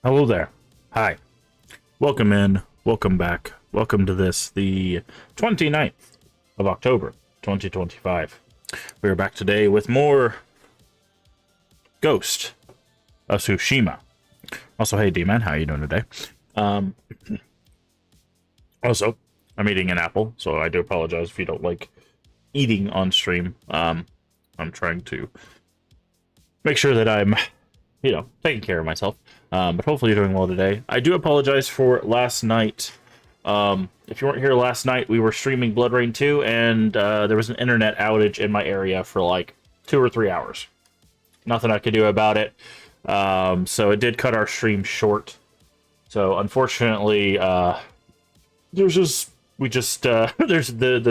Hello there. Hi. Welcome in. Welcome back. Welcome to this, the 29th of October, 2025. We are back today with more Ghost of Tsushima. Also, hey D-Man, how are you doing today? Also, I'm eating an apple, so I do apologize if you don't like eating on stream. I'm trying to make sure that I'm taking care of myself. But hopefully you're doing well today. I do apologize for last night. If you weren't here last night, we were streaming Blood Rain 2, and there was an internet outage in my area for like 2 or 3 hours. Nothing I could do about it. So it did cut our stream short. So unfortunately, the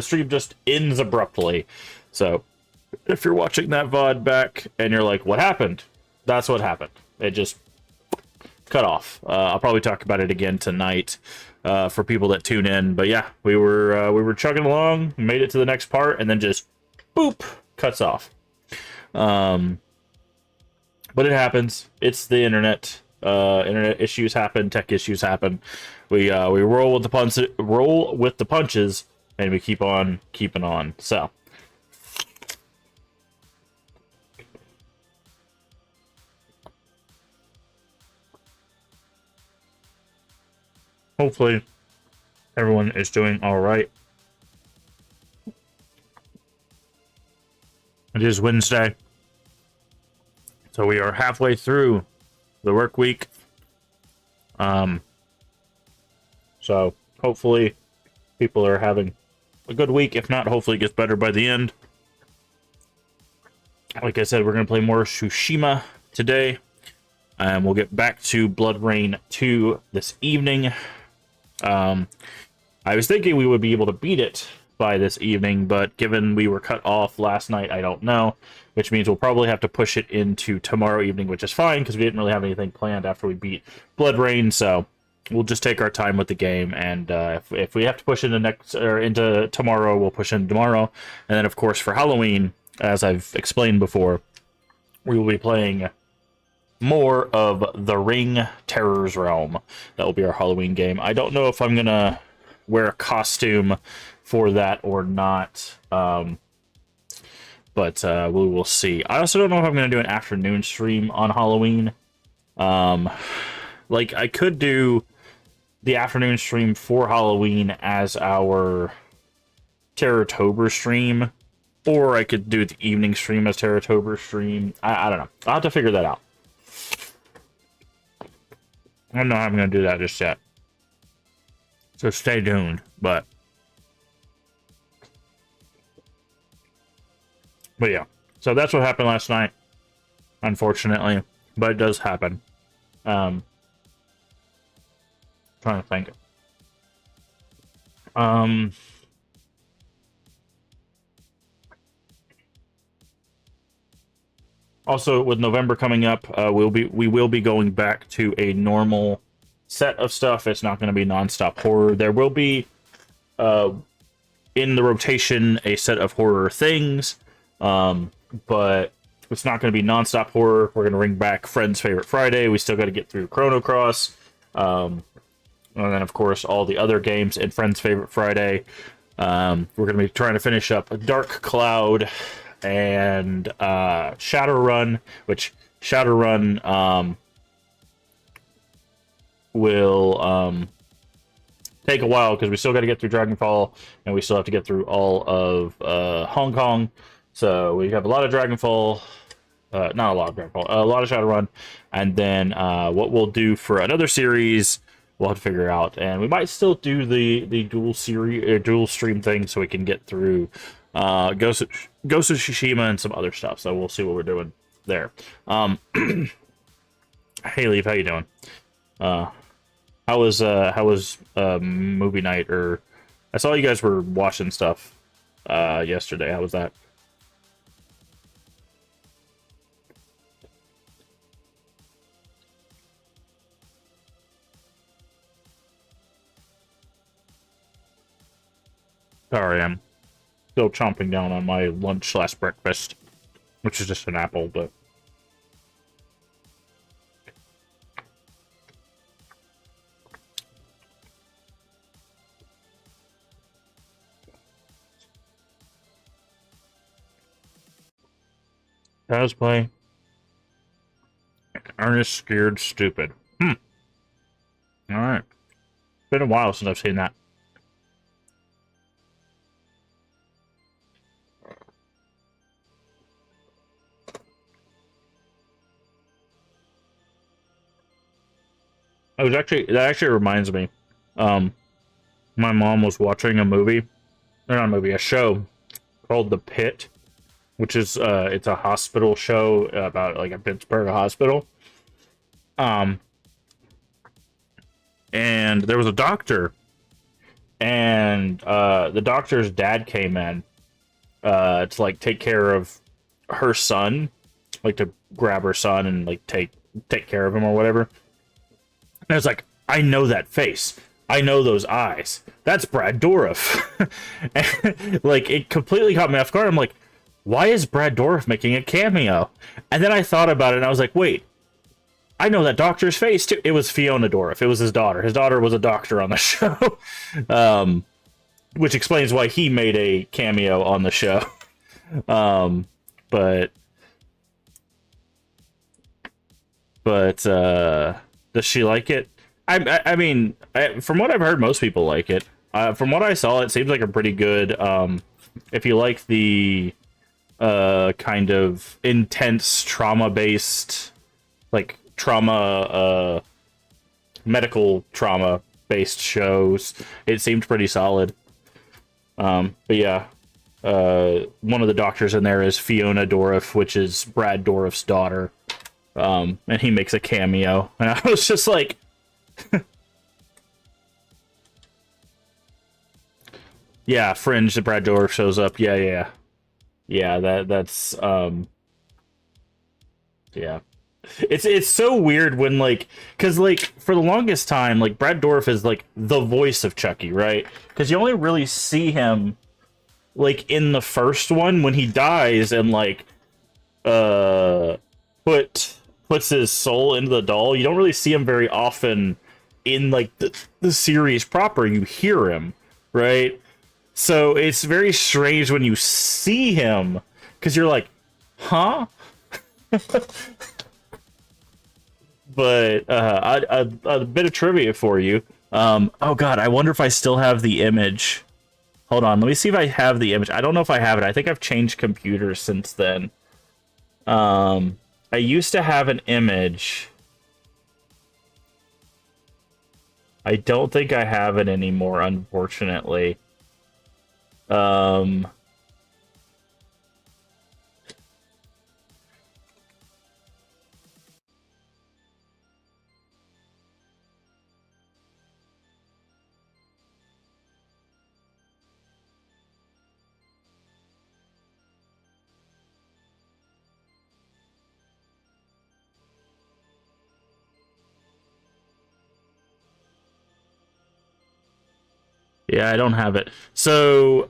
stream just ends abruptly. So if you're watching that VOD back and you're like, what happened? That's what happened. It just cut off. I'll probably talk about it again tonight for people that tune in. But yeah, we were chugging along, made it to the next part, and then just boop, cuts off. But it happens. It's the internet. Internet issues happen. Tech issues happen. We roll with the punches, and we keep on keeping on. So. Hopefully, everyone is doing all right. It is Wednesday, so we are halfway through the work week. So hopefully, people are having a good week. If not, hopefully it gets better by the end. Like I said, we're going to play more Tsushima today, and we'll get back to Blood Rain 2 this evening. I was thinking we would be able to beat it by this evening, but given we were cut off last night, I don't know, which means we'll probably have to push it into tomorrow evening, which is fine because we didn't really have anything planned after we beat Blood Rain, so we'll just take our time with the game, and if we have to push into tomorrow, we'll push into tomorrow. And then of course for Halloween, as I've explained before, we will be playing more of The Ring Terror's Realm. That will be our Halloween game. I don't know if I'm gonna wear a costume for that or not, but we will see. I also don't know if I'm gonna do an afternoon stream on Halloween. Like, I could do the afternoon stream for Halloween as our Terrortober stream, or I could do the evening stream as Terrortober stream. I don't know. I'll have to figure that out. I don't know how I'm going to do that just yet. So stay tuned, but yeah. So that's what happened last night, unfortunately, but it does happen. Trying to think. Also, with November coming up, we will be going back to a normal set of stuff. It's not going to be non-stop horror. There will be in the rotation a set of horror things, but it's not going to be non-stop horror. We're going to bring back Friend's Favorite Friday. We still got to get through Chrono Cross, and then of course all the other games in Friend's Favorite Friday. We're going to be trying to finish up Dark Cloud and Shadowrun, which Shadowrun will take a while because we still got to get through Dragonfall, and we still have to get through all of Hong Kong. So we have a lot of Dragonfall, not a lot of Dragonfall, a lot of Shadowrun, and then what we'll do for another series, we'll have to figure out, and we might still do the dual stream thing so we can get through Ghost of Tsushima and some other stuff. So we'll see what we're doing there. Hey Leaf, how you doing? How was movie night? Or I saw you guys were watching stuff yesterday. How was that? Sorry, I'm still chomping down on my lunch slash breakfast, which is just an apple, but cosplay. Ernest Scared Stupid. Alright. Been a while since I've seen that. That actually reminds me. My mom was watching a movie, or not a movie, a show called The Pit, which is it's a hospital show about like a Pittsburgh hospital. And there was a doctor, and the doctor's dad came in to like take care of her son, like to grab her son and like take care of him or whatever. And I was like, I know that face. I know those eyes. That's Brad Dourif. And, like, it completely caught me off guard. I'm like, why is Brad Dourif making a cameo? And then I thought about it, and I was like, wait, I know that doctor's face, too. It was Fiona Dourif. It was his daughter. His daughter was a doctor on the show. Which explains why he made a cameo on the show. But does she like it? I mean, from what I've heard, most people like it. From what I saw, it seems like a pretty good, if you like the kind of intense trauma-based, like medical trauma-based shows, it seemed pretty solid. But yeah, one of the doctors in there is Fiona Dourif, which is Brad Dourif's daughter. And he makes a cameo, and I was just like, yeah, Fringe, the Brad Dourif shows up. Yeah. That's yeah. It's so weird when like, because like for the longest time, like Brad Dourif is like the voice of Chucky, right? Because you only really see him like in the first one when he dies and like puts his soul into the doll. You don't really see him very often in like the series proper. You hear him, right? So it's very strange when you see him because you're like, huh? But a bit of trivia for you. Oh god, I wonder if I still have the image. Hold on, let me see if I have the image. I don't know if I have it. I think I've changed computers since then. I used to have an image. I don't think I have it anymore, unfortunately. Yeah, I don't have it. So,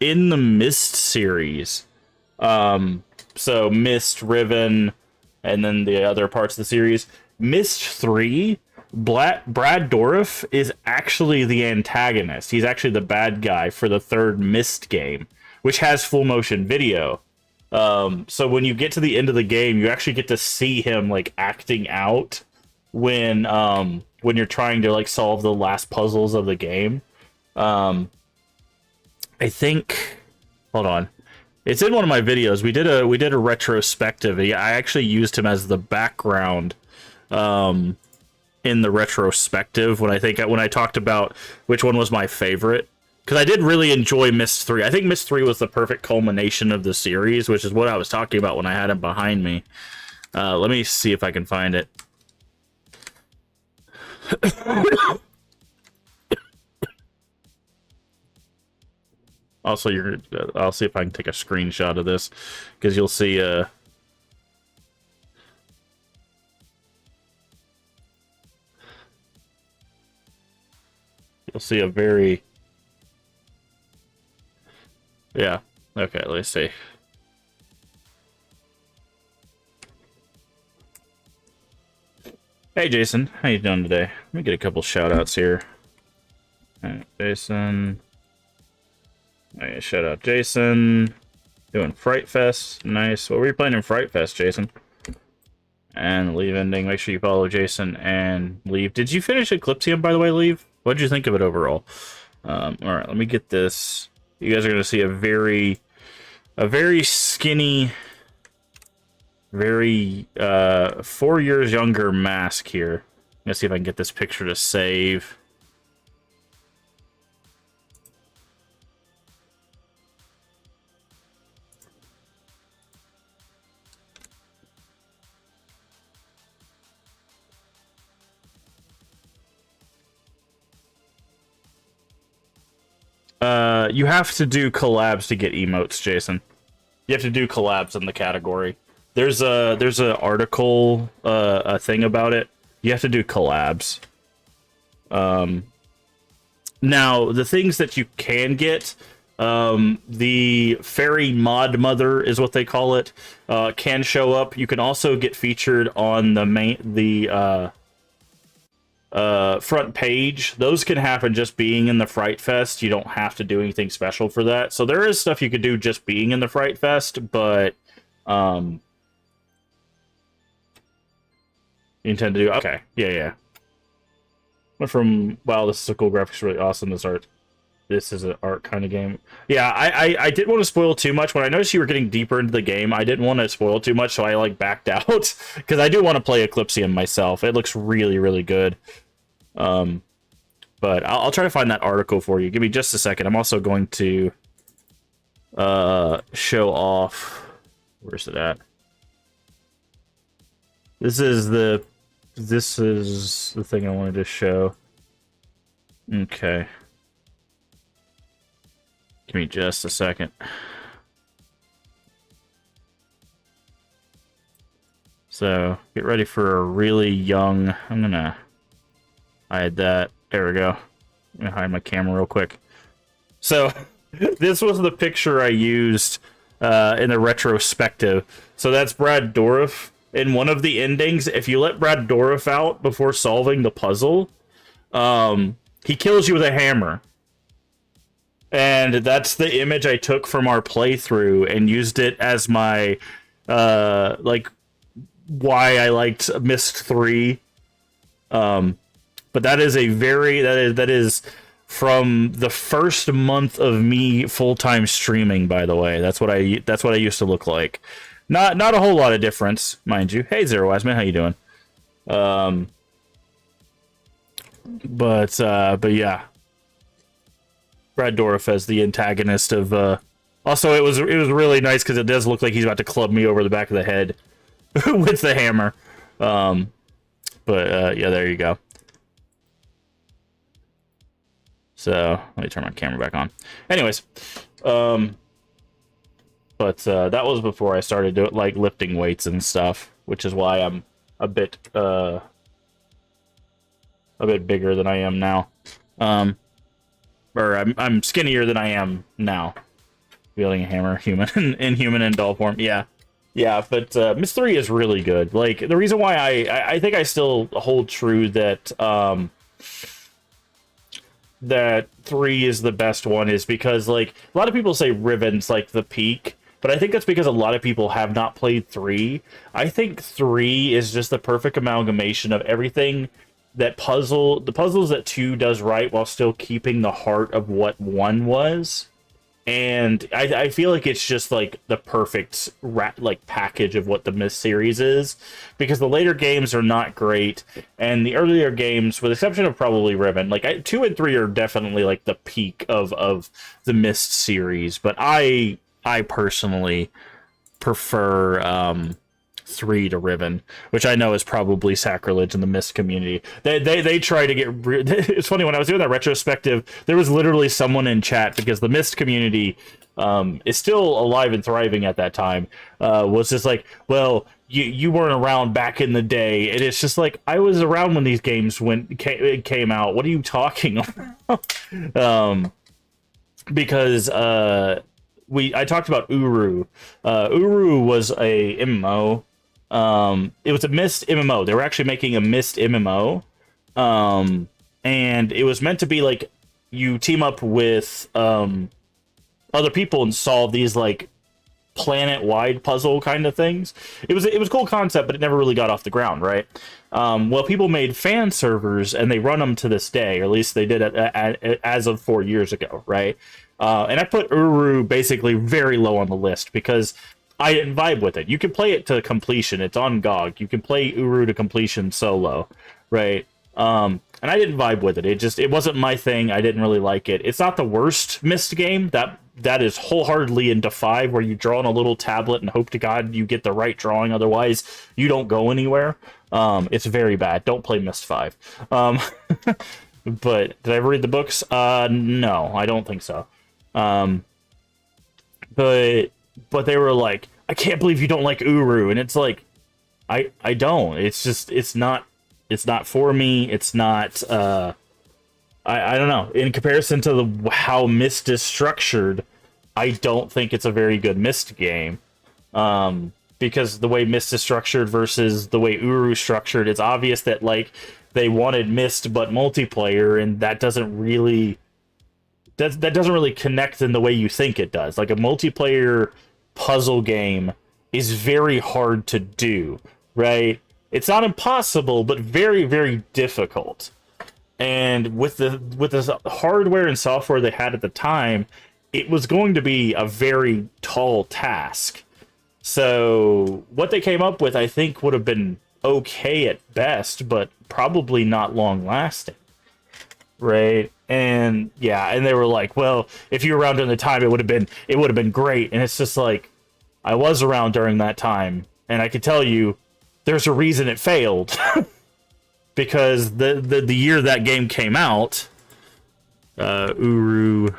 in the Myst series, so Myst, Riven, and then the other parts of the series, Myst 3, Brad Dourif is actually the antagonist. He's actually the bad guy for the third Myst game, which has full motion video. So when you get to the end of the game, you actually get to see him like acting out when you're trying to like solve the last puzzles of the game. I think, hold on, it's in one of my videos. We did a retrospective. I actually used him as the background in the retrospective when I talked about which one was my favorite, because I did really enjoy Myst 3. I think Myst 3 was the perfect culmination of the series, which is what I was talking about when I had him behind me. Let me see if I can find it. Also, I'll see if I can take a screenshot of this, because you'll see a very, yeah. Okay, let's see. Hey Jason, how you doing today? Let me get a couple shout outs here. All right, Jason. Right, shout out Jason. Doing Fright Fest. Nice. What were you playing in Fright Fest, Jason? And Leave ending. Make sure you follow Jason and Leave. Did you finish Eclipsium, by the way, Leave? What did you think of it overall? Alright, let me get this. You guys are going to see a very skinny, very 4 years younger Mask here. Let's see if I can get this picture to save. You have to do collabs to get emotes, Jason. You have to do collabs in the category. There's a article, a thing about it. You have to do collabs. Now, the things that you can get, the Fairy Mod Mother is what they call it, can show up. You can also get featured on the front page. Those can happen just being in the Fright Fest. You don't have to do anything special for that. So there is stuff you could do just being in the Fright Fest, but you intend to do, okay, yeah. Went from, wow, this is a cool graphics, really awesome, this is an art kind of game. Yeah, I didn't want to spoil too much. When I noticed you were getting deeper into the game, I didn't want to spoil too much, so I like backed out, because I do want to play Eclipsium myself. It looks really, really good. But I'll try to find that article for you. Give me just a second. I'm also going to show off. Where's it at? This is the thing I wanted to show. Okay. Give me just a second. So, get ready for a really young... I'm gonna hide that. There we go. I'm gonna hide my camera real quick. So, this was the picture I used in the retrospective. So that's Brad Dourif. In one of the endings, if you let Brad Dourif out before solving the puzzle, he kills you with a hammer. And that's the image I took from our playthrough and used it as my, like, why I liked Myst 3. But that is a very, that is from the first month of me full-time streaming, by the way. That's what I used to look like. Not a whole lot of difference, mind you. Hey, Zero Wise Man, how you doing? But yeah. Brad Dourif as the antagonist of, also, it was really nice because it does look like he's about to club me over the back of the head with the hammer. Yeah, there you go. So, let me turn my camera back on. Anyways, but that was before I started doing, like, lifting weights and stuff, which is why I'm a bit bigger than I am now. Or I'm skinnier than I am now. Wielding a hammer, human and doll form. Yeah. Yeah, but Myst 3 is really good. Like, the reason why I think I still hold true that that 3 is the best one is because, like, a lot of people say Riven's like the peak, but I think that's because a lot of people have not played 3. I think 3 is just the perfect amalgamation of everything that the puzzles that 2 does right while still keeping the heart of what 1 was. And I feel like it's just like the perfect package of what the Myst series is, because the later games are not great, and the earlier games, with the exception of probably Riven, like 2 and 3 are definitely like the peak of the Myst series. But I personally prefer 3 to Riven, which I know is probably sacrilege in the Mist community. They try to get it's funny, when I was doing that retrospective, there was literally someone in chat, because the Mist community is still alive and thriving at that time, was just like, well, you weren't around back in the day. And it's just like, I was around when these games came out. What are you talking about? Because I talked about Uru. Uru was a MMO. It was a Mist MMO. They were actually making a Mist MMO. And it was meant to be like, you team up with other people and solve these like planet-wide puzzle kind of things. It was a cool concept, but it never really got off the ground, right? Well, people made fan servers, and they run them to this day, or at least they did it as of 4 years ago, right? And I put Uru basically very low on the list because I didn't vibe with it. You can play it to completion. It's on GOG. You can play Uru to completion solo, right? And I didn't vibe with it. It wasn't my thing. I didn't really like it. It's not the worst Myst game. That is wholeheartedly into 5, where you draw on a little tablet and hope to God you get the right drawing. Otherwise, you don't go anywhere. It's very bad. Don't play Myst 5. But did I ever read the books? No, I don't think so. But they were like, I can't believe you don't like Uru, and it's like, I don't. It's just, it's not for me. It's not. I don't know. In comparison to how Myst is structured, I don't think it's a very good Myst game. Because the way Myst is structured versus the way Uru is structured, it's obvious that like they wanted Myst but multiplayer, and that doesn't really connect in the way you think it does. Like, a multiplayer puzzle game is very hard to do, right? It's not impossible, but very, very difficult. And with the hardware and software they had at the time, it was going to be a very tall task. So what they came up with, I think, would have been okay at best, but probably not long lasting, right? And yeah, and they were like, well, if you were around during the time, it would have been great. And it's just like, I was around during that time, and I can tell you, there's a reason it failed. Because the year that game came out, Uru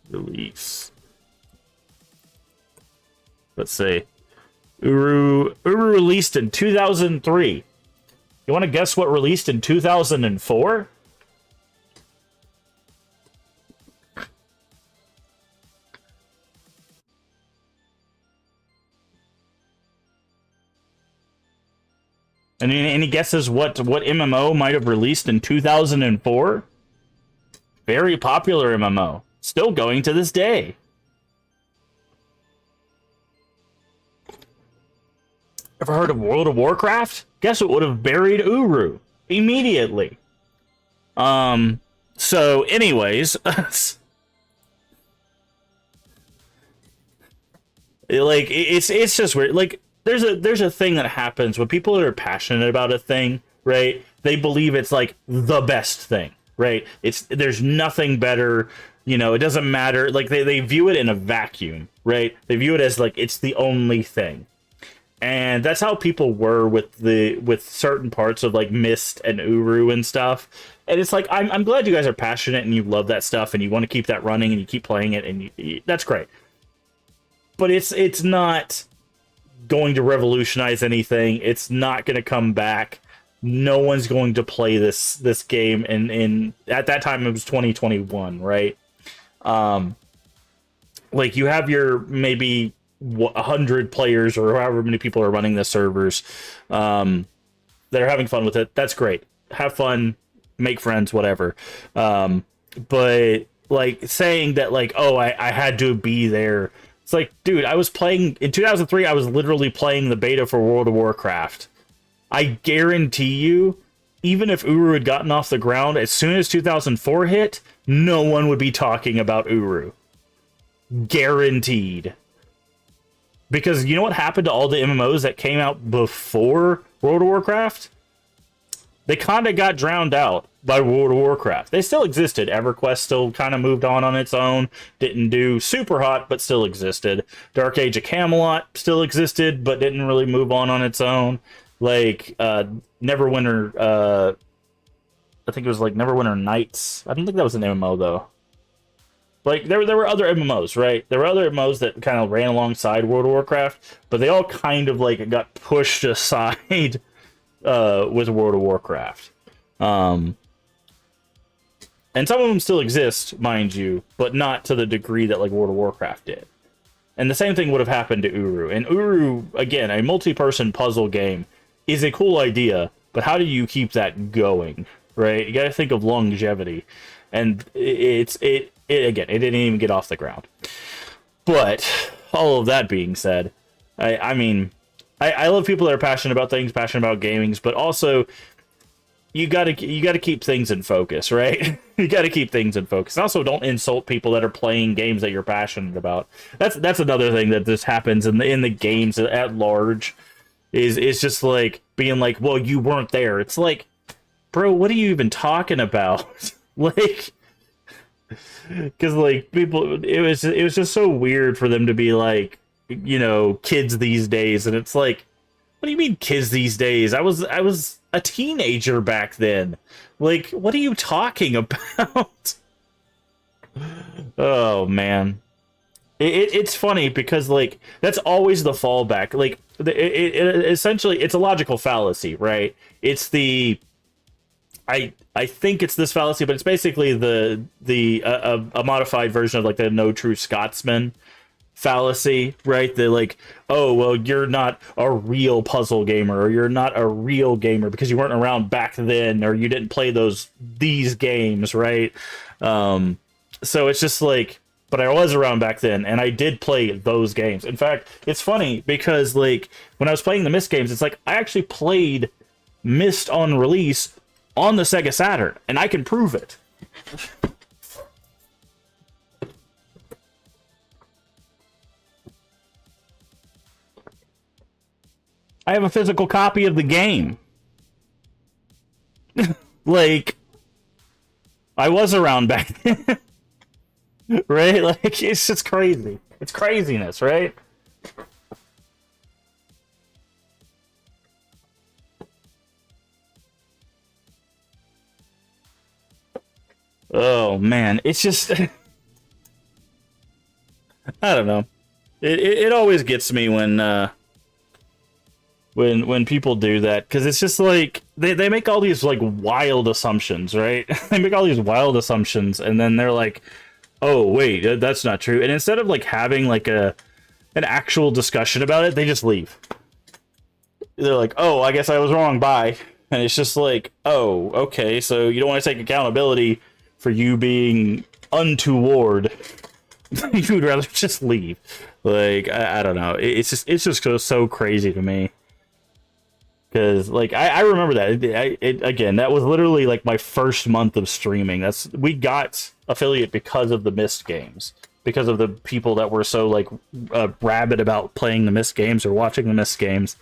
release. Let's see. Uru released in 2003. You want to guess what released in 2004? And any guesses what MMO might have released in 2004? Very popular MMO. Still going to this day. Ever heard of World of Warcraft? Guess what would have buried Uru immediately. So anyways, like, it's just weird. Like, there's a thing that happens when people are passionate about a thing, right? They believe it's like the best thing, right? There's nothing better, you know, it doesn't matter. Like, they view it in a vacuum, right? They view it as like it's the only thing. And that's how people were with certain parts of like Myst and Uru and stuff. And it's like, I'm glad you guys are passionate and you love that stuff and you want to keep that running and you keep playing it, and that's great. But it's not going to revolutionize anything. It's not going to come back. No one's going to play this game. And at that time it was 2021, right? Like, you have your maybe 100 players or however many people are running the servers that are having fun with it. That's great. Have fun, make friends, whatever. But like, saying that like, oh, I had to be there. It's like, dude, I was playing in 2003. I was literally playing the beta for World of Warcraft. I guarantee you, even if Uru had gotten off the ground, as soon as 2004 hit, no one would be talking about Uru. Guaranteed. Because you know what happened to all the MMOs that came out before World of Warcraft? They kind of got drowned out. by World of Warcraft. They still existed. EverQuest still kind of moved on its own. Didn't do super hot, but still existed. Dark Age of Camelot still existed, but didn't really move on its own. Like, Neverwinter, I think it was like Neverwinter Nights. I don't think that was an MMO, though. Like, there were other MMOs, right? There were other MMOs that kind of ran alongside World of Warcraft, but they all kind of, like, got pushed aside with World of Warcraft. And some of them still exist, mind you, but not to the degree that, like, World of Warcraft did. And the same thing would have happened to Uru. And Uru, again, a multi-person puzzle game, is a cool idea, but how do you keep that going, right? You gotta think of longevity. And again, it didn't even get off the ground. But all of that being said, I mean, I love people that are passionate about things, passionate about gaming, but also you gotta keep things in focus, right? You gotta keep things in focus. And also, don't insult people that are playing games that you're passionate about. That's another thing that this happens in the games at large. Is just like being like, well, you weren't there. It's like, bro, what are you even talking about? Like, because like people, it was just so weird for them to be like, you know, kids these days, and it's like, what do you mean kids these days? I was a teenager back then. Like, what are you talking about? Oh man. It's funny because, like, that's always the fallback. Like, essentially, it's a logical fallacy, right? It's the... I think it's this fallacy, but it's basically a modified version of, like, the no true Scotsman fallacy, right? The, like, oh, well, you're not a real puzzle gamer, or you're not a real gamer because you weren't around back then, or you didn't play these games, right? So it's just like... But I was around back then, and I did play those games. In fact, it's funny because, like, when I was playing the Myst games, it's like I actually played Myst on release on the Sega Saturn, and I can prove it. I have a physical copy of the game. Like, I was around back then. Right? Like, it's just crazy. It's craziness, right? Oh, man. It's just... I don't know. It always gets me when people do that, because it's just like, they make all these, like, wild assumptions, right? They make all these wild assumptions, and then they're like... oh wait, that's not true. And instead of like having like an actual discussion about it, they just leave. They're like, oh, I guess I was wrong, bye. And it's just like, oh, okay, so you don't want to take accountability for you being untoward. You would rather just leave. Like, I don't know. It's just so crazy to me. Because, like, I remember that. Again, that was literally, like, my first month of streaming. We got affiliate because of the Myst games. Because of the people that were so, like, rabid about playing the Myst games or watching the Myst games.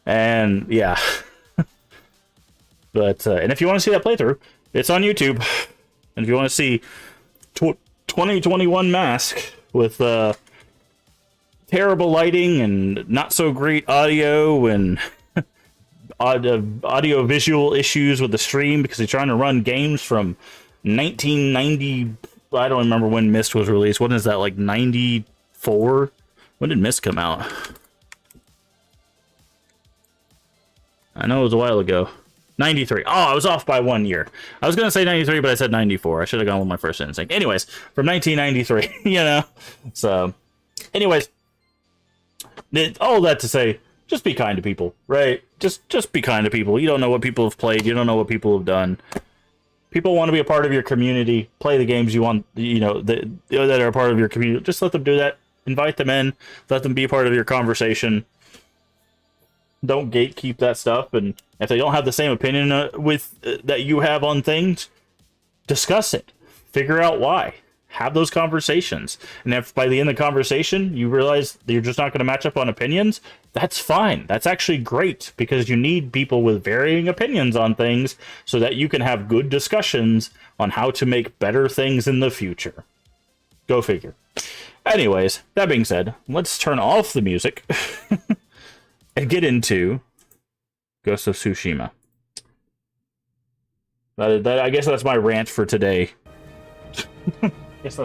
And, yeah. But, and if you want to see that playthrough, it's on YouTube. And if you want to see 2021 Mask with terrible lighting and not so great audio and... audio visual issues with the stream because they're trying to run games from 1990. I don't remember when Myst was released. When is that, like 94? When did Myst come out? I know it was a while ago. 93. Oh, I was off by 1 year. I was going to say 93, but I said 94. I should have gone with my first instinct. Anyways, from 1993, you know? So, anyways, all that to say, just be kind to people, right? Just be kind to people. You don't know what people have played. You don't know what people have done. People want to be a part of your community. Play the games you want, you know, that are a part of your community. Just let them do that. Invite them in. Let them be a part of your conversation. Don't gatekeep that stuff. And if they don't have the same opinion that you have on things, discuss it. Figure out why. have those conversations. And if by the end of the conversation you realize that you're just not going to match up on opinions, that's fine. That's actually great, because you need people with varying opinions on things so that you can have good discussions on how to make better things in the future. Go figure. Anyways, that being said, let's turn off the music and get into Ghost of Tsushima. I guess that's my rant for today. This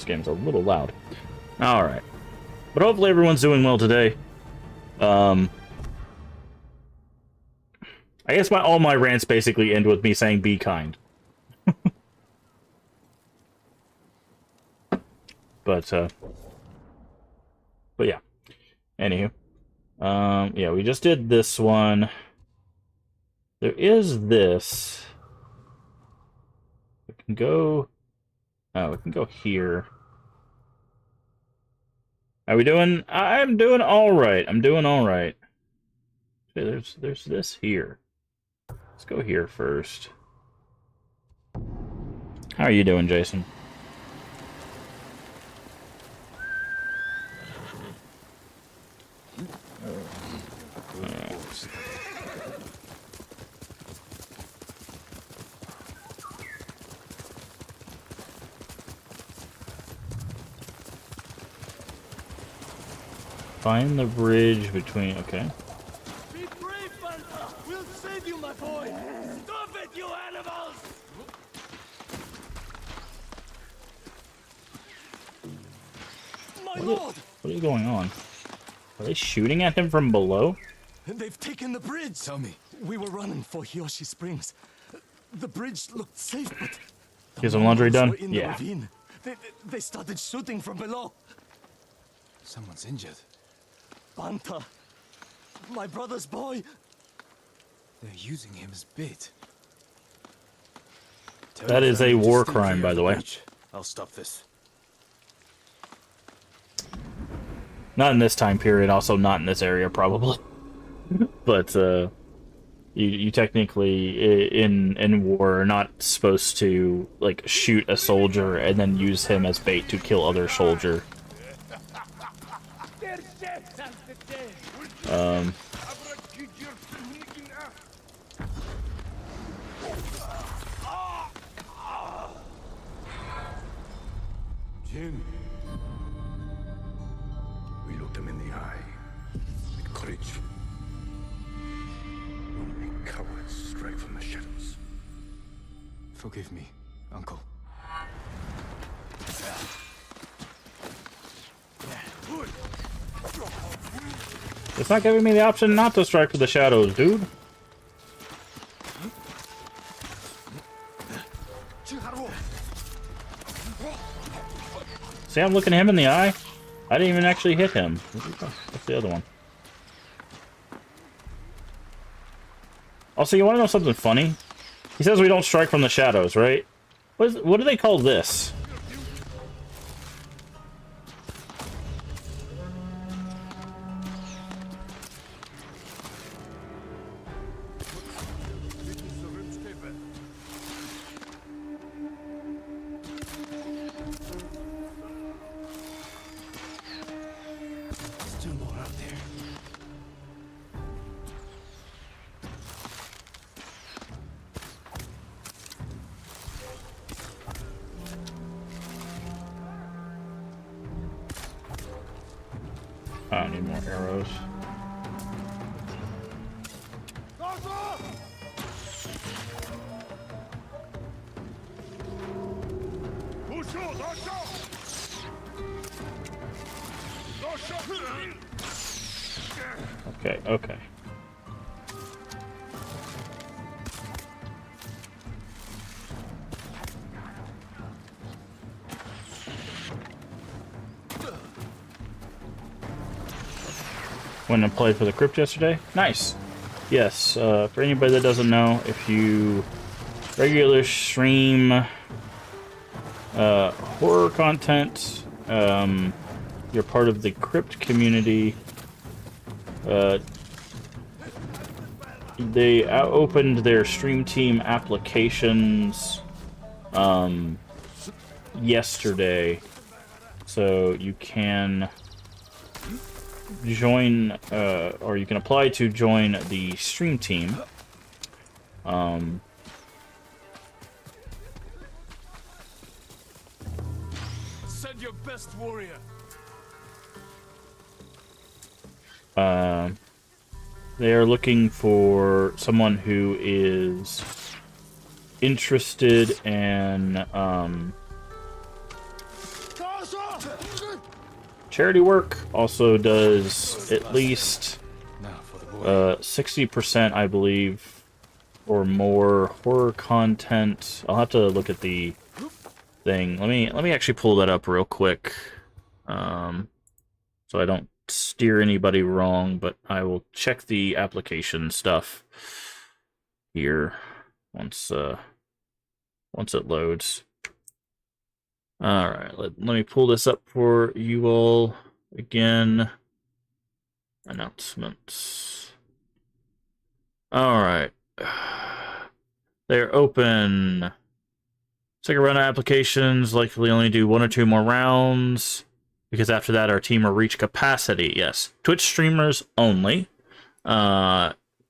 game's a little loud. Alright. But hopefully everyone's doing well today. I guess all my rants basically end with me saying be kind. But yeah. Anywho. Yeah, we just did this one. There is this. We can go... Oh, we can go here. How we doing? I'm doing alright. I'm doing alright. Okay, there's this here. Let's go here first. How are you doing, Jason? Find the bridge between... Okay. Be brave, Banta! We'll save you, my boy! Stop it, you animals! My lord! What is going on? Are they shooting at him from below? They've taken the bridge! Tell me. We were running for Hiyoshi Springs. The bridge looked safe, but... Get some laundry done? In the Yeah. ravine. They started shooting from below. Someone's injured. Banta! My brother's boy! They're using him as bait. That is a war crime, by the way. I'll stop this. Not in this time period, also not in this area, probably. But, you technically, in war, are not supposed to, like, shoot a soldier and then use him as bait to kill other soldier. Jin, we looked him in the eye with courage. Only cowards strike from the shadows. Forgive me, Uncle. It's not giving me the option not to strike for the shadows, dude. See, I'm looking him in the eye. I didn't even actually hit him. What's the other one? Also, you want to know something funny? He says we don't strike from the shadows, right? What do they call this? Still more out there. I don't need more arrows. Okay, okay. Went and played for the crypt yesterday. Nice. Yes, for anybody that doesn't know, if you regular stream horror content, you're part of the crypt community. they opened their Stream Team applications yesterday, so you can join or you can apply to join the Stream Team. Send your best warrior. They are looking for someone who is interested in charity work, also does at least Now for the boy. 60%, I believe, or more horror content. I'll have to look at the thing. Let me actually pull that up real quick, so I don't steer anybody wrong. But I will check the application stuff here once it loads. All right, let me pull this up for you all again. Announcements. All right. They're open. Second round of applications, likely only do 1 or 2 more rounds, because after that our team will reach capacity. Yes. Twitch streamers only.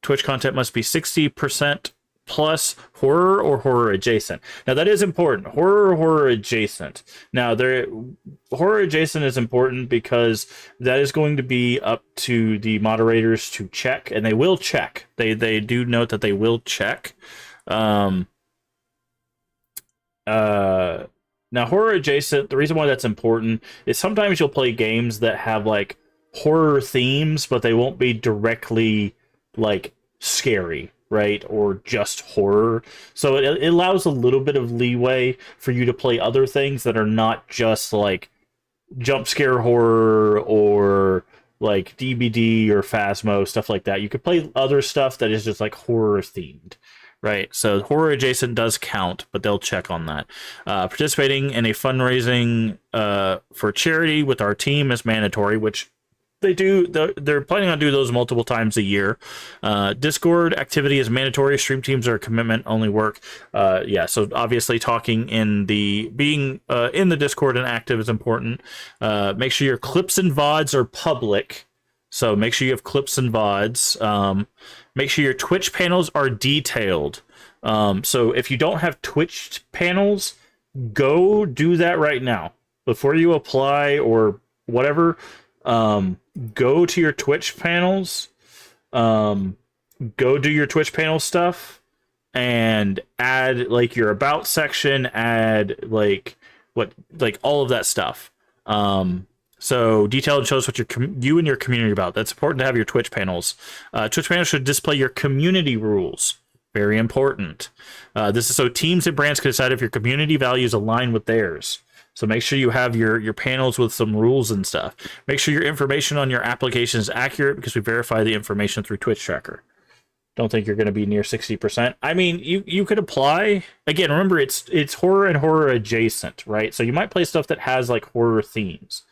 Twitch content must be 60% plus horror or horror adjacent. Now that is important. Horror or horror adjacent. Now horror adjacent is important because that is going to be up to the moderators to check, and they will check. They do note that they will check. Now horror adjacent, the reason why that's important is sometimes you'll play games that have like horror themes, but they won't be directly like scary, right? Or just horror. So it allows a little bit of leeway for you to play other things that are not just like jump scare horror or like DBD or Phasmo, stuff like that. You could play other stuff that is just like horror themed, right? So horror adjacent does count, but they'll check on that. Participating in a fundraising for charity with our team is mandatory, which they do. They're planning on doing those multiple times a year. Discord activity is mandatory. Stream teams are commitment only work. Yeah, so obviously being in the Discord and active is important. Make sure your clips and VODs are public. So make sure you have clips and VODs. Make sure your Twitch panels are detailed. So if you don't have Twitch panels, go do that right now. Before you apply or whatever, go to your Twitch panels, go do your Twitch panel stuff, and add like your about section, add like all of that stuff. So detailed shows what you and your community about. That's important to have your Twitch panels. Twitch panels should display your community rules. Very important. This is so teams and brands can decide if your community values align with theirs. So make sure you have your panels with some rules and stuff. Make sure your information on your application is accurate, because we verify the information through Twitch Tracker. Don't think you're going to be near 60%. I mean, you could apply. Again, remember, it's horror and horror adjacent, right? So you might play stuff that has like horror themes,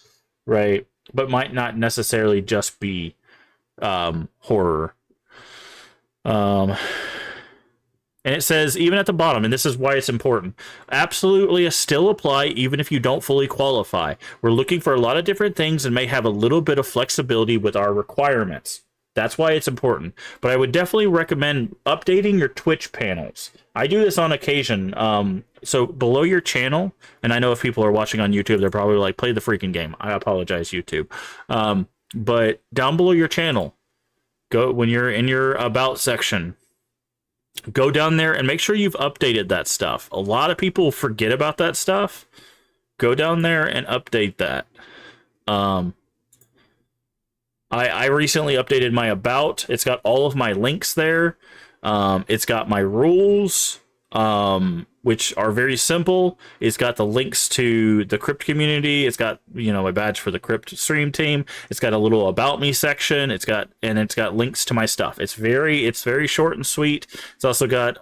right? But might not necessarily just be horror. And it says, even at the bottom, and this is why it's important, absolutely still apply even if you don't fully qualify. We're looking for a lot of different things and may have a little bit of flexibility with our requirements. That's why it's important. But I would definitely recommend updating your Twitch panels. I do this on occasion. So below your channel, and I know if people are watching on YouTube, they're probably like, play the freaking game. I apologize, YouTube. But down below your channel, go when you're in your about section, go down there and make sure you've updated that stuff. A lot of people forget about that stuff. Go down there and update that. I recently updated my about. It's got all of my links there. It's got my rules, which are very simple. It's got the links to the Crypt community. It's got, a badge for the Crypt stream team. It's got a little about me section. It's got links to my stuff. It's very short and sweet. It's also got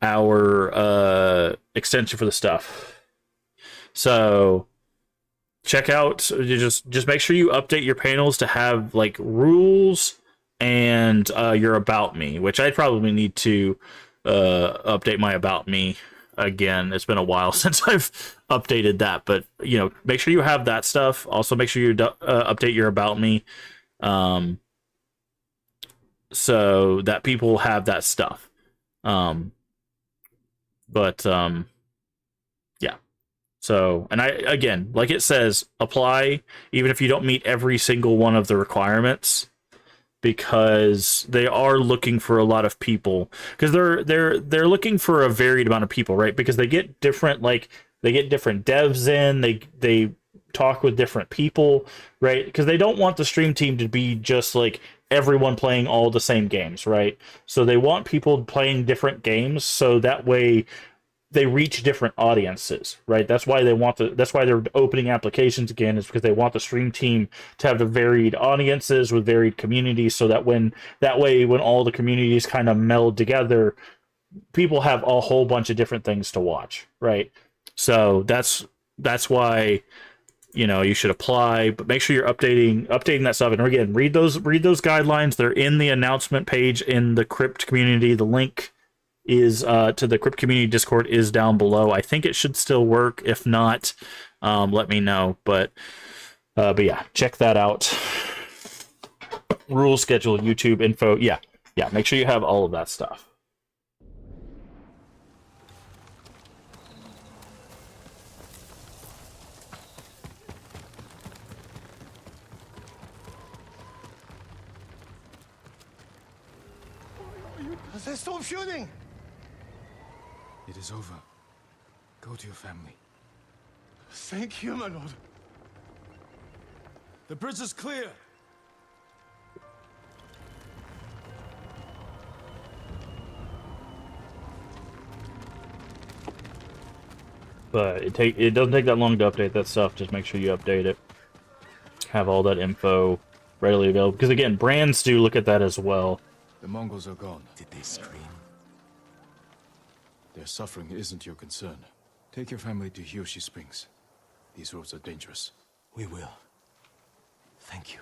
our extension for the stuff. So check out, just make sure you update your panels to have like rules and your About Me, which I probably need to update my About Me again. It's been a while since I've updated that, but you know, make sure you have that stuff. Also, make sure you update your About Me, so that people have that stuff. Yeah. So, and I, again, like it says, apply even if you don't meet every single one of the requirements, because they are looking for a lot of people, because they're looking for a varied amount of people, right? Because they get different, like they get different devs in, they talk with different people, right? Because they don't want the stream team to be just like everyone playing all the same games, right? So they want people playing different games, so that way they reach different audiences, right? That's why that's why they're opening applications again, is because they want the stream team to have the varied audiences with varied communities, so that when all the communities kind of meld together, people have a whole bunch of different things to watch, right? So that's why, you know, you should apply, but make sure you're updating that stuff. And again, read those guidelines. They're in the announcement page in the Crypt community. The link is to the Crypt community Discord is down below. I think it should still work. If not, let me know. But yeah, check that out. Rule schedule, YouTube info. Yeah. Make sure you have all of that stuff. They stopped shooting! It is over. Go to your family. Thank you, my lord. The bridge is clear. But it doesn't take that long to update that stuff. Just make sure you update it. Have all that info readily available. Because again, brands do look at that as well. The Mongols are gone. Did they scream? Their suffering isn't your concern. Take your family to Hiyoshi Springs. These roads are dangerous. We will. Thank you.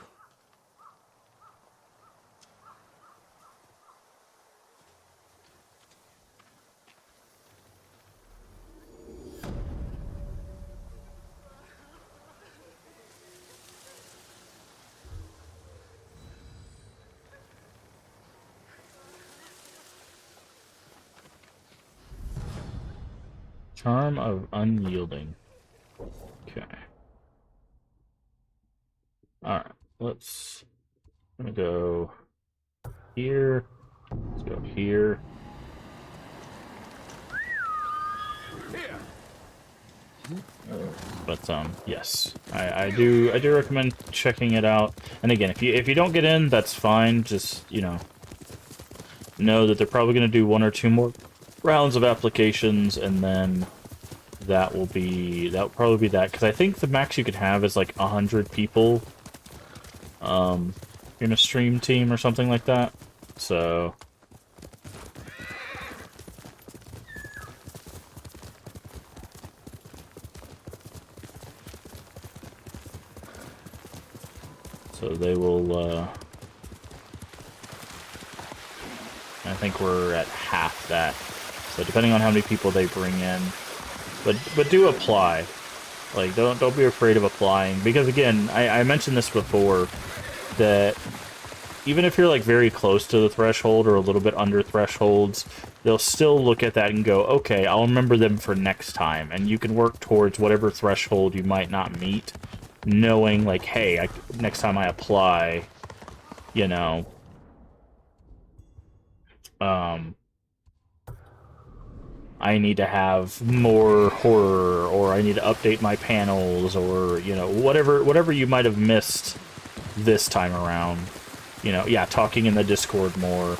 Charm of Unyielding. Okay. Alright, I'm gonna go here. Let's go here. But yes, I do recommend checking it out. And again, if you don't get in, that's fine. Just, you know that they're probably gonna do 1 or 2 more rounds of applications, and then that will probably be that, because I think the max you could have is like 100 people in a stream team or something like that. So they will I think we're at half that. So depending on how many people they bring in, but do apply. Like, don't be afraid of applying, because again, I mentioned this before, that even if you're like very close to the threshold or a little bit under thresholds, they'll still look at that and go, okay, I'll remember them for next time, and you can work towards whatever threshold you might not meet, knowing like, hey, next time I apply, you know, I need to have more horror, or I need to update my panels, or, you know, whatever you might have missed this time around. You know, yeah, talking in the Discord more.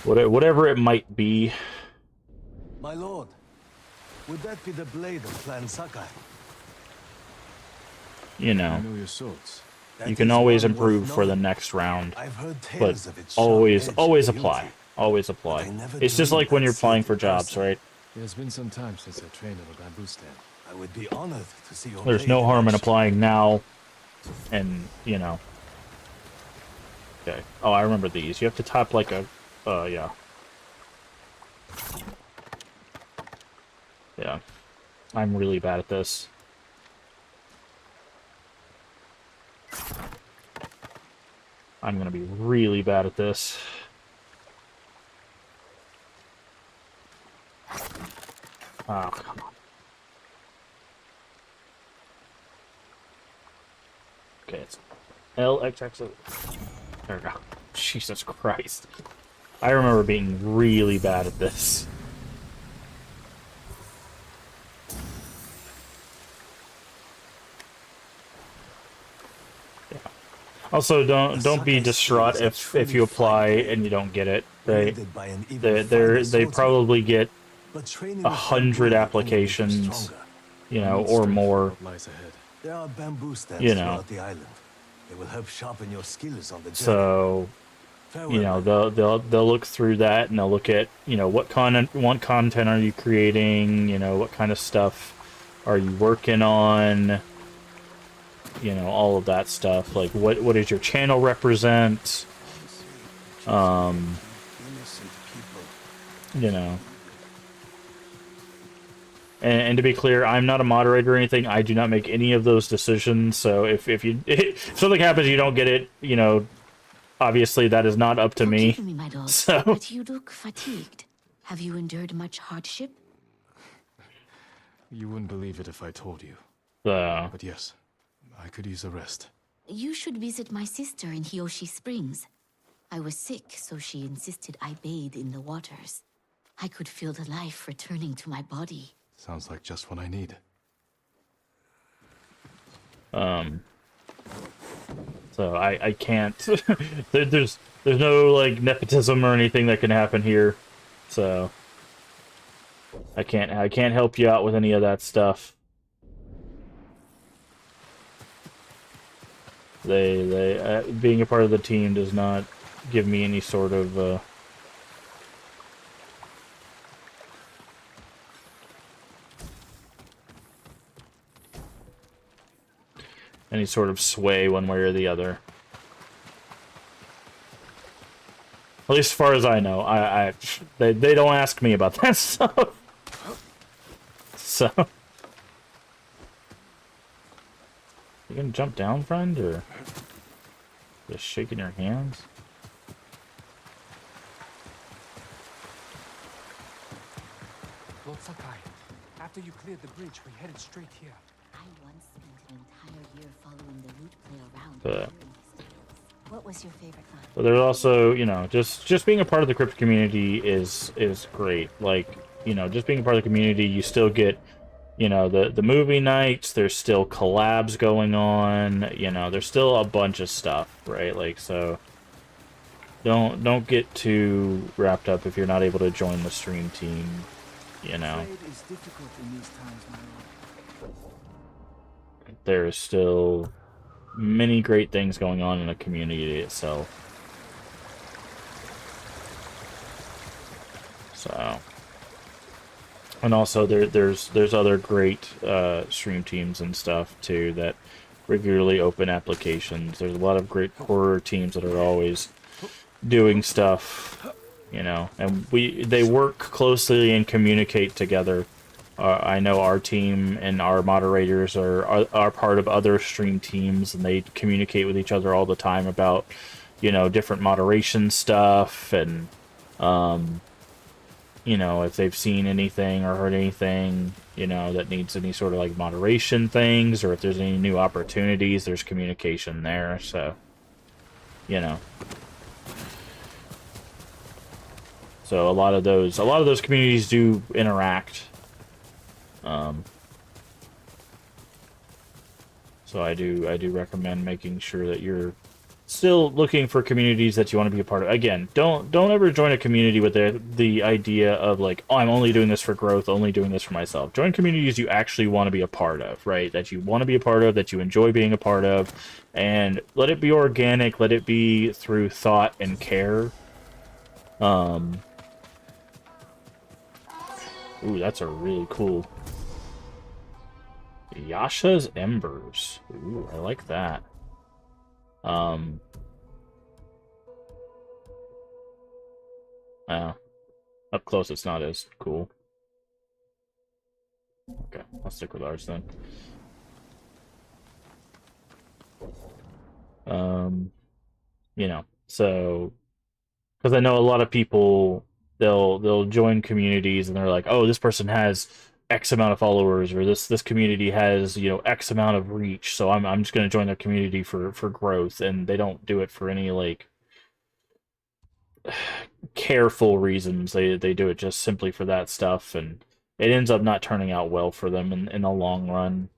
Whatever it might be. My lord, would that be the blade of Clan Sakai? You know, I know your swords. That you can is always one worth improve for the knowing. next round. I've heard tales But of its sharp always edge and apply. beauty. Always I apply. never It's just dreamed like when I'd you're see applying it for in jobs, person. right? It has been some time since I trained on a bamboo stand. I would be honored to see your There's blade no harm in action. applying now, and, you know, Okay. Oh, I remember these. You have to tap like a... yeah. Yeah. I'm really bad at this. I'm gonna be really bad at this. Oh, come on. Okay, it's LXX. There we go. Jesus Christ. I remember being really bad at this. Yeah. Also, don't be distraught if you apply and you don't get it, right? They probably get 100 applications, you know, or more. What lies ahead? There are bamboo stands You know. throughout the island. They will help sharpen your skills on the journey. So, Farewell, you know, my they'll look through that and they'll look at, you know, what content are you creating, you know, what kind of stuff are you working on, you know, all of that stuff. Like what does your channel represent? innocent people. You know. And to be clear, I'm not a moderator or anything. I do not make any of those decisions. So if something happens, you don't get it, you know, obviously that is not up to me. Forgive me, my lord, So but you look fatigued. Have you endured much hardship? You wouldn't believe it if I told you. But yes, I could use a rest. You should visit my sister in Hiyoshi Springs. I was sick, so she insisted I bathe in the waters. I could feel the life returning to my body. Sounds like just what I need. So I can't. there's no like nepotism or anything that can happen here. So I can't help you out with any of that stuff. They being a part of the team does not give me any sort of any sort of sway one way or the other. At least as far as I know. They don't ask me about that stuff. So you gonna jump down, friend, or just shaking your hands? Lord Sakai, after you cleared the bridge, we headed straight here. I once spent an entire year following the lute play around. But What was your favorite line? but there's also, you know, just being a part of the crypto community is great. Like, you know, just being a part of the community, you still get, you know, the movie nights, there's still collabs going on, you know, there's still a bunch of stuff, right? Like, so don't get too wrapped up if you're not able to join the stream team, you know. Trade is difficult in these times, my lord. There is still many great things going on in the community itself. So, and also there's other great stream teams and stuff too that regularly open applications. There's a lot of great horror teams that are always doing stuff, you know, and they work closely and communicate together. I know our team and our moderators are part of other stream teams, and they communicate with each other all the time about, you know, different moderation stuff, and you know, if they've seen anything or heard anything, you know, that needs any sort of like moderation things, or if there's any new opportunities, there's communication there. So, you know. So a lot of those communities do interact. So I do recommend making sure that you're still looking for communities that you want to be a part of. Again, don't ever join a community with the idea of like, oh, I'm only doing this for growth, only doing this for myself. Join communities you actually want to be a part of, right? That you want to be a part of, that you enjoy being a part of, and let it be organic, let it be through thought and care. Ooh, that's a really cool Yasha's Embers. Ooh, I like that. Up close, it's not as cool. Okay, I'll stick with ours then. You know, so because I know a lot of people, they'll join communities and they're like, oh, this person has X amount of followers, or this community has, you know, X amount of reach, so I'm just gonna join their community for growth, and they don't do it for any like careful reasons. They do it just simply for that stuff, and it ends up not turning out well for them in the long run.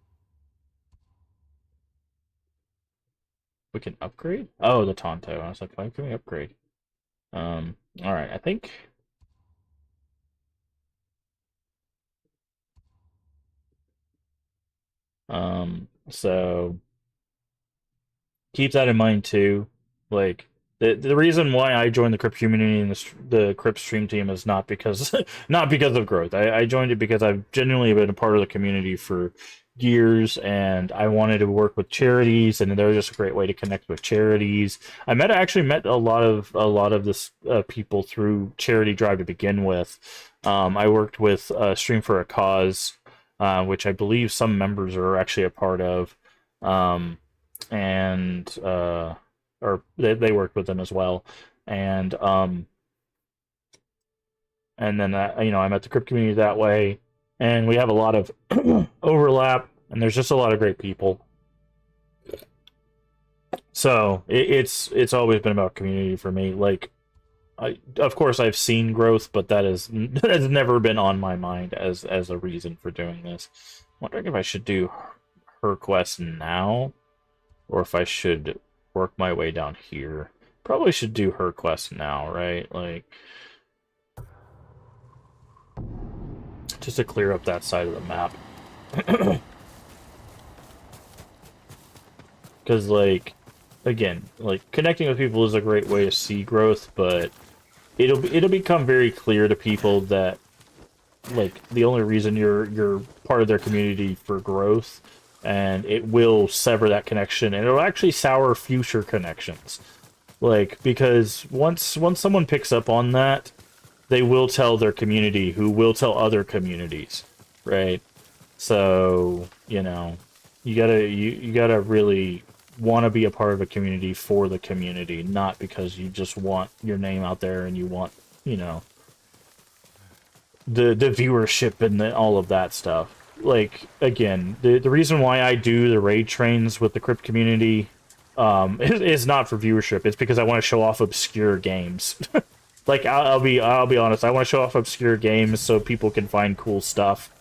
We can upgrade? Oh, the Tonto. I was like, why can we upgrade? All right. I think. So keep that in mind too. Like the reason why I joined the Crypt community and the Crypt stream team is not because not because of growth. I joined it because I've genuinely been a part of the community for years, and I wanted to work with charities, and they're just a great way to connect with charities. Actually met a lot of this people through Charity Drive to begin with. I worked with Stream for a Cause, which I believe some members are actually a part of. And or they worked with them as well, and then you know, I met the Crypt community that way, and we have a lot of overlap, and there's just a lot of great people. So it's always been about community for me. Like, of course I've seen growth, but that has never been on my mind as a reason for doing this. I'm wondering if I should do her quest now, or if I should work my way down here. Probably should do her quest now, right? Like, just to clear up that side of the map. Because, like, again, like, connecting with people is a great way to see growth, but it'll become very clear to people that, like, the only reason you're part of their community for growth, and it will sever that connection, and it'll actually sour future connections. Like, because once someone picks up on that, they will tell their community, who will tell other communities, right? So, you know, you gotta really want to be a part of a community for the community, not because you just want your name out there and you want, you know, the viewership and all of that stuff. Like, again, the reason why I do the raid trains with the Crypt community is not for viewership. It's because I want to show off obscure games. Like, I'll be honest, I want to show off obscure games so people can find cool stuff,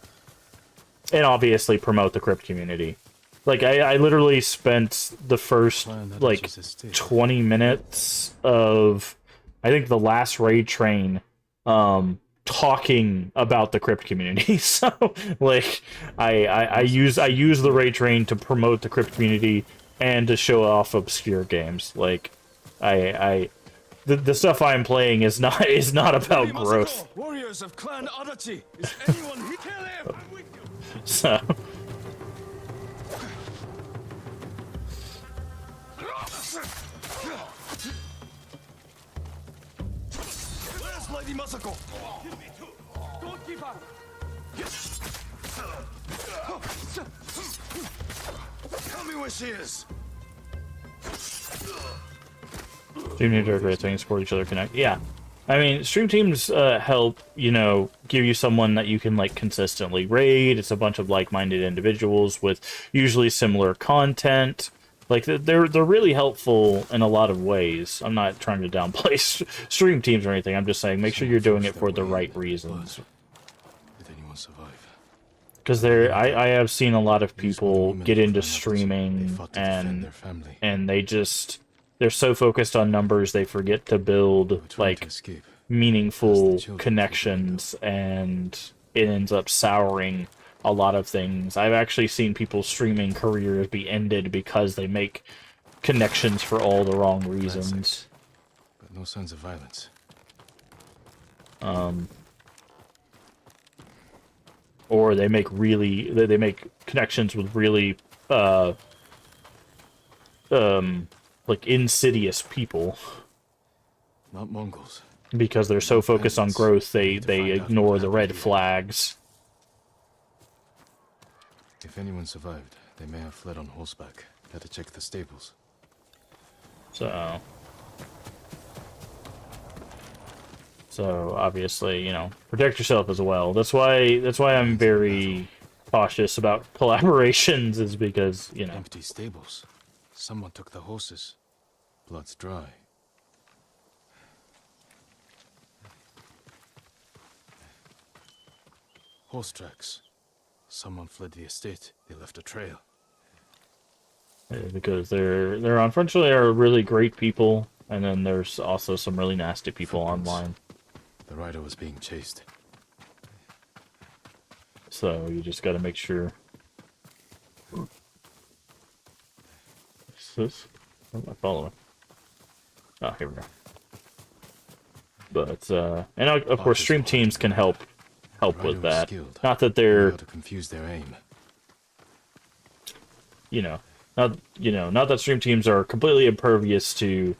and obviously promote the Crypt community. Like, I literally spent the first, like, 20 minutes of, I think, the last raid train, talking about the Crypt community. So, like, I use the raid train to promote the Crypt community and to show off obscure games. Like, the stuff I'm playing is not about growth. Warriors of Clan Adachi. Is anyone here? Kill him! I'm with you. So. Where's Lady Masako? Goalkeeper! Tell me where she is. Stream teams are great things, support each other, connect. Yeah. I mean, stream teams help, you know, give you someone that you can, like, consistently raid. It's a bunch of like-minded individuals with usually similar content. Like, they're really helpful in a lot of ways. I'm not trying to downplay stream teams or anything. I'm just saying, make sure you're doing it for the right reasons. Did anyone survive? Because I have seen a lot of people get into streaming and they're so focused on numbers they forget to build, like, meaningful connections, and it ends up souring a lot of things. I've actually seen people's streaming careers be ended because they make connections for all the wrong reasons. But no signs of violence. Or they make connections with really like, insidious people. Not Mongols. because they're so focused on Bandits. growth, We they need to find out ignore what the red happened here. flags. If anyone survived, they may have fled on horseback. Better check the stables. So obviously, you know, protect yourself as well. That's why I'm very cautious about collaborations, is because, you know. Empty stables. Someone took the horses. Blood's dry. Horse tracks. Someone fled the estate. They left a trail. Because they're unfortunately are really great people, and then there's also some really nasty people Footprints. online. The rider was being chased. So you just got to make sure. What's this? What am I following? Oh, here we go. But and of course, stream teams can help Rider with was that. skilled. Not that He they're, failed to confuse their aim. not that stream teams are completely impervious to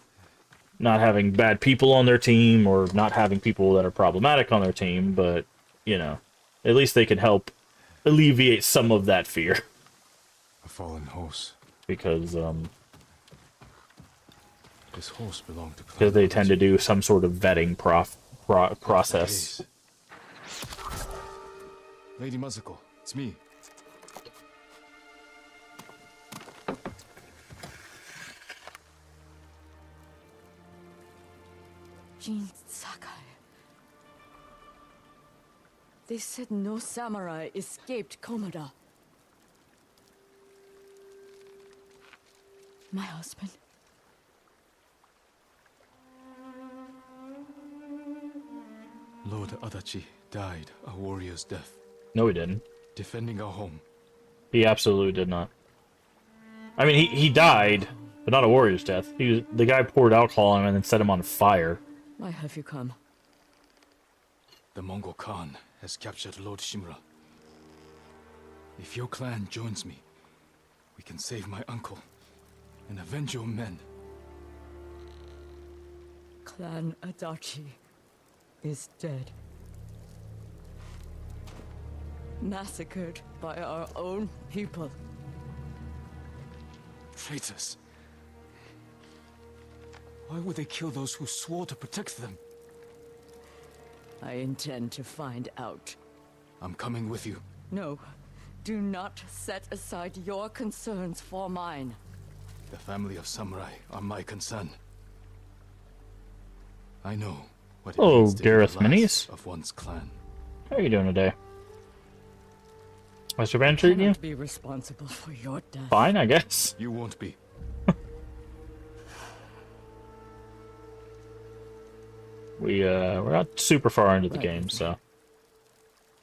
not having bad people on their team or not having people that are problematic on their team, but at least they can help alleviate some of that fear. A fallen horse. Because This horse belonged to because they tend to do some sort of vetting process. Lady Musical, it's me. Jin Sakai. They said no samurai escaped Komoda. My husband. Lord Adachi died a warrior's death, No, he didn't. defending our home. He absolutely did not. I mean, he died, but not a warrior's death. The guy poured alcohol on him and then set him on fire. Why have you come? The Mongol Khan has captured Lord Shimura. If your clan joins me, we can save my uncle and avenge your men. Clan Adachi is dead. Massacred by our own people. Traitors. Why would they kill those who swore to protect them? I intend to find out. I'm coming with you. No, do not set aside your concerns for mine. The family of samurai are my concern. I know what it Hello, means to be the Gareth last Minis. of one's clan. How are you doing today? Mr. Ben treating you? Cannot be responsible for your death. Fine, I guess. You won't be. We're not super far into the Right. game, so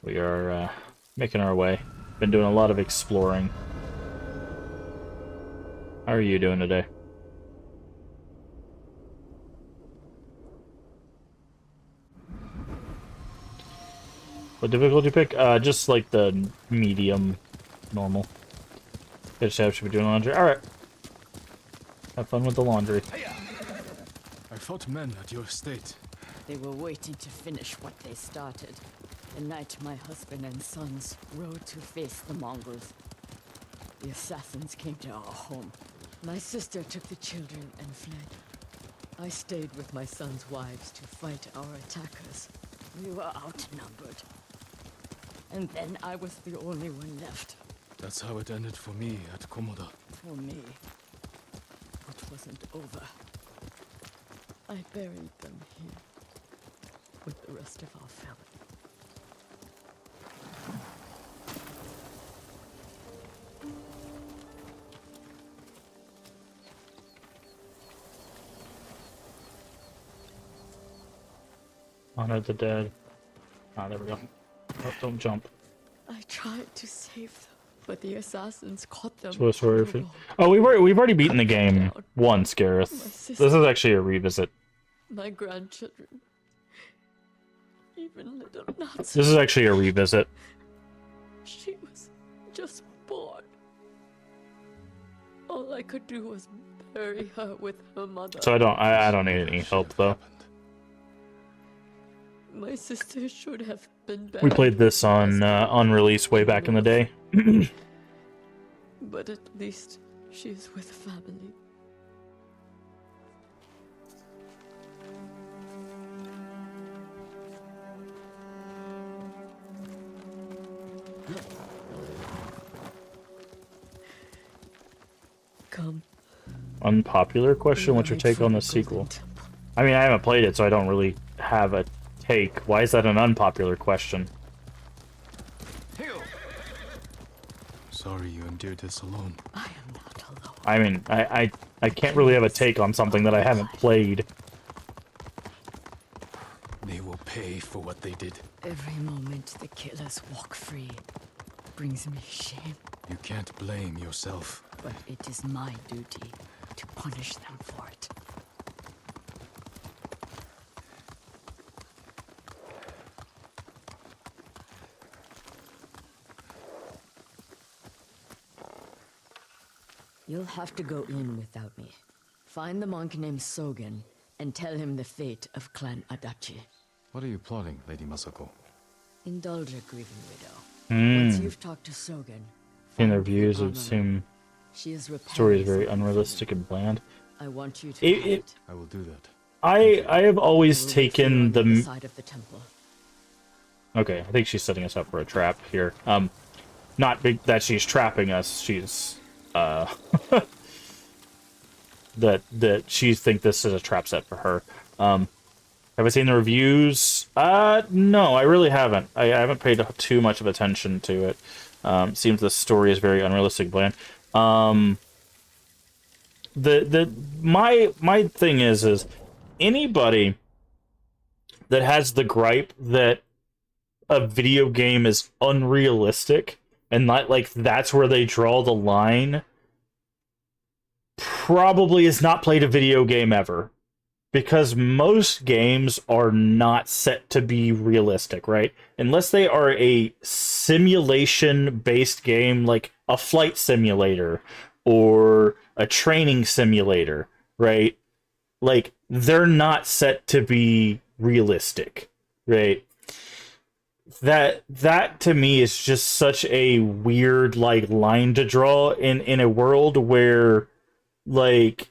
we are making our way. Been doing a lot of exploring. How are you doing today? What difficulty pick? Just like the medium, normal. Good should be doing laundry. All right. Have fun with the laundry. I fought men at your estate. They were waiting to finish what they started. The night my husband and sons rode to face the Mongols. The assassins came to our home. My sister took the children and fled. I stayed with my sons' wives to fight our attackers. We were outnumbered. And then I was the only one left. That's how it ended for me at Komoda. For me, it wasn't over. I buried them here with the rest of our family. Honor the dead. Ah, there we go. Oh, don't jump. I tried to save them, but the assassins caught them. Swiss on the warrior. road. Oh, we've already beaten the game once, Gareth. This is actually a revisit. My grandchildren, even little nuts. This is actually a revisit. She was just born. All I could do was bury her with her mother. So I don't need any help though. Happened. My sister should have been back. We played this on unreleased way back in the day. But at least she is with family. Come. Unpopular question? What's your take on the sequel? I mean, I haven't played it, so I don't really have a take. Why is that an unpopular question? Sorry you endured this alone. I am not alone. I mean, I can't really have a take on something that I haven't played. They will pay for what they did. Every moment the killers walk free brings me shame. You can't blame yourself. But it is my duty to punish them for it. You'll have to go in without me. Find the monk named Sogen and tell him the fate of Clan Adachi. What are you plotting, Lady Masako? Indulge a grieving widow. Once you've talked to Sogen, In their find the views, it armor. would seem She is the story is repelled very from unrealistic and bland. I want you to It- have it- it. I will do that. I have always We'll wait for you taken on the other the... side of the temple. Okay, I think she's setting us up for a trap here. Not that she's trapping us, she's, that she think this is a trap set for her. Have I seen the reviews? No, I really haven't. I haven't paid too much of attention to it. Seems the story is very unrealistic, bland. My thing is anybody that has the gripe that a video game is unrealistic and not like that's where they draw the line probably has not played a video game ever, because most games are not set to be realistic, right? Unless they are a simulation based game like a flight simulator or a training simulator, right? Like they're not set to be realistic, right? That to me is just such a weird like line to draw in a world where like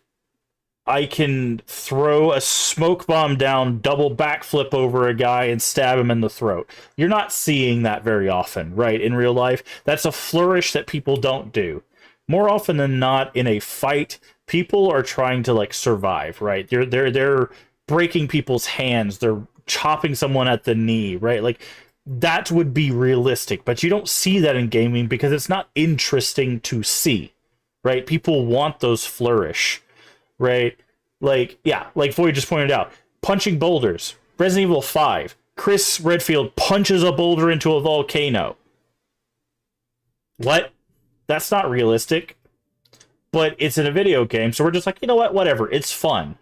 I can throw a smoke bomb down, double backflip over a guy and stab him in the throat. You're not seeing that very often, right? In real life, that's a flourish that people don't do. More often than not in a fight, people are trying to like survive, right? They're breaking people's hands, they're chopping someone at the knee, right? Like that would be realistic, but you don't see that in gaming because it's not interesting to see, right? People want those flourish, right? Like, yeah, like Foy just pointed out, punching boulders. Resident Evil 5, Chris Redfield punches a boulder into a volcano. What? That's not realistic. But it's in a video game, so we're just like, you know what? Whatever. It's fun.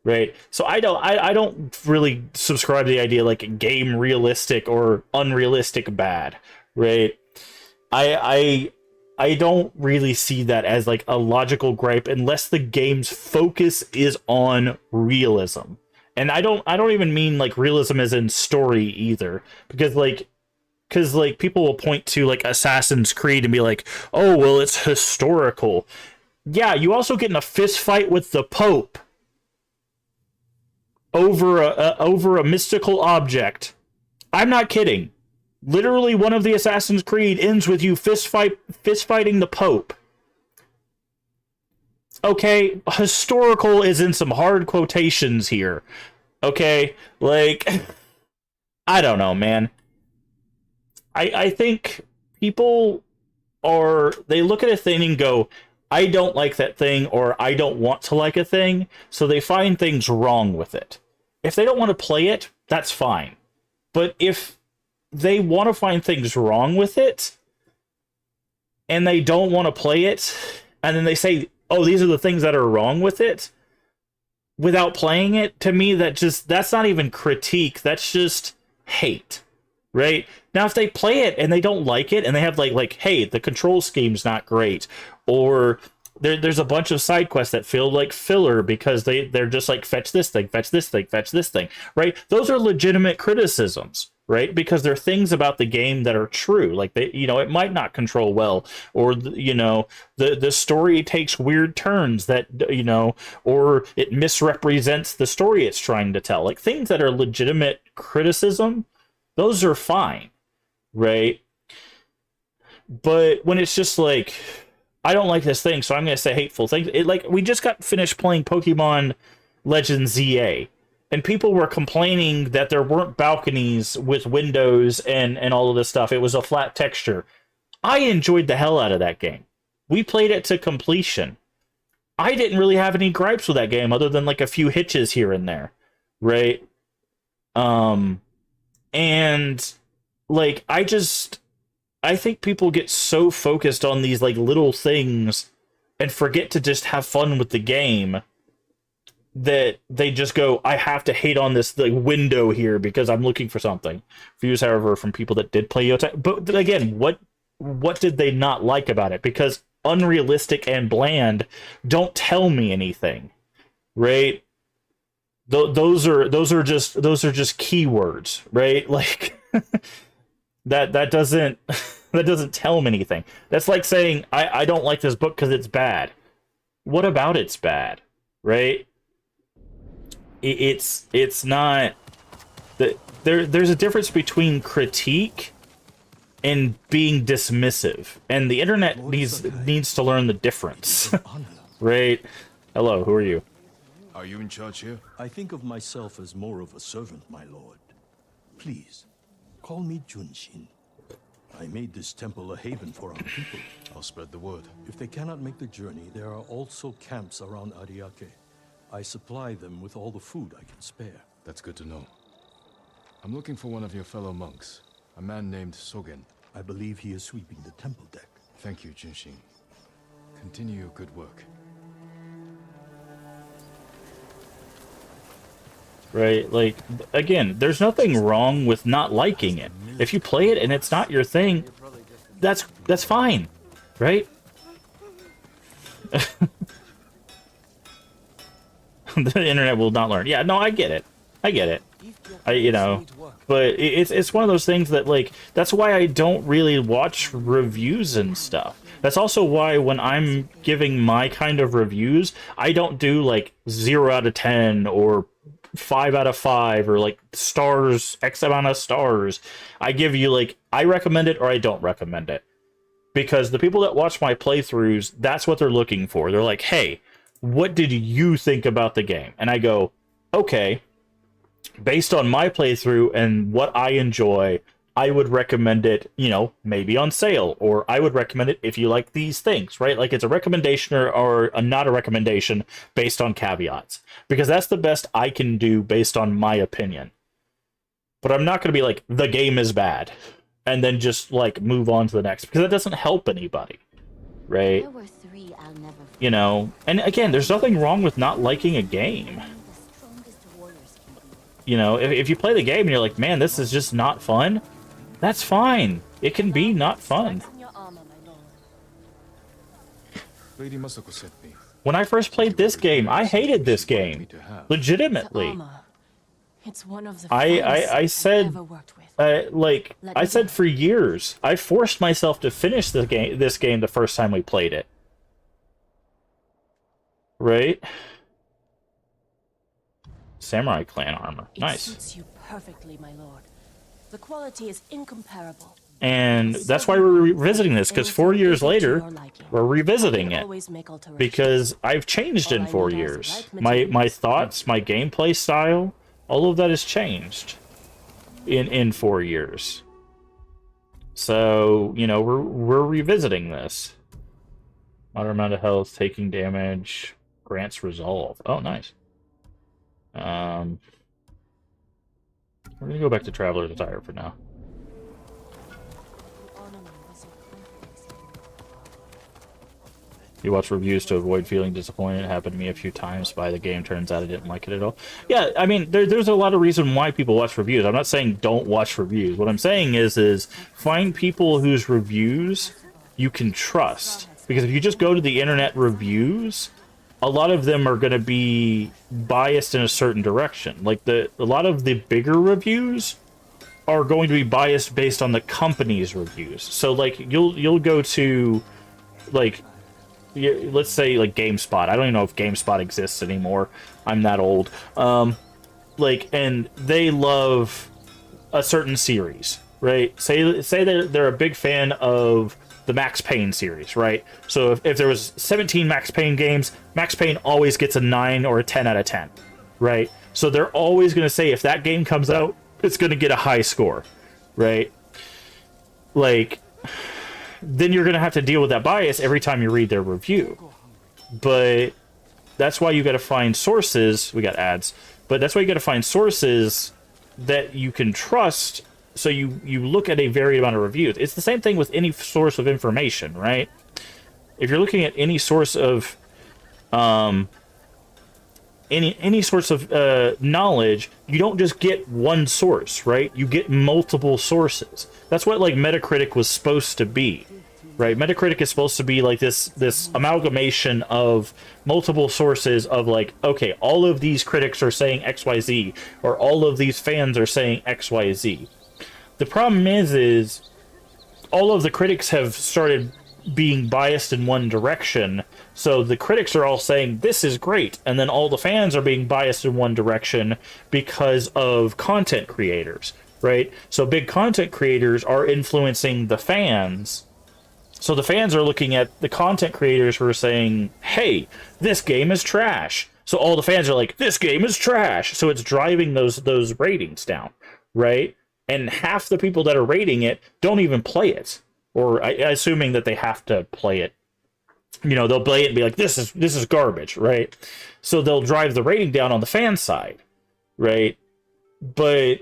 Right? So I don't really subscribe to the idea like game realistic or unrealistic bad. Right? I don't really see that as like a logical gripe unless the game's focus is on realism. And I don't even mean like realism as in story either, because people will point to like Assassin's Creed and be like, "Oh, well, it's historical." Yeah, you also get in a fist fight with the Pope over a mystical object. I'm not kidding. Literally, one of the Assassin's Creed ends with you fist fighting the Pope. Okay, historical is in some hard quotations here. Okay, like, I don't know, man. I think people they look at a thing and go, I don't like that thing, or I don't want to like a thing, so they find things wrong with it. If they don't want to play it, that's fine. But if they want to find things wrong with it, and they don't want to play it, and then they say, oh, these are the things that are wrong with it, without playing it, to me, that's not even critique, that's just hate, right? Now, if they play it and they don't like it, and they have like, hey, the control scheme's not great, or there's a bunch of side quests that feel like filler because they're just like fetch this thing, fetch this thing, fetch this thing, right? Those are legitimate criticisms, right? Because they're things about the game that are true. Like they, it might not control well, or the story takes weird turns that or it misrepresents the story it's trying to tell. Like things that are legitimate criticism, those are fine, right? But when it's just like, I don't like this thing, so I'm going to say hateful things. Like, we just got finished playing Pokemon Legends ZA, and people were complaining that there weren't balconies with windows and all of this stuff. It was a flat texture. I enjoyed the hell out of that game. We played it to completion. I didn't really have any gripes with that game other than like a few hitches here and there, right? And like I think people get so focused on these like little things and forget to just have fun with the game that they just go, I have to hate on this window here because I'm looking for something. Views, however, from people that did play Yota. But again, what did they not like about it? Because unrealistic and bland don't tell me anything, right? Those are just keywords, right? Like that doesn't tell me anything. That's like saying I don't like this book because it's bad. What about it's bad, right? It's not that there's a difference between critique and being dismissive, and the internet needs to learn the difference. Right? Hello, who are you? Are you in charge here? I think of myself as more of a servant, my lord. Please, call me Junshin. I made this temple a haven for our people. I'll spread the word. If they cannot make the journey, there are also camps around Ariake. I supply them with all the food I can spare. That's good to know. I'm looking for one of your fellow monks, a man named Sogen. I believe he is sweeping the temple deck. Thank you, Junshin. Continue your good work. Right? Like, again, there's nothing wrong with not liking it. If you play it and it's not your thing, that's fine, right? The internet will not learn. Yeah, no, I get it. But it's one of those things that, like, that's why I don't really watch reviews and stuff. That's also why when I'm giving my kind of reviews, I don't do like 0 out of 10 or 5 out of 5 or like stars, X amount of stars. I give you like, I recommend it or I don't recommend it. Because the people that watch my playthroughs, that's what they're looking for. They're like, hey, what did you think about the game? And I go, okay, based on my playthrough and what I enjoy, I would recommend it, maybe on sale, or I would recommend it if you like these things, right? Like it's a recommendation or a not a recommendation based on caveats, because that's the best I can do based on my opinion. But I'm not going to be like, the game is bad, and then just like move on to the next, because that doesn't help anybody, right? There were 3 I'll never forget. And again, there's nothing wrong with not liking a game. The strongest warriors can be. If you play the game and you're like, man, this is just not fun, that's fine. It can be not fun. Strengthen your armor, my lord. Lady Masako sent me. When I first played this game, I hated this game. Legitimately. Armor. It's one of the I finest said, I've ever worked with. I said for years, I forced myself to finish this game the first time we played it. Right? Samurai clan armor. Nice. It suits you perfectly, my lord. The quality is incomparable. And that's why we're revisiting this, because 4 years later, we're revisiting it. Because I've changed in 4 years. My thoughts, my gameplay style, all of that has changed in 4 years. So, we're revisiting this. Moderate amount of health, taking damage, grants resolve. Oh, nice. We're gonna go back to Traveler's Attire for now. You watch reviews to avoid feeling disappointed. It happened to me a few times by the game. Turns out I didn't like it at all. Yeah, I mean, there's a lot of reason why people watch reviews. I'm not saying don't watch reviews. What I'm saying is find people whose reviews you can trust. Because if you just go to the internet reviews, a lot of them are going to be biased in a certain direction. Like a lot of the bigger reviews are going to be biased based on the company's reviews. So like you'll go to like let's say like GameSpot. I don't even know if GameSpot exists anymore. I'm that old. Like, and they love a certain series, right? Say they're a big fan of the Max Payne series, right? So if there was 17 Max Payne games, Max Payne always gets a 9 or a 10 out of 10, right? So they're always going to say if that game comes out, it's going to get a high score, right? Like, then you're going to have to deal with that bias every time you read their review. But that's why you got to find sources. We got ads. But that's why you got to find sources that you can trust. So you look at a varied amount of reviews. It's the same thing with any source of information, right? If you're looking at any source of any source of knowledge, you don't just get one source, right? You get multiple sources. That's what like Metacritic was supposed to be, right? Metacritic is supposed to be like this amalgamation of multiple sources of like, okay, all of these critics are saying XYZ, or all of these fans are saying XYZ. The problem is all of the critics have started being biased in one direction. So the critics are all saying this is great, and then all the fans are being biased in one direction because of content creators, right? So big content creators are influencing the fans. So the fans are looking at the content creators who are saying, hey, this game is trash. So all the fans are like, this game is trash. So it's driving those ratings down, right? And half the people that are rating it don't even play it, or assuming that they have to play it. You know, they'll play it and be like, this is garbage, right? So they'll drive the rating down on the fan side, right? But,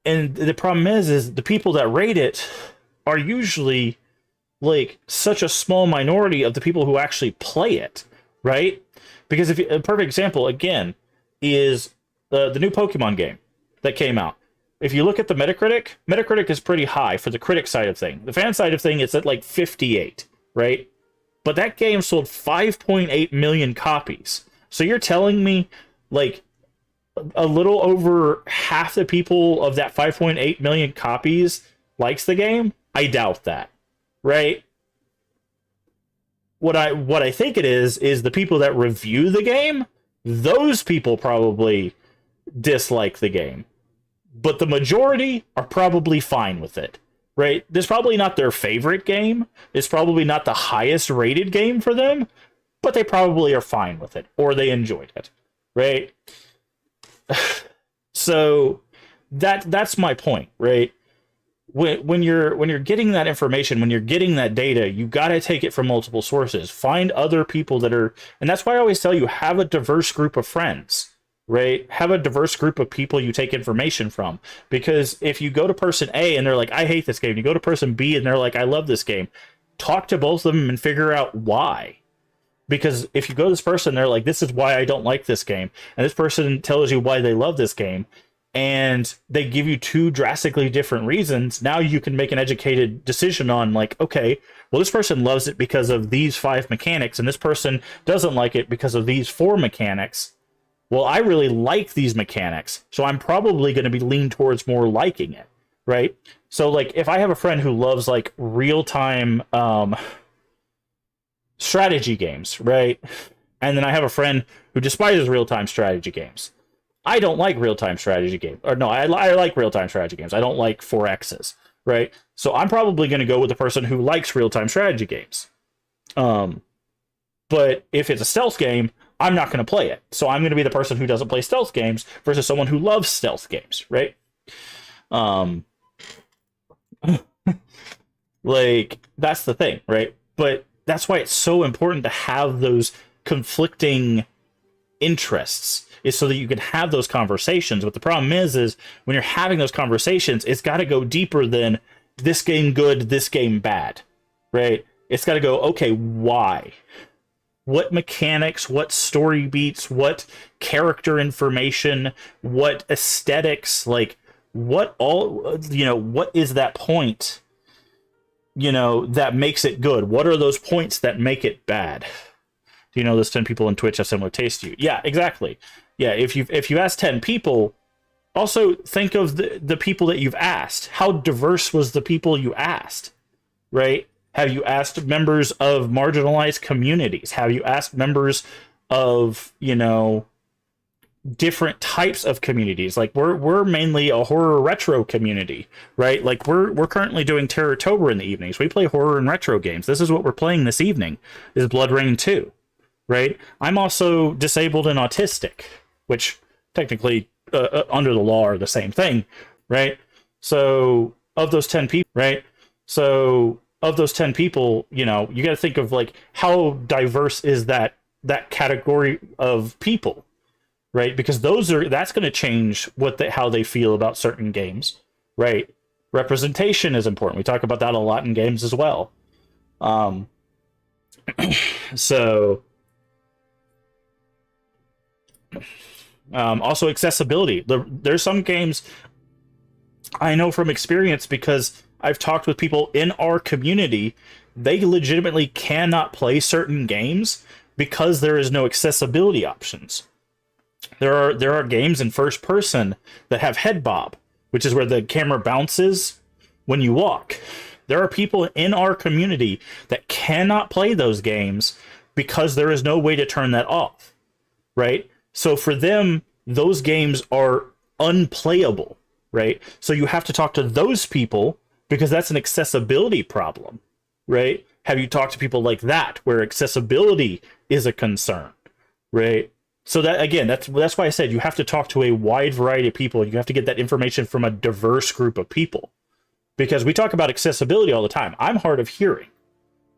and the problem is the people that rate it are usually like such a small minority of the people who actually play it, right? Because if a perfect example again is the new Pokemon game that came out. If you look at the Metacritic is pretty high for the critic side of thing. The fan side of thing, it's at like 58, right? But that game sold 5.8 million copies. So you're telling me like a little over half the people of that 5.8 million copies likes the game? I doubt that, right? What I think it is the people that review the game, those people probably dislike the game. But the majority are probably fine with it, right? This is probably not their favorite game. It's probably not the highest rated game for them, but they probably are fine with it, or they enjoyed it, right? So that's my point, right? When you're getting that information, when you're getting that data, you got to take it from multiple sources. Find other people that are, and that's why I always tell you, have a diverse group of friends. Right? Have a diverse group of people you take information from. Because if you go to person A and they're like, I hate this game, you go to person B and they're like, I love this game, talk to both of them and figure out why. Because if you go to this person, they're like, this is why I don't like this game. And this person tells you why they love this game. And they give you two drastically different reasons. Now you can make an educated decision on like, okay, well, this person loves it because of these 5 mechanics, and this person doesn't like it because of these 4 mechanics. Well, I really like these mechanics, so I'm probably going to be lean towards more liking it, right? So, like, if I have a friend who loves, like, real-time strategy games, right? And then I have a friend who despises real-time strategy games. I don't like real-time strategy games. Or, no, I like real-time strategy games. I don't like 4Xs, right? So I'm probably going to go with the person who likes real-time strategy games. But if it's a stealth game, I'm not going to play it. So I'm going to be the person who doesn't play stealth games versus someone who loves stealth games, right? Like, that's the thing, right? But that's why it's so important to have those conflicting interests, is so that you can have those conversations. But the problem is when you're having those conversations, it's got to go deeper than this game good, this game bad, right? It's got to go, okay, why? What mechanics, what story beats, what character information, what aesthetics, like what all, you know, what is that point that makes it good? What are those points that make it bad? Do you know those 10 people on Twitch have similar taste to you? Yeah, exactly. Yeah, if you ask 10 people, also think of the people that you've asked. How diverse was the people you asked, right? Have you asked members of marginalized communities? Have you asked members of, different types of communities? Like we're mainly a horror retro community, right? Like we're currently doing Terrortober in the evenings. We play horror and retro games. This is what we're playing this evening, is Blood Rain 2, right? I'm also disabled and autistic, which technically under the law are the same thing, right? So of those 10 people, right? So of those 10 people, you got to think of like how diverse is that category of people, right? Because that's going to change how they feel about certain games, right? Representation is important. We talk about that a lot in games as well. So also accessibility. There's some games I know from experience, because I've talked with people in our community, they legitimately cannot play certain games because there is no accessibility options. There are games in first person that have head bob, which is where the camera bounces when you walk. There are people in our community that cannot play those games because there is no way to turn that off, right? So for them, those games are unplayable, right? So you have to talk to those people because that's an accessibility problem, right? Have you talked to people like that where accessibility is a concern, right? So that, again, that's why I said you have to talk to a wide variety of people. You have to get that information from a diverse group of people, because we talk about accessibility all the time. I'm hard of hearing,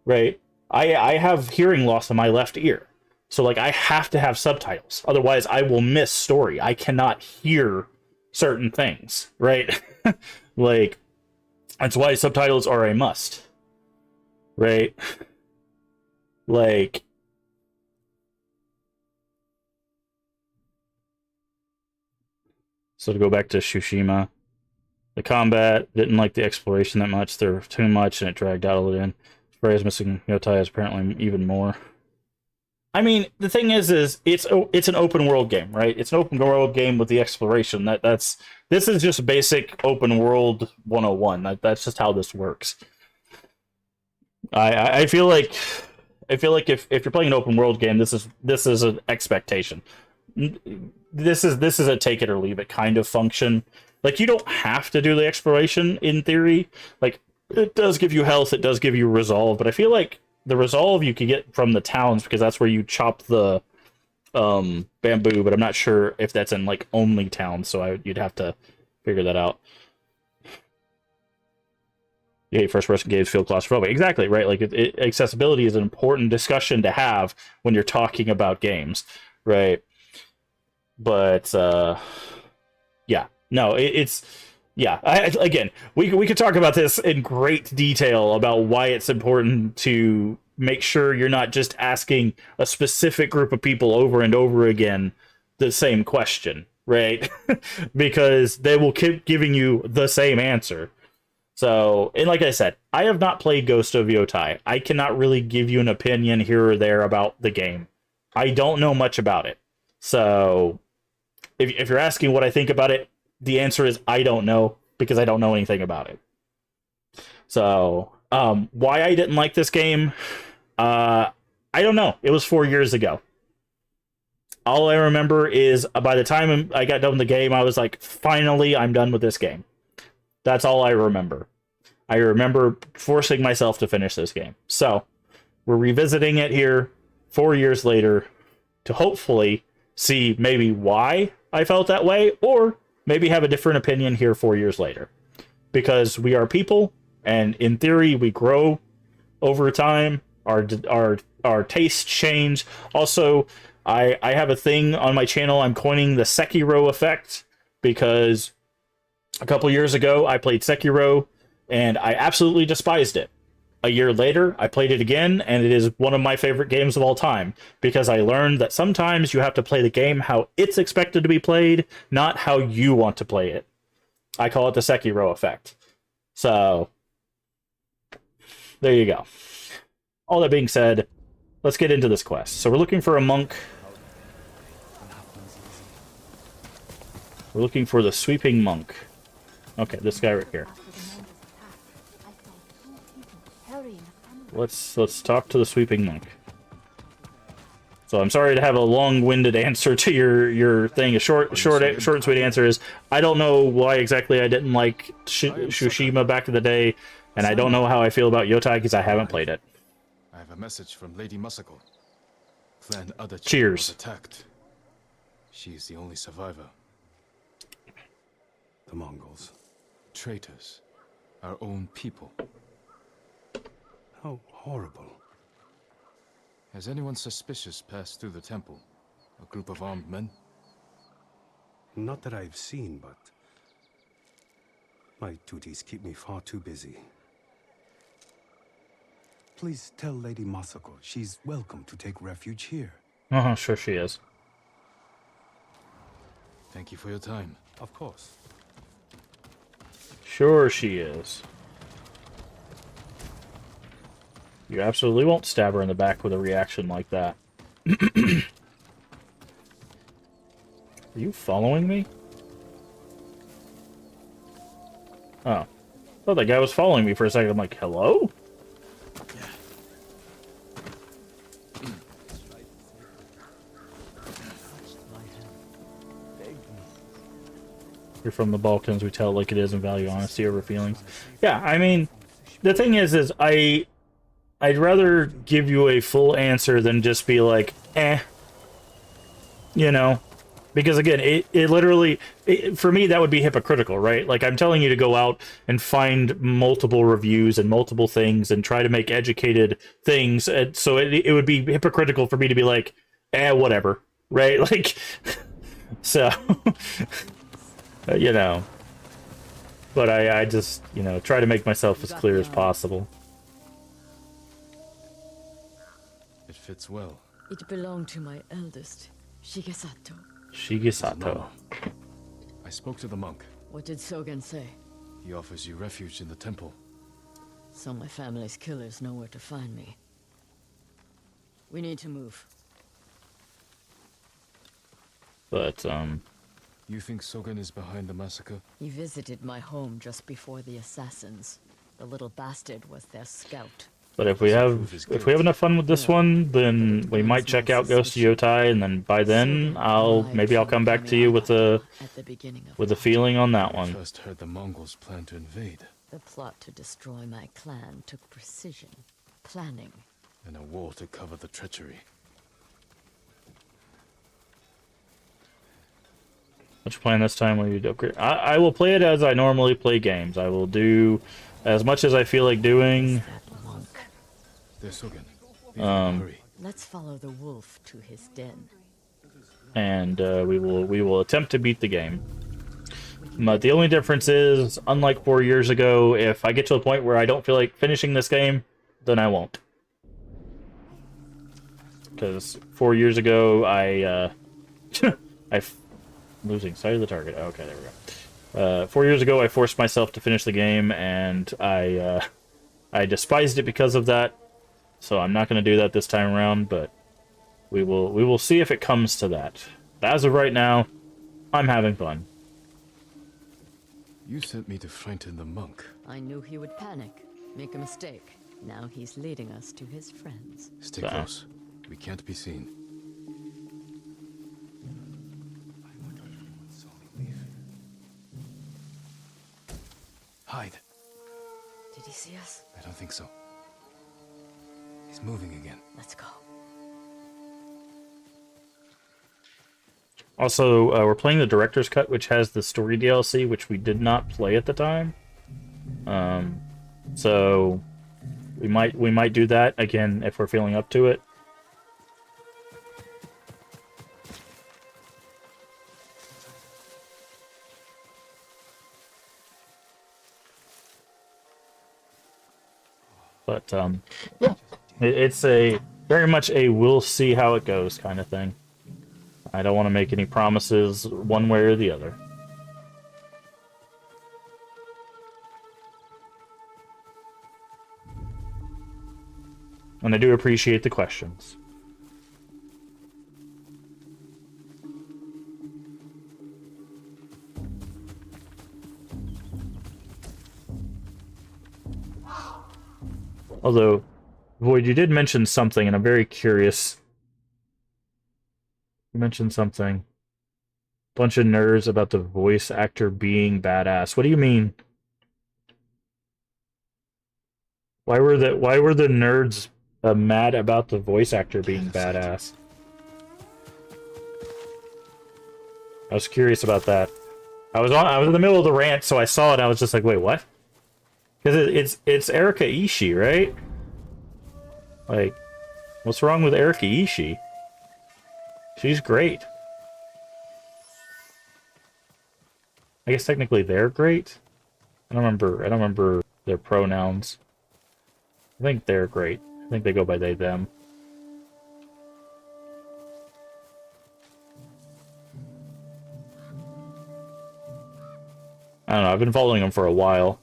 right? I have hearing loss in my left ear. So like I have to have subtitles. Otherwise I will miss story. I cannot hear certain things, right? Like that's why subtitles are a must, right? Like so to go back to Tsushima, the combat, didn't like the exploration that much. There was too much and it dragged out a little in. Spray's missing Yotai is apparently even more. I mean, the thing is it's an open world game, right? It's an open world game with the exploration. This is just basic open world 101. That's just how this works. I feel like if you're playing an open world game, this is an expectation. This is a take it or leave it kind of function. Like you don't have to do the exploration in theory. Like it does give you health, it does give you resolve, but I feel like the resolve you could get from the towns because that's where you chop the bamboo, but I'm not sure if that's in like only towns, so you'd have to figure that out. Yeah, first-person games feel claustrophobic. Exactly, right? Like accessibility is an important discussion to have when you're talking about games, right? But yeah, no, it's yeah. Again, we could talk about this in great detail about why it's important to make sure you're not just asking a specific group of people over and over again the same question, right? Because they will keep giving you the same answer. So, and like I said, I have not played Ghost of Yotai. I cannot really give you an opinion here or there about the game. I don't know much about it. So, if you're asking what I think about it, the answer is I don't know, because I don't know anything about it. So, why I didn't like this game, I don't know. It was 4 years ago. All I remember is by the time I got done with the game, I was like, finally, I'm done with this game. That's all I remember. I remember forcing myself to finish this game. So, we're revisiting it here 4 years later to hopefully see maybe why I felt that way, or maybe have a different opinion here 4 years later. Because we are people, and in theory, we grow over time. Our tastes change. Also, I have a thing on my channel. I'm coining the Sekiro effect, because a couple years ago, I played Sekiro, and I absolutely despised it. A year later, I played it again, and it is one of my favorite games of all time, because I learned that sometimes you have to play the game how it's expected to be played, not how you want to play it. I call it the Sekiro effect. So, there you go. All that being said, let's get into this quest. So we're looking for a monk. We're looking for the sweeping monk. Okay, this guy right here. Let's talk to the sweeping monk. So I'm sorry to have a long-winded answer to your thing. A short and sweet answer is I don't know why exactly I didn't like Tsushima back in the day, and I don't know how I feel about Yotai because I haven't played it. I have a message from Lady Masako. Clan Adachi Cheers. was attacked. She is the only survivor. The Mongols. Traitors. Our own people. How horrible. Has anyone suspicious passed through the temple? A group of armed men? Not that I've seen, but my duties keep me far too busy. Please tell Lady Masako she's welcome to take refuge here. Sure she is. Thank you for your time. Of course. Sure she is. You absolutely won't stab her in the back with a reaction like that. Are you following me? Oh. I thought that guy was following me for a second. I'm like, hello? You're from the Balkans, we tell it like it is and value honesty over feelings. Yeah, I mean, the thing is I'd rather give you a full answer than just be like, eh. You know? Because again, it literally, for me, that would be hypocritical, right? Like, I'm telling you to go out and find multiple reviews and multiple things and try to make educated things. And so it would be hypocritical for me to be like, eh, whatever, right? Like, so, you know. But I just, you know, try to make myself as clear as possible. It fits well. It belonged to my eldest, Shigesato. Shigesato. I spoke to the monk. What did Sogen say? He offers you refuge in the temple. So my family's killers know where to find me. We need to move. But, You think Sogen is behind the massacre? He visited my home just before the assassins. The little bastard was their scout. But if we have enough fun with this one, then we might check out Ghost of Yotai, and then by then maybe I'll come back to you with a feeling on that one. I first heard the Mongols plan to invade. The plot to destroy my clan took precision, planning, And a war to cover the treachery. What you playing this time? Will you upgrade? I will play it as I normally play games. I will do as much as I feel like doing. There's Sogen. Hurry. Let's follow the wolf to his den. And we will attempt to beat the game. But the only difference is, unlike 4 years ago, if I get to a point where I don't feel like finishing this game, then I won't. Because 4 years ago, losing sight of the target. Okay, there we go. 4 years ago, I forced myself to finish the game, and I despised it because of that. So I'm not going to do that this time around, but we will see if it comes to that. But as of right now, I'm having fun. You sent me to frighten the monk. I knew he would panic, make a mistake. Now he's leading us to his friends. Stay close. We can't be seen. Hide. Did he see us? I don't think so. He's moving again. Let's go. Also, we're playing the Director's Cut, which has the story DLC, which we did not play at the time. So we might do that again if we're feeling up to it. But it's very much a we'll see how it goes kind of thing. I don't want to make any promises one way or the other. And I do appreciate the questions. Although, Void, you did mention something, and I'm very curious. You mentioned something. Bunch of nerds about the voice actor being badass. What do you mean? Why were the nerds mad about the voice actor being badass? I was curious about that. I was in the middle of the rant, so I saw it. And I was just like, wait, what? Because it's Erika Ishii, right? Like, what's wrong with Erika Ishii? She's great. I guess technically they're great. I don't remember their pronouns. I think they're great. I think they go by they, them. I don't know, I've been following them for a while.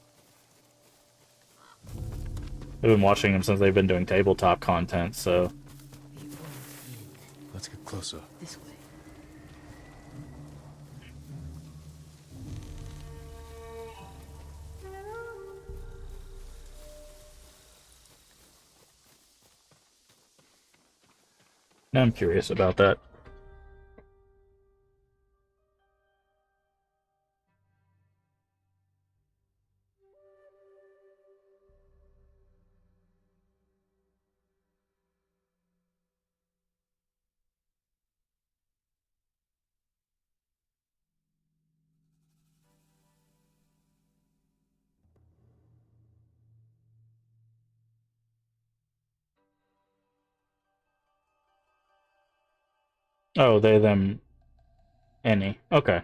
I've been watching them since they've been doing tabletop content, so... Let's get closer. This way. Now I'm curious about that. Oh, they, them, any. Okay.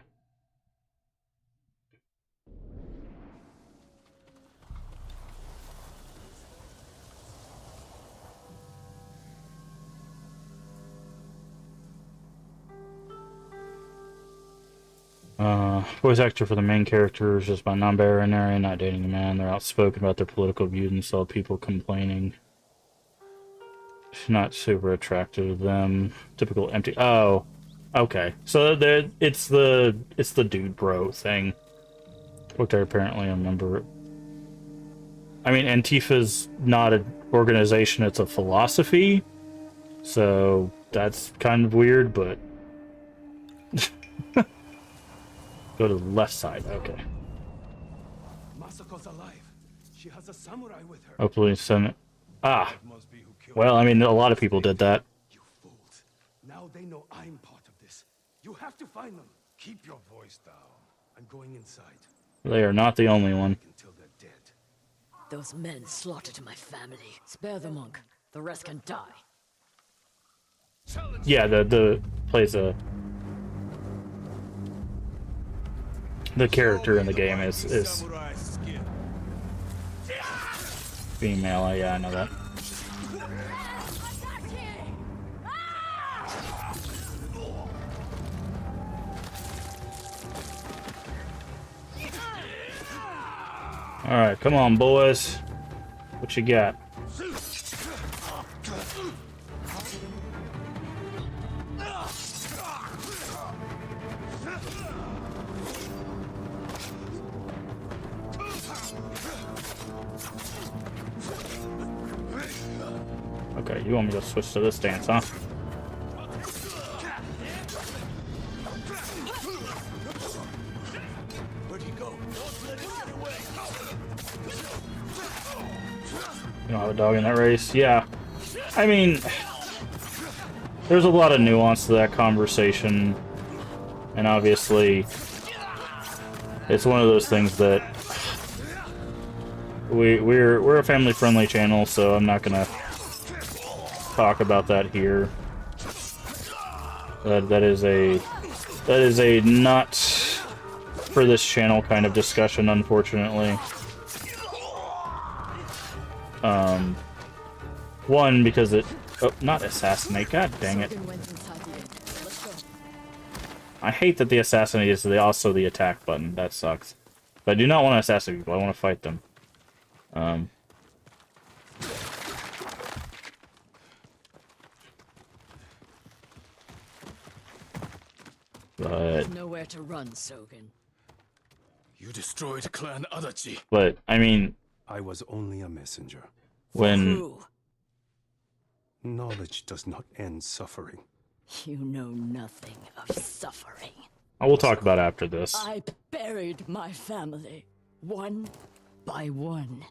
Voice actor for the main character is just by non-binary, not dating a man. They're outspoken about their political views and saw people complaining. She's not super attracted to them. Typical empty. Oh, okay. So it's the dude bro thing, which I apparently remember. I mean, Antifa's not an organization; it's a philosophy. So that's kind of weird, but. Go to the left side, okay. Masako's alive. She has a samurai with her. Hopefully send it. Ah! Well, I mean, a lot of people did that. You fools. Now they know I'm part of this. You have to find them. Keep your voice down. I'm going inside. They are not the only one. Until they're dead. Those men slaughtered my family. Spare the monk. The rest can die. Yeah, the plays a... The character in the game is female. Yeah, I know that. All right, come on, boys. What you got? Okay, you want me to switch to this dance, huh? Where'd he go? Don't let him get away. You don't have a dog in that race? Yeah. I mean, there's a lot of nuance to that conversation. And obviously, it's one of those things that we're a family-friendly channel, so I'm not gonna talk about that here. That is a not for this channel kind of discussion, unfortunately. One, because it... Oh, not assassinate. God dang it. I hate that the assassinate is also the attack button. That sucks. But I do not want to assassinate people. I want to fight them. Nowhere to run, Sogen. You destroyed Clan Adachi. But I mean, I was only a messenger. when Who? Knowledge does not end suffering. You know nothing of suffering. I will talk about after this. I buried my family, one by one.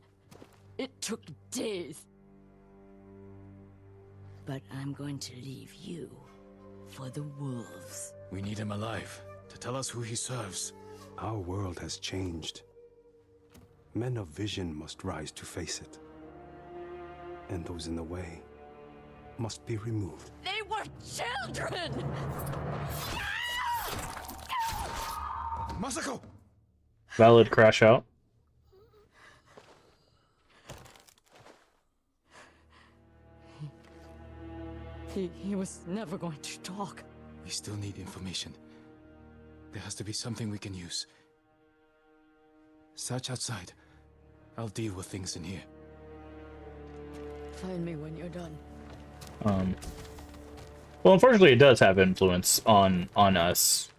It took days. But I'm going to leave you for the wolves. We need him alive to tell us who he serves. Our world has changed. Men of vision must rise to face it. And those in the way must be removed. They were children! Masako! Valid crash out. He was never going to talk. We still need information. There has to be something we can use. Search outside. I'll deal with things in here. Find me when you're done. Well, unfortunately, it does have influence on us,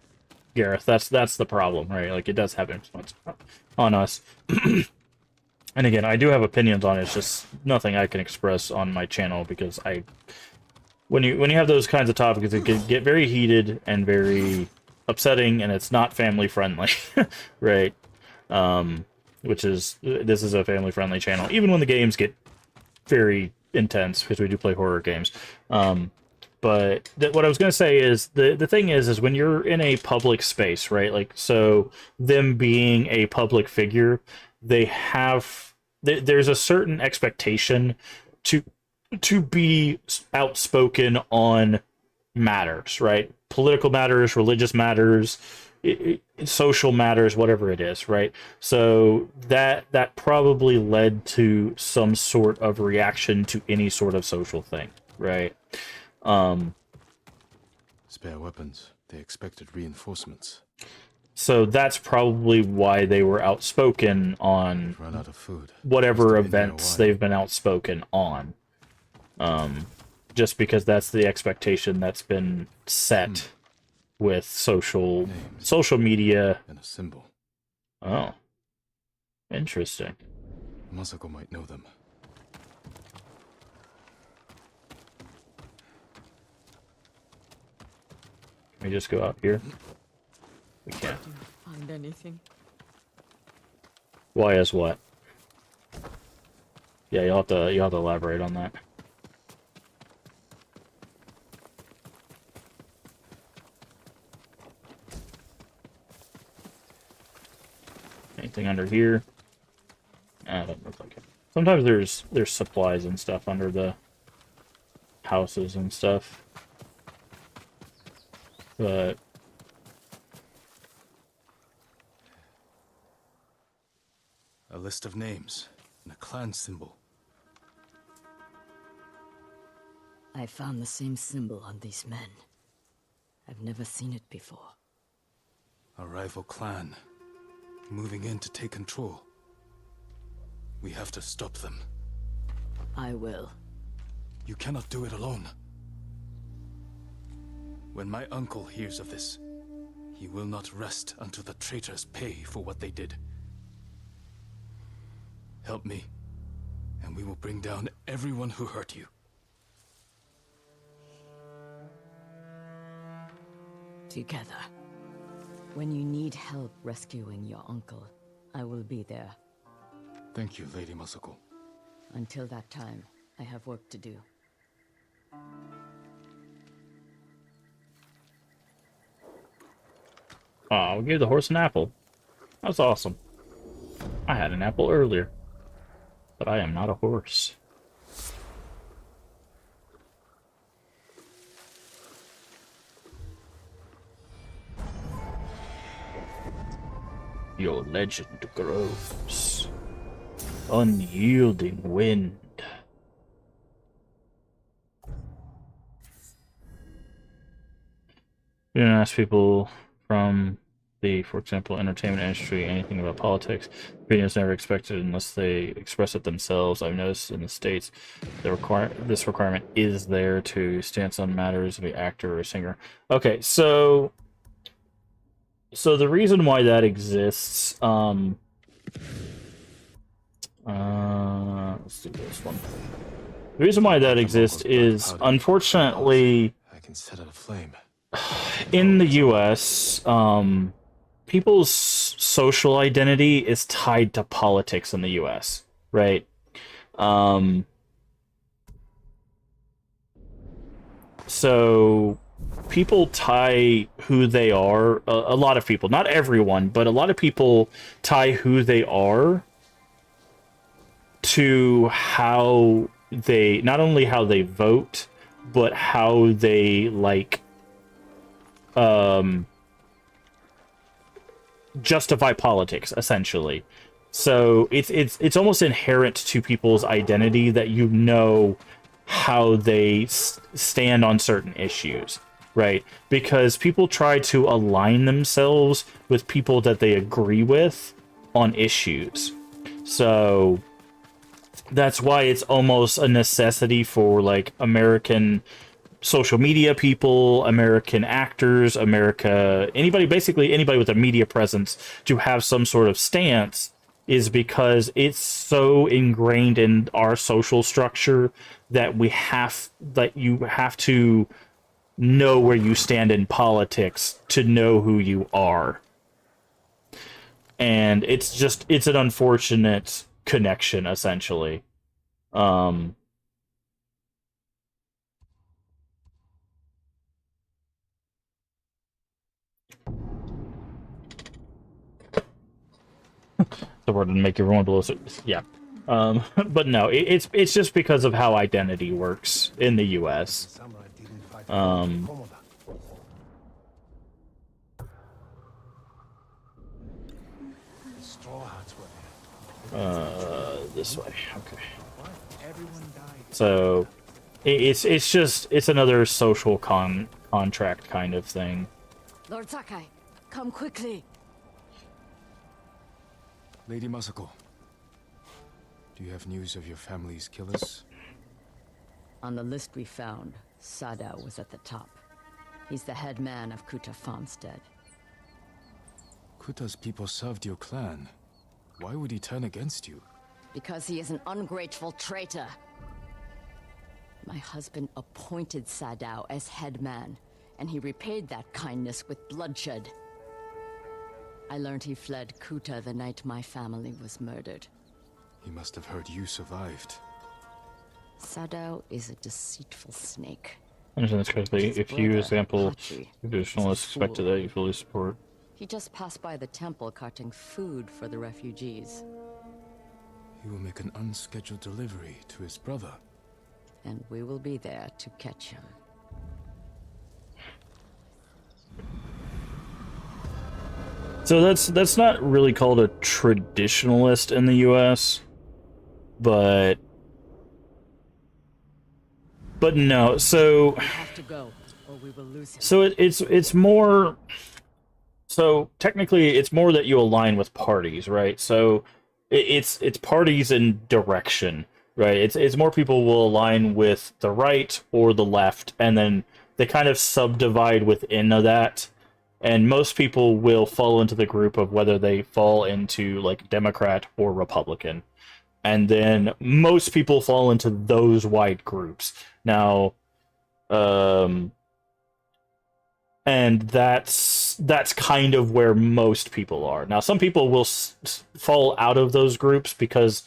Gareth. That's the problem, right? Like, it does have influence on us. And again, I do have opinions on it. It's just nothing I can express on my channel because when you have those kinds of topics, it can get very heated and very upsetting, and it's not family friendly, right? Which is, this is a family friendly channel, even when the games get very intense, because we do play horror games. But what I was going to say is, the thing is when you're in a public space, right? Like, so them being a public figure, there's a certain expectation to be outspoken on matters, right? Political matters, religious matters, social matters, whatever it is, right? So that probably led to some sort of reaction to any sort of social thing, right? Spare weapons. They expected reinforcements. So that's probably why they were outspoken on Run out of food. whatever Must have been here a events while. they've been outspoken on. Just because that's the expectation that's been set with social media. And a symbol. Oh, interesting. Masako might know them. Can we just go out here? We can't. Find anything? Why is what? Yeah, you'll have to elaborate on that. Anything under here? Nah, doesn't look like it. Sometimes there's supplies and stuff under the houses and stuff. But A list of names and a clan symbol. I found the same symbol on these men. I've never seen it before. A rival clan. Moving in to take control. We have to stop them. I will. You cannot do it alone. When my uncle hears of this, he will not rest until the traitors pay for what they did. Help me, and we will bring down everyone who hurt you. Together. When you need help rescuing your uncle, I will be there. Thank you, Lady Masako. Until that time, I have work to do. oh, we gave the horse an apple. That's awesome. I had an apple earlier, but I am not a horse. Your legend grows. Unyielding wind. You don't ask people from the, for example, entertainment industry anything about politics. Opinion is never expected unless they express it themselves. I've noticed in the States, this requirement is there to stance on matters of the actor or singer. Okay, so So the reason why that exists, let's do this one. The reason why that exists is, unfortunately, I can set it aflame. in the US, people's social identity is tied to politics in the US, right? So people tie who they are, a lot of people, not everyone, but a lot of people tie who they are to how they, not only how they vote, but how they, like, justify politics, essentially. So it's almost inherent to people's identity that you know how they stand on certain issues, right? Because people try to align themselves with people that they agree with on issues. So that's why it's almost a necessity for, like, American social media people, American actors, basically anybody with a media presence to have some sort of stance, is because it's so ingrained in our social structure that you have to know where you stand in politics to know who you are. And it's an unfortunate connection, essentially. The word didn't make everyone below. So, yeah. But no, it's just because of how identity works in the U.S. This way. Okay. So it's another social contract kind of thing. Lord Sakai, come quickly. Lady Masako, do you have news of your family's killers? On the list we found, Sadao was at the top. He's the head man of Kuta Farmstead. Kuta's people served your clan. Why would he turn against you? Because he is an ungrateful traitor. My husband appointed Sadao as head man, and he repaid that kindness with bloodshed. I learned he fled Kuta the night my family was murdered. He must have heard you survived. Sadao is a deceitful snake. Understand this correctly. His If you, brother, example, Hachi, traditionalists is a expected fool. that, you fully support. He just passed by the temple carting food for the refugees. He will make an unscheduled delivery to his brother. And we will be there to catch him. So that's not really called a traditionalist in the U.S., but no. So We have to go, or we will lose him. so it's more. So technically, it's more that you align with parties, right? So it's parties in direction, right? It's more people will align with the right or the left, and then they kind of subdivide within that. And most people will fall into the group of whether they fall into, like, Democrat or Republican. And then most people fall into those wide groups. Now, and that's kind of where most people are. Now, some people will fall out of those groups because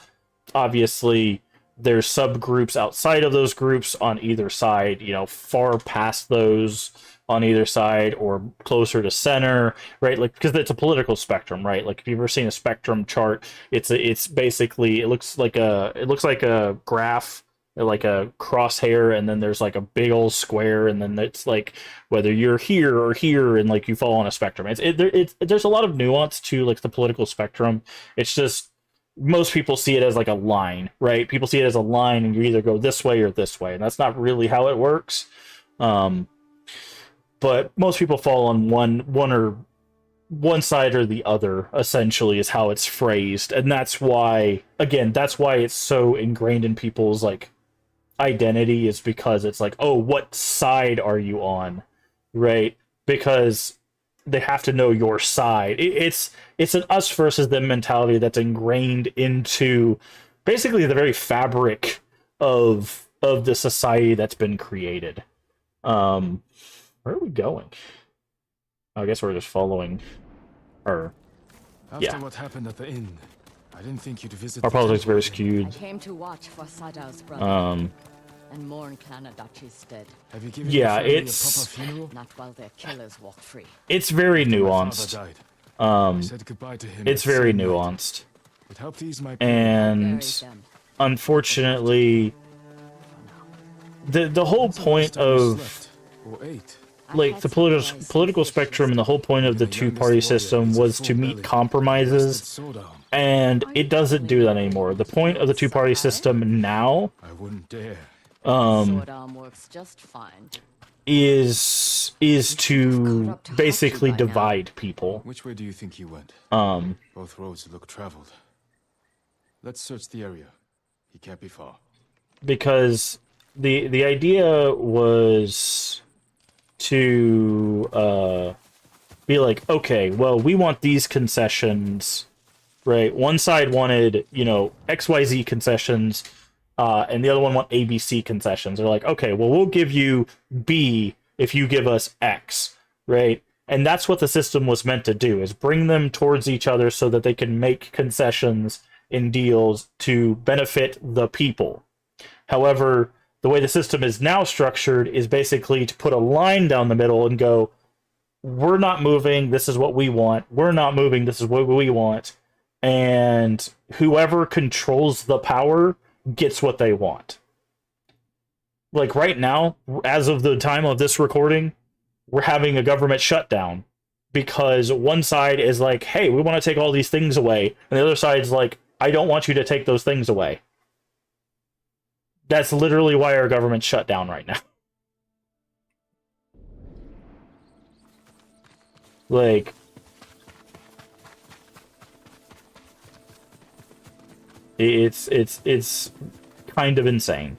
obviously there's subgroups outside of those groups on either side, far past those on either side or closer to center, right? Like, because it's a political spectrum, right? Like, if you've ever seen a spectrum chart, it's basically, it looks like a graph, like a crosshair, and then there's like a big old square, and then it's like whether you're here or here, and like you fall on a spectrum. There's a lot of nuance to, like, the political spectrum. It's just most people see it as like a line, right? People see it as a line, and you either go this way or this way, and that's not really how it works. But most people fall on one side or the other, essentially, is how it's phrased. And that's why it's so ingrained in people's, like, identity, is because it's like, oh, what side are you on, right? Because they have to know your side. It's an us versus them mentality that's ingrained into basically the very fabric of the society that's been created. Where are we going? I guess we're just following her. After what happened at the inn, I didn't think you'd visit. Our the politics temple very again. I skewed. came to watch for Sadau's brother and mourn Clan Adachi's dead. Have you given Yeah, your family it's- a proper funeral? Not while their killers walk free. It's very After my father nuanced. died, I said goodbye to him It's that very same night. nuanced. It helped ease my pain. And Bury them. unfortunately, the whole point Last time you of slept or ate. like the political spectrum and the whole point of the two-party system was to meet compromises, Soda. and it doesn't do that anymore. The point of the two-party system now I wouldn't dare. Sword arm works just fine. is to basically divide people. Which way do you think you went? Both roads look traveled. Let's search the area. He can't be far. Because the idea was to be like, okay, well, we want these concessions, right? One side wanted, XYZ concessions, and the other one want ABC concessions. They're like, okay, well, we'll give you B if you give us X, right? And that's what the system was meant to do, is bring them towards each other so that they can make concessions in deals to benefit the people. However, the way the system is now structured is basically to put a line down the middle and go, we're not moving, this is what we want. We're not moving, this is what we want. And whoever controls the power gets what they want. Like right now, as of the time of this recording, we're having a government shutdown because one side is like, hey, we want to take all these things away. And the other side's like, I don't want you to take those things away. That's literally why our government's shut down right now. Like, it's kind of insane.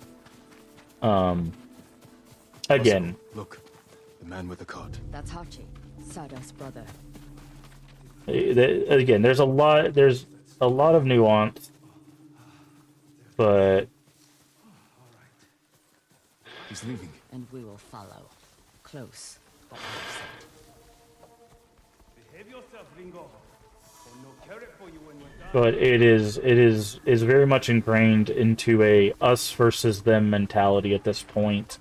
Again, Look, the man with the cart. That's Hachi, Sadau's brother. again, there's a lot of nuance, but He's leaving. And we will follow. Close, but absent. Behave yourself, Ringo. Or no carrot for you when we're done. but it is very much ingrained into a us versus them mentality at this point.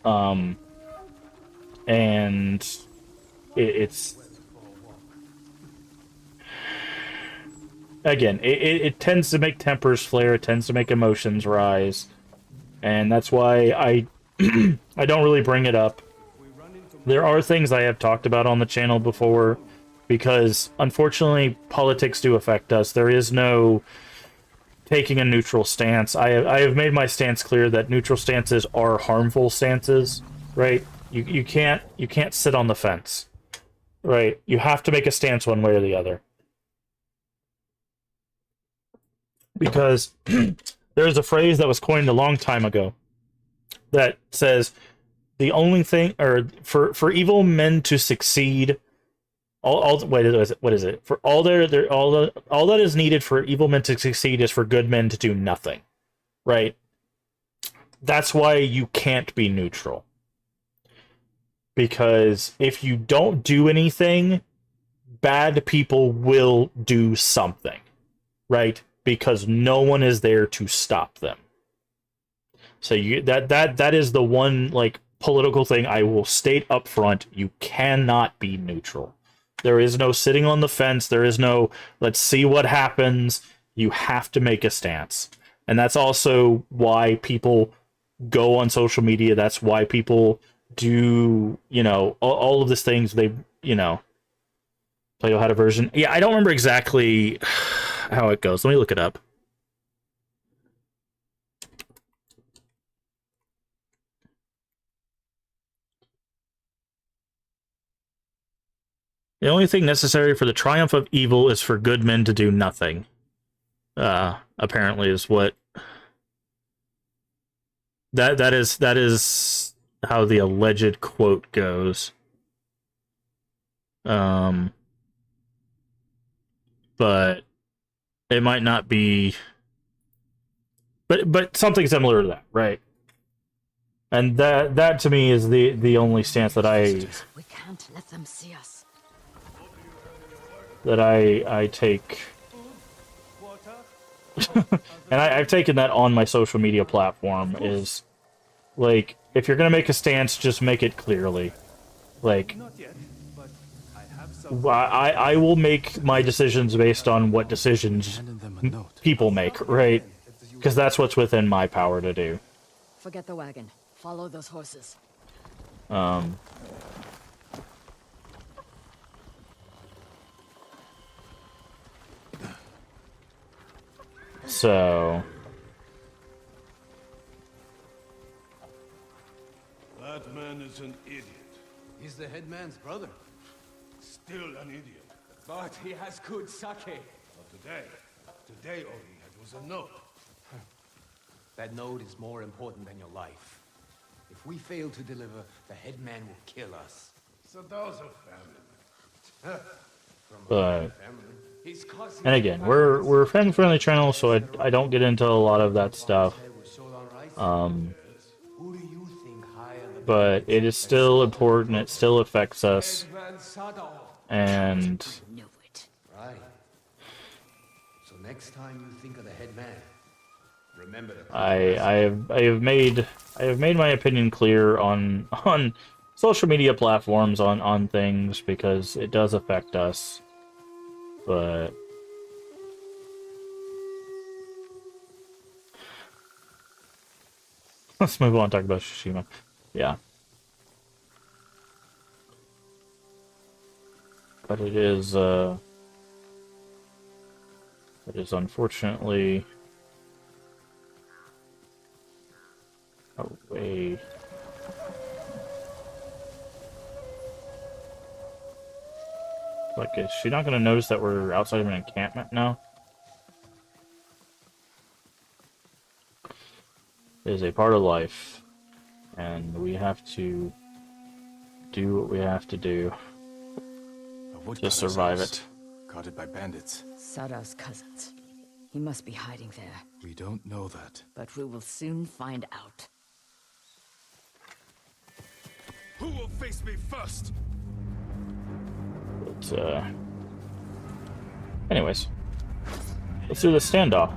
And it's again, it tends to make tempers flare, it tends to make emotions rise, and that's why I I don't really bring it up. There are things I have talked about on the channel before, because unfortunately politics do affect us. There is no taking a neutral stance. I have made my stance clear that neutral stances are harmful stances, right? You can't sit on the fence, right? You have to make a stance one way or the other. Because there's a phrase that was coined a long time ago that says the only thing, or for evil men to succeed, all wait, what is it? For all that is needed for evil men to succeed is for good men to do nothing, right? That's why you can't be neutral. Because if you don't do anything, bad people will do something, right? Because no one is there to stop them. So that is the one like political thing I will state up front. You cannot be neutral. There is no sitting on the fence. There is no let's see what happens. You have to make a stance. And that's also why people go on social media. That's why people do, all of these things. They, Plato had a version. Yeah, I don't remember exactly how it goes. Let me look it up. The only thing necessary for the triumph of evil is for good men to do nothing. Apparently is what that is how the alleged quote goes. Um, but it might not be, but something similar to that, right? And that to me is the only stance that We can't let them see us. I take. And I've taken that on my social media platform is, like, if you're gonna make a stance, just make it clearly. Like, I will make my decisions based on what decisions people make, right? Because that's what's within my power to do. Forget the wagon. Follow those horses. So That man is an idiot. He's the headman's brother. Still an idiot. But he has good sake. Not today. Today all he had was a note. That note is more important than your life. If we fail to deliver, the headman will kill us. So those are family. but His cousin and again, we're a family friendly channel, so I don't get into a lot of that stuff. Who do you think hired the But it is still important. It still affects us, headman Sadao? and Knew it. Right. So next time you think of the headman, remember to I have made my opinion clear on social media platforms on things because it does affect us. But let's move on. Talk about Tsushima. Yeah, but it is unfortunately away. Like, is she not going to notice that we're outside of an encampment now? It is a part of life, and we have to do what we have to do to survive it. Guarded by bandits. Sadao's cousins. He must be hiding there. We don't know that. But we will soon find out. Who will face me first? But, anyways, let's do the standoff.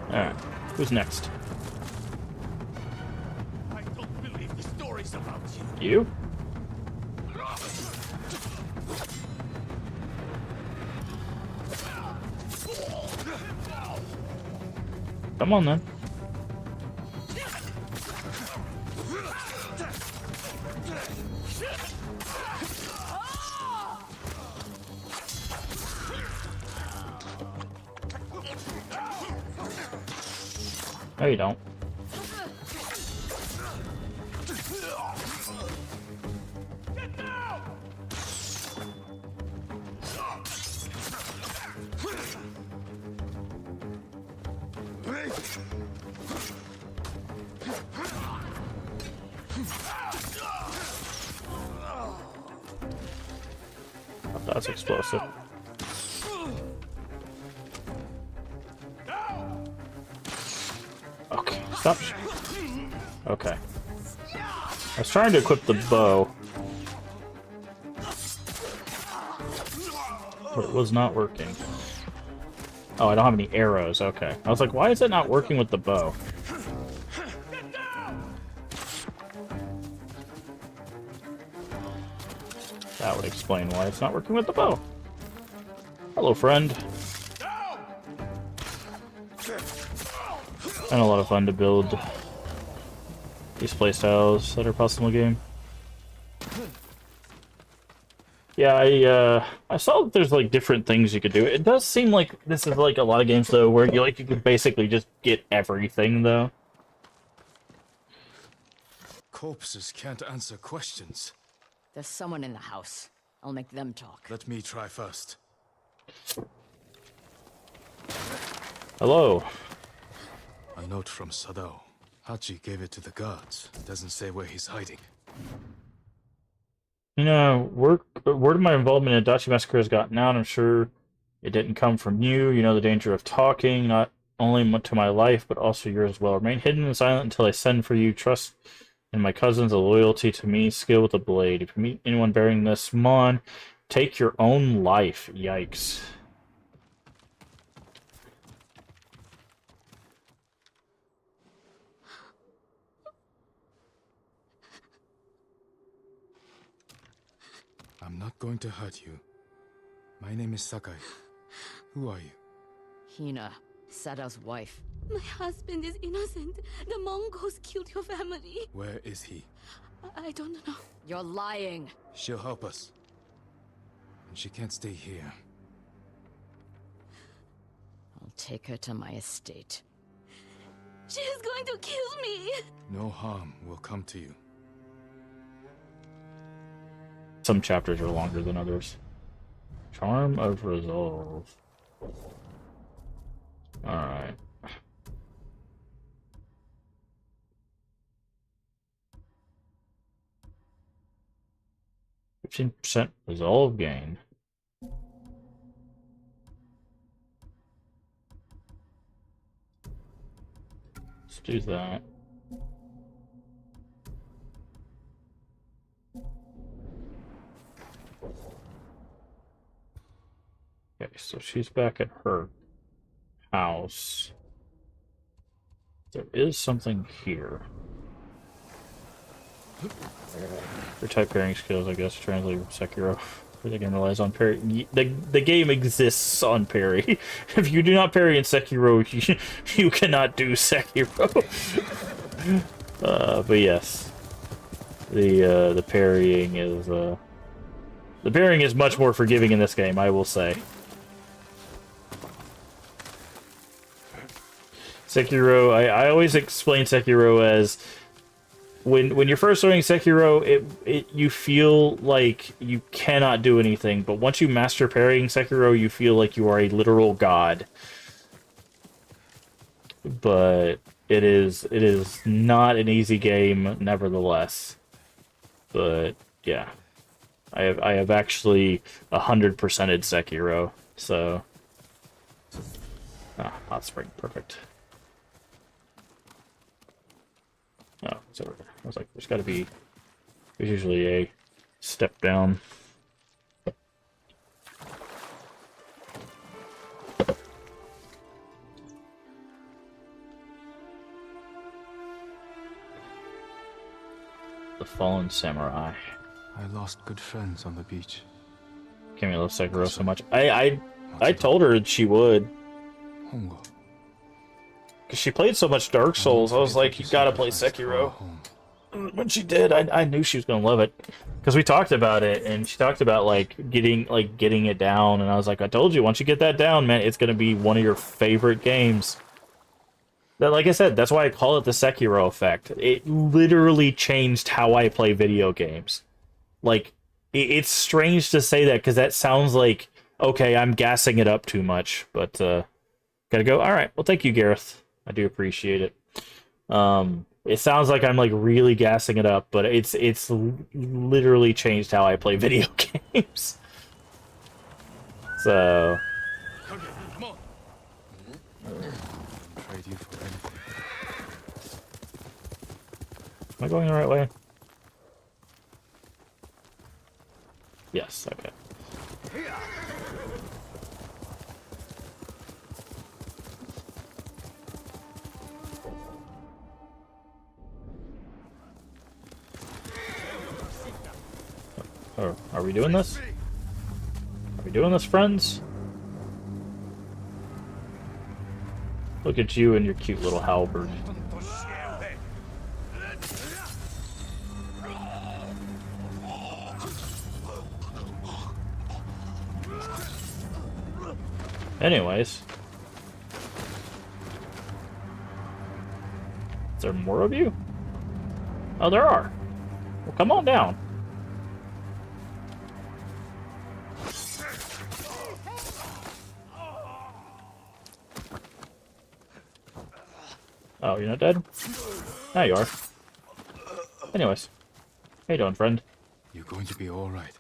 Alright, who's next? I don't believe the stories about you. You? Come on then. No, you don't. Oh, that's explosive. Okay, stop. Okay. I was trying to equip the bow, but it was not working. Oh, I don't have any arrows. Okay. I was like, why is it not working with the bow? That would explain why it's not working with the bow. Hello, friend. And a lot of fun to build these playstyles that are possible in the game. Yeah, I saw that there's like different things you could do. It does seem like this is like a lot of games though, where you could basically just get everything though. Corpses can't answer questions. There's someone in the house. I'll make them talk. Let me try first. Hello. A note from Sadao. Hachi gave it to the guards. Doesn't say where he's hiding. You know, word of my involvement in Adachi Massacre has gotten out. I'm sure it didn't come from you. You know the danger of talking, not only to my life, but also yours as well. Remain hidden and silent until I send for you. Trust in my cousins, a loyalty to me, skill with the blade. If you meet anyone bearing this, come on, take your own life. Yikes. I'm not going to hurt you. My name is Sakai. Who are you? Hina, Sadao's wife. My husband is innocent. The Mongols killed your family. Where is he? I don't know. You're lying. She'll help us. And she can't stay here. I'll take her to my estate. She is going to kill me. No harm will come to you. Some chapters are longer than others. Charm of Resolve. Alright. %15 resolve gain. Let's do that. Okay, so she's back at her house. There is something here. For type pairing skills, I guess, translate from Sekiro. The game relies on parry. The game exists on parry. If you do not parry in Sekiro, you cannot do Sekiro. But yes, the parrying is much more forgiving in this game, I will say. Sekiro, I always explain Sekiro as when you're first learning Sekiro, you feel like you cannot do anything, but once you master parrying Sekiro, you feel like you are a literal god. But it is not an easy game, nevertheless. But yeah, I have actually 100%ed Sekiro, so hot spring, perfect. Oh, it's over there. I was like, there's usually a step down. The Fallen Samurai. I lost good friends on the beach. Cammy loves Sekiro so much. I told her she would. Hongo. Because she played so much Dark Souls, I was like, you gotta play Sekiro. When she did, I knew she was gonna love it. Because we talked about it, and she talked about getting it down, and I was like, I told you, once you get that down, man, it's gonna be one of your favorite games. That, like I said, that's why I call it the Sekiro effect. It literally changed how I play video games. Like, it's strange to say that, because that sounds like, okay, I'm gassing it up too much, but, gotta go. Alright, well, thank you, Gareth. I do appreciate it. It sounds like I'm really gassing it up, but it's literally changed how I play video games. So, Come on. Trade you for anything. am I going the right way? Yes, okay. Are we doing this? Are we doing this, friends? Look at you and your cute little halberd. Anyways. Is there more of you? Oh, there are. Well, come on down. Oh, you're not dead? Now you are. Anyways. How you doing, friend? You're going to be all right.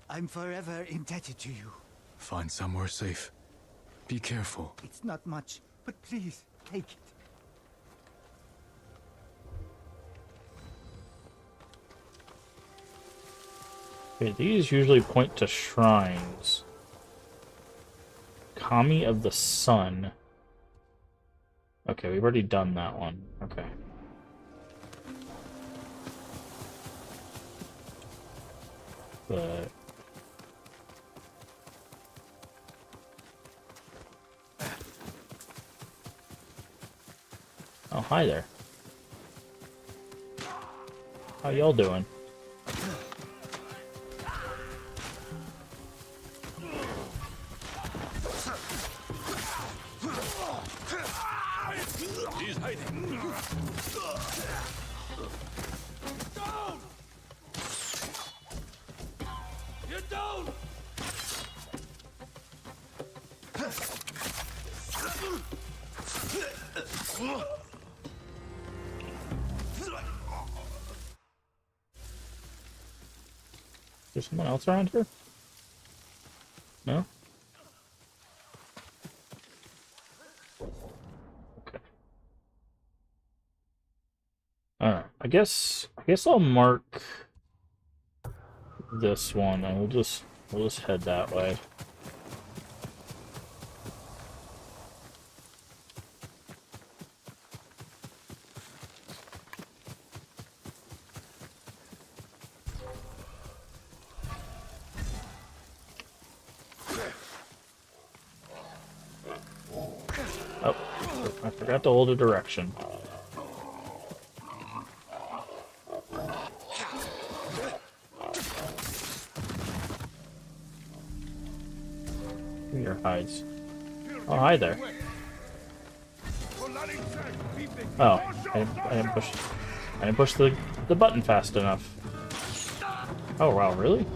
I'm forever indebted to you. Find somewhere safe. Be careful. It's not much, but please, take it. Okay, these usually point to shrines. Kami of the Sun. Okay, we've already done that one. Okay. But... oh, hi there. How y'all doing? He's hiding. Down! You're down! Is there someone else around here? No? Okay. Alright, I guess I'll mark this one and we'll just head that way. Oh, I forgot to hold a direction. Your hides. Oh, hi there. Oh, I didn't push the button fast enough. Oh wow, really?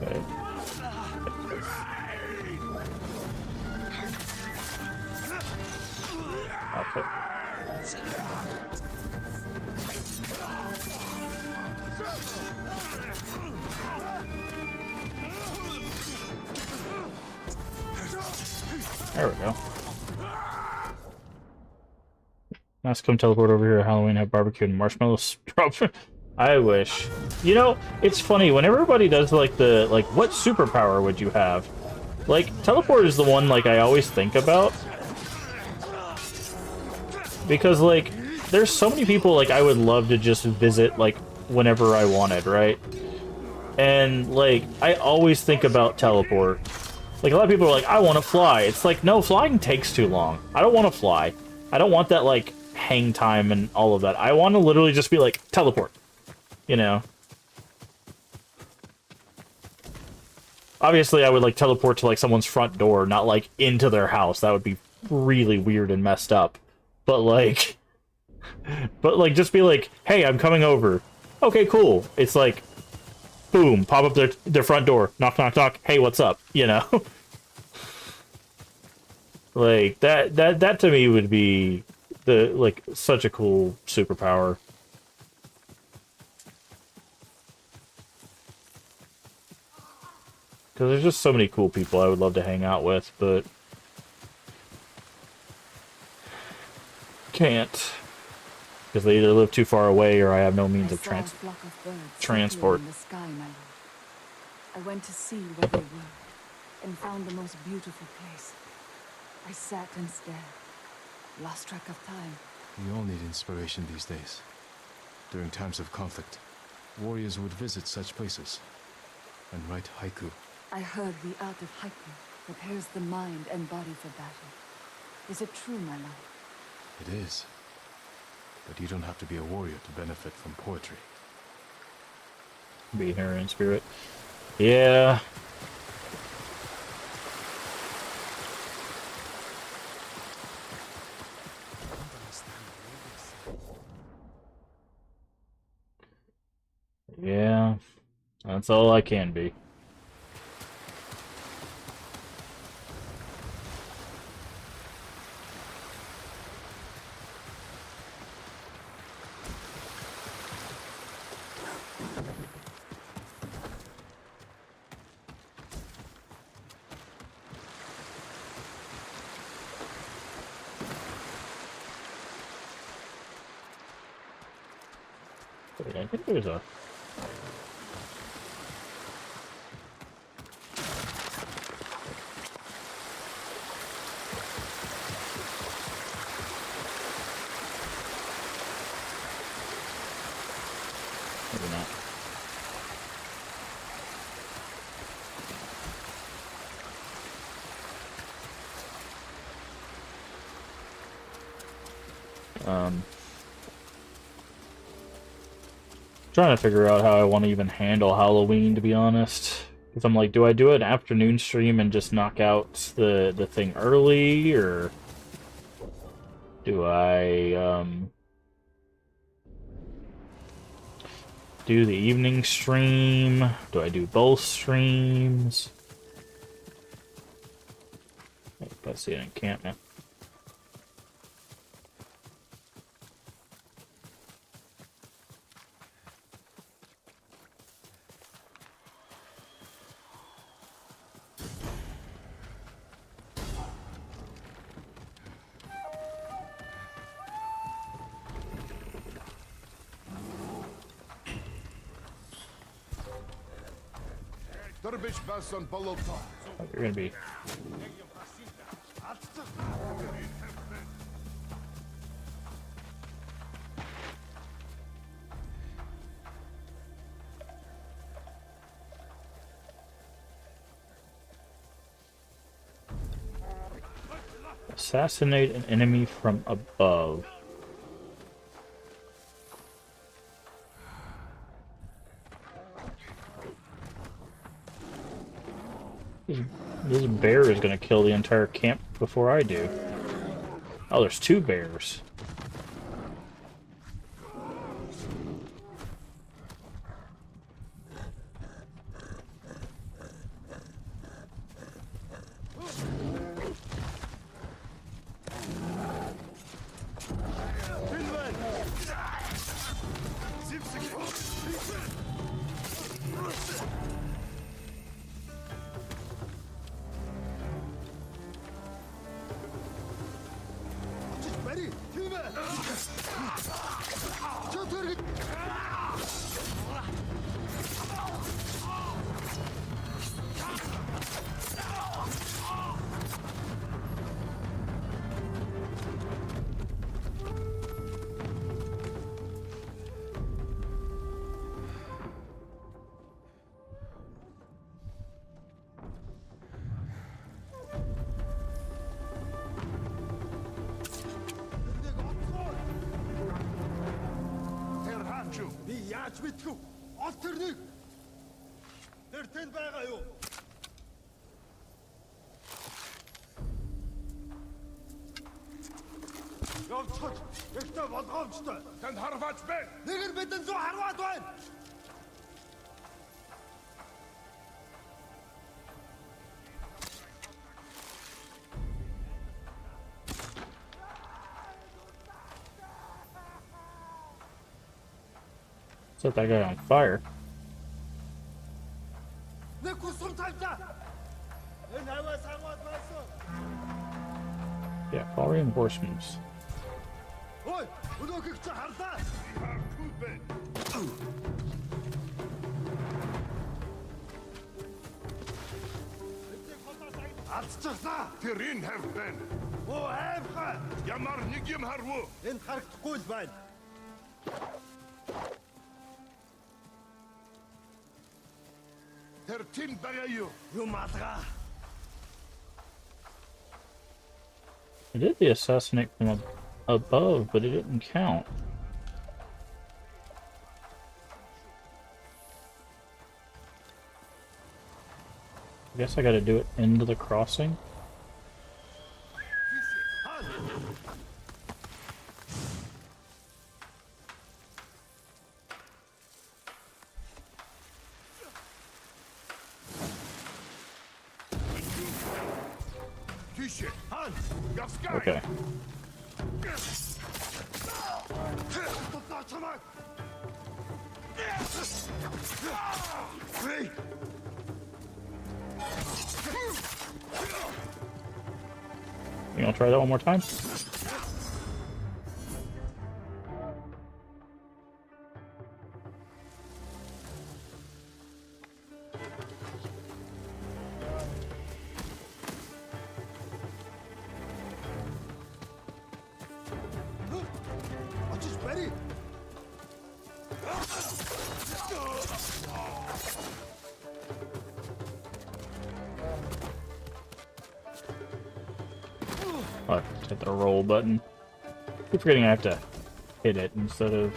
Okay. Okay. There we go. Let's come teleport over here at Halloween, have barbecue and marshmallows drop. I wish. You know, it's funny, when everybody does, like, what superpower would you have? Like, teleport is the one, like, I always think about. Because, like, there's so many people, like, I would love to just visit, like, whenever I wanted, right? And, like, I always think about teleport. Like, a lot of people are like, I want to fly. It's like, no, flying takes too long. I don't want to fly. I don't want that, like, hang time and all of that. I want to literally just be like, teleport. You know? Obviously, I would, like, teleport to, like, someone's front door, not, like, into their house. That would be really weird and messed up. But, like... but, like, just be like, hey, I'm coming over. Okay, cool. It's like, boom, pop up their front door. Knock, knock, knock. Hey, what's up? You know? Like, that to me would be, like, such a cool superpower. Because there's just so many cool people I would love to hang out with, but... can't. Because they either live too far away or I have no means of transport. In the sky, my lord. I went to see where they were, and found the most beautiful place. I sat and stared, lost track of time. We all need inspiration these days. During times of conflict, warriors would visit such places and write haiku. I heard the art of haiku, prepares the mind and body for battle. Is it true, my lord? It is. But you don't have to be a warrior to benefit from poetry. Be here in spirit. Yeah. Yeah. That's all I can be. Wait, I think there's a... Maybe not. Trying to figure out how I want to even handle Halloween, to be honest. Because I'm like, do I do an afternoon stream and just knock out the thing early, or do I do the evening stream? Do I do both streams? I see an encampment. Oh, you're gonna be. Assassinate an enemy from above. This bear is gonna kill the entire camp before I do. Oh, there's two bears. Set that guy on fire. Yeah, call reinforcements. I did the assassinate from above, but it didn't count. I guess I gotta do it into the crossing. Okay. You wanna try that one more time? Oh, hit the roll button. Keep forgetting I have to hit it instead of...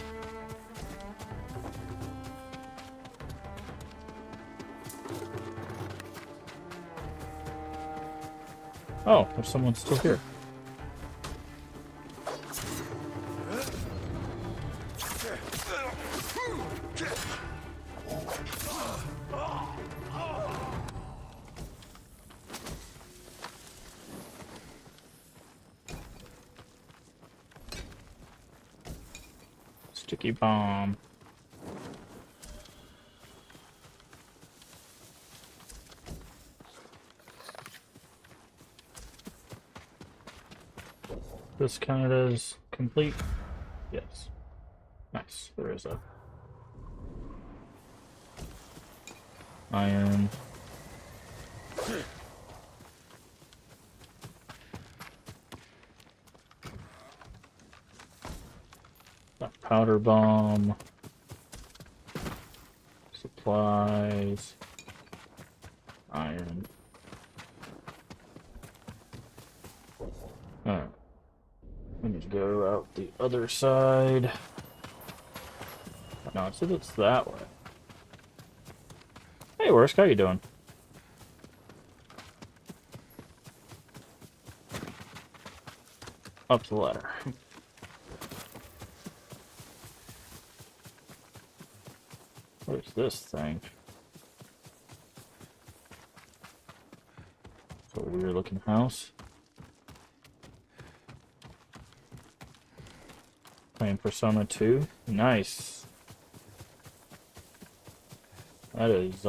Oh, there's someone still here. Sticky bomb. This count as complete? Yes. Nice. There is a iron. Got powder bomb. Supplies. Iron. Alright. We need to go out the other side. No, it said it's that way. Hey, Worsk, how you doing? Up the ladder. What is this thing? It's a weird looking house. Playing Persona 2. Nice. That is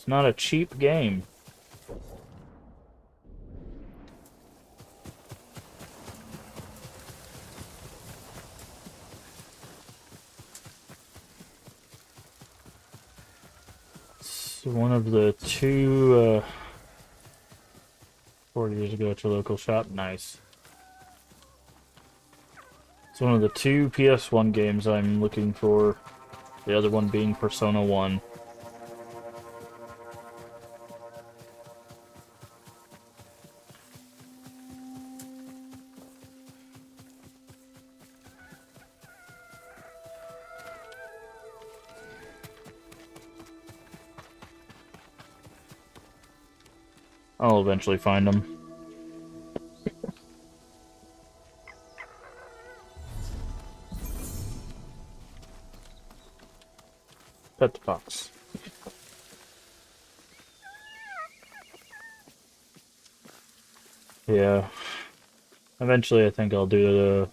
not a cheap game. It's one of the two 4 years ago at your local shop. Nice. It's one of the two PS1 games I'm looking for. The other one being Persona 1. I'll eventually find them. Pet the fox. Yeah. Eventually I think I'll do the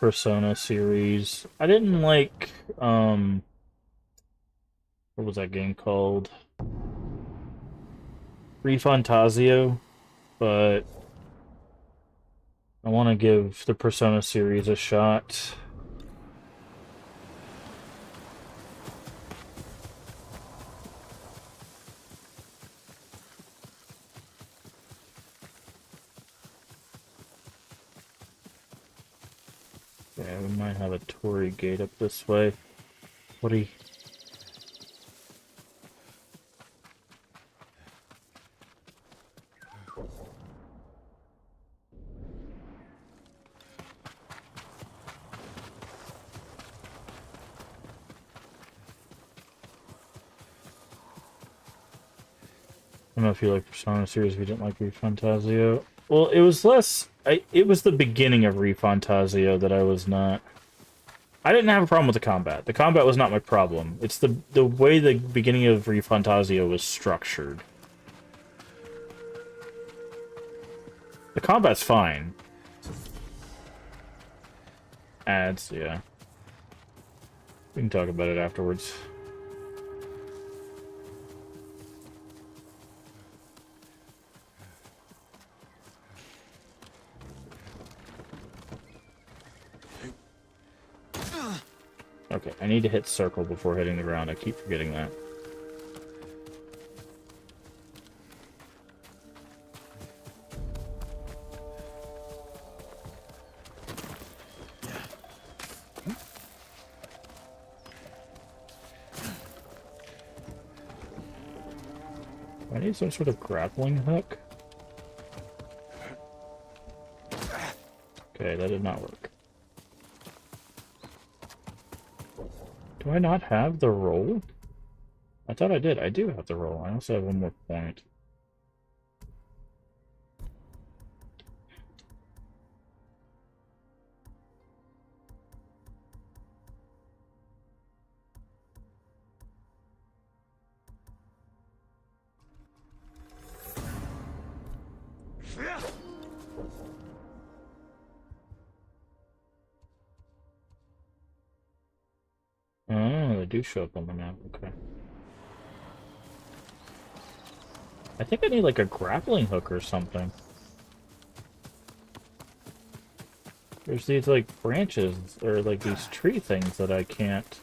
Persona series. I didn't like, what was that game called? Refantazio, but I want to give the Persona series a shot. Yeah, we might have a Torii gate up this way. Woody. don't know if you like Persona series if you didn't like ReFantazio. Well, it was less... it was the beginning of ReFantazio that I was not... I didn't have a problem with the combat. The combat was not my problem. It's the way the beginning of ReFantazio was structured. The combat's fine. Ads, yeah. We can talk about it afterwards. Okay, I need to hit circle before hitting the ground. I keep forgetting that. I need some sort of grappling hook. Okay, that did not work. Do I not have the roll? I thought I did. I do have the roll. I also have one more point. Oh, they do show up on the map. Okay. I think I need like a grappling hook or something. There's these like branches or like these tree things that I can't.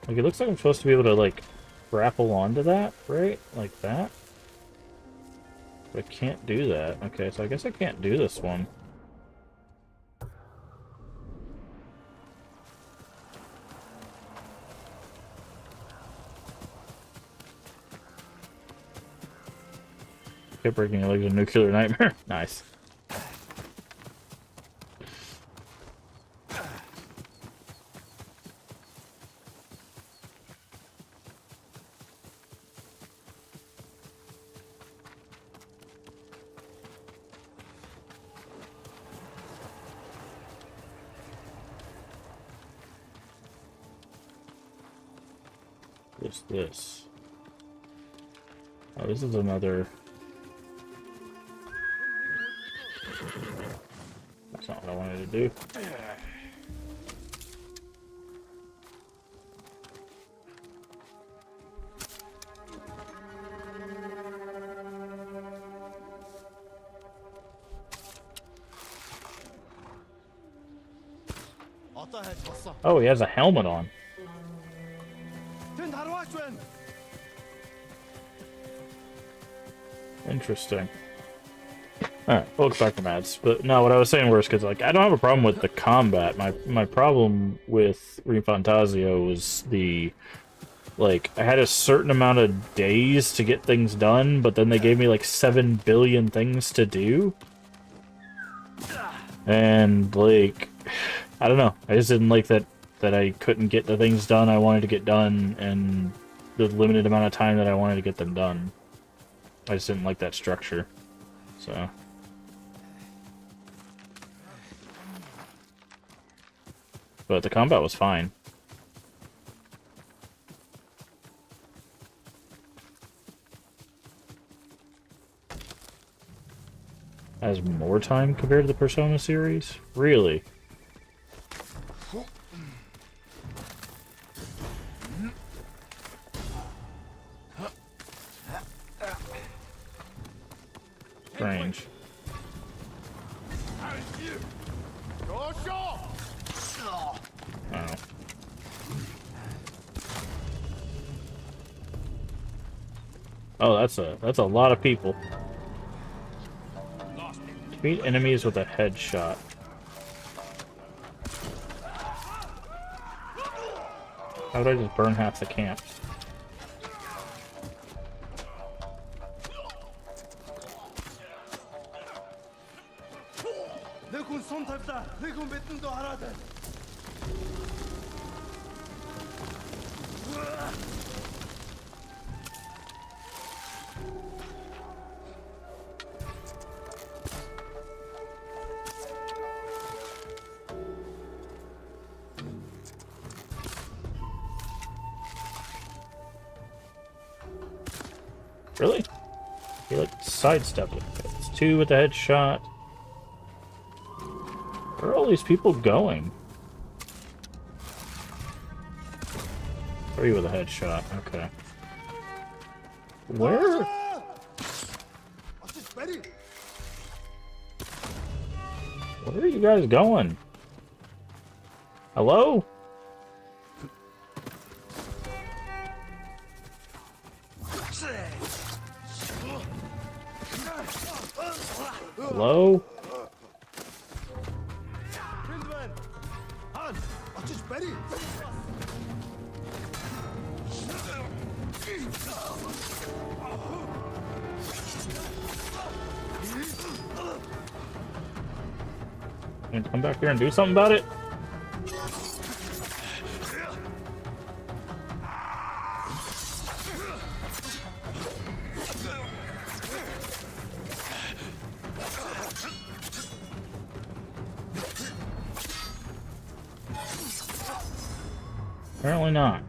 Like it looks like I'm supposed to be able to like grapple onto that, right? Like that. But I can't do that. Okay, so I guess I can't do this one. Kept breaking your legs in Nuclear Nightmare. Nice. What's this? Oh, this is another... That's not what I wanted to do. Oh, he has a helmet on. Interesting. Alright, we'll look back to ads. But no, what I was saying was because like I don't have a problem with the combat. My problem with ReFantazio was the like I had a certain amount of days to get things done, but then they gave me like 7 billion things to do. And like I don't know. I just didn't like that I couldn't get the things done I wanted to get done and the limited amount of time that I wanted to get them done. I just didn't like that structure. So but the combat was fine. Has more time compared to the Persona series? Really? Strange. Oh, that's a lot of people. Defeat enemies with a headshot. How did I just burn half the camp? Really? He like sidestepped it. It's 2 with the headshot. Where are all these people going? 3 with a headshot. Okay. Where? Where are you guys going? Hello? Hello? Can you come back here and do something about it? Apparently not.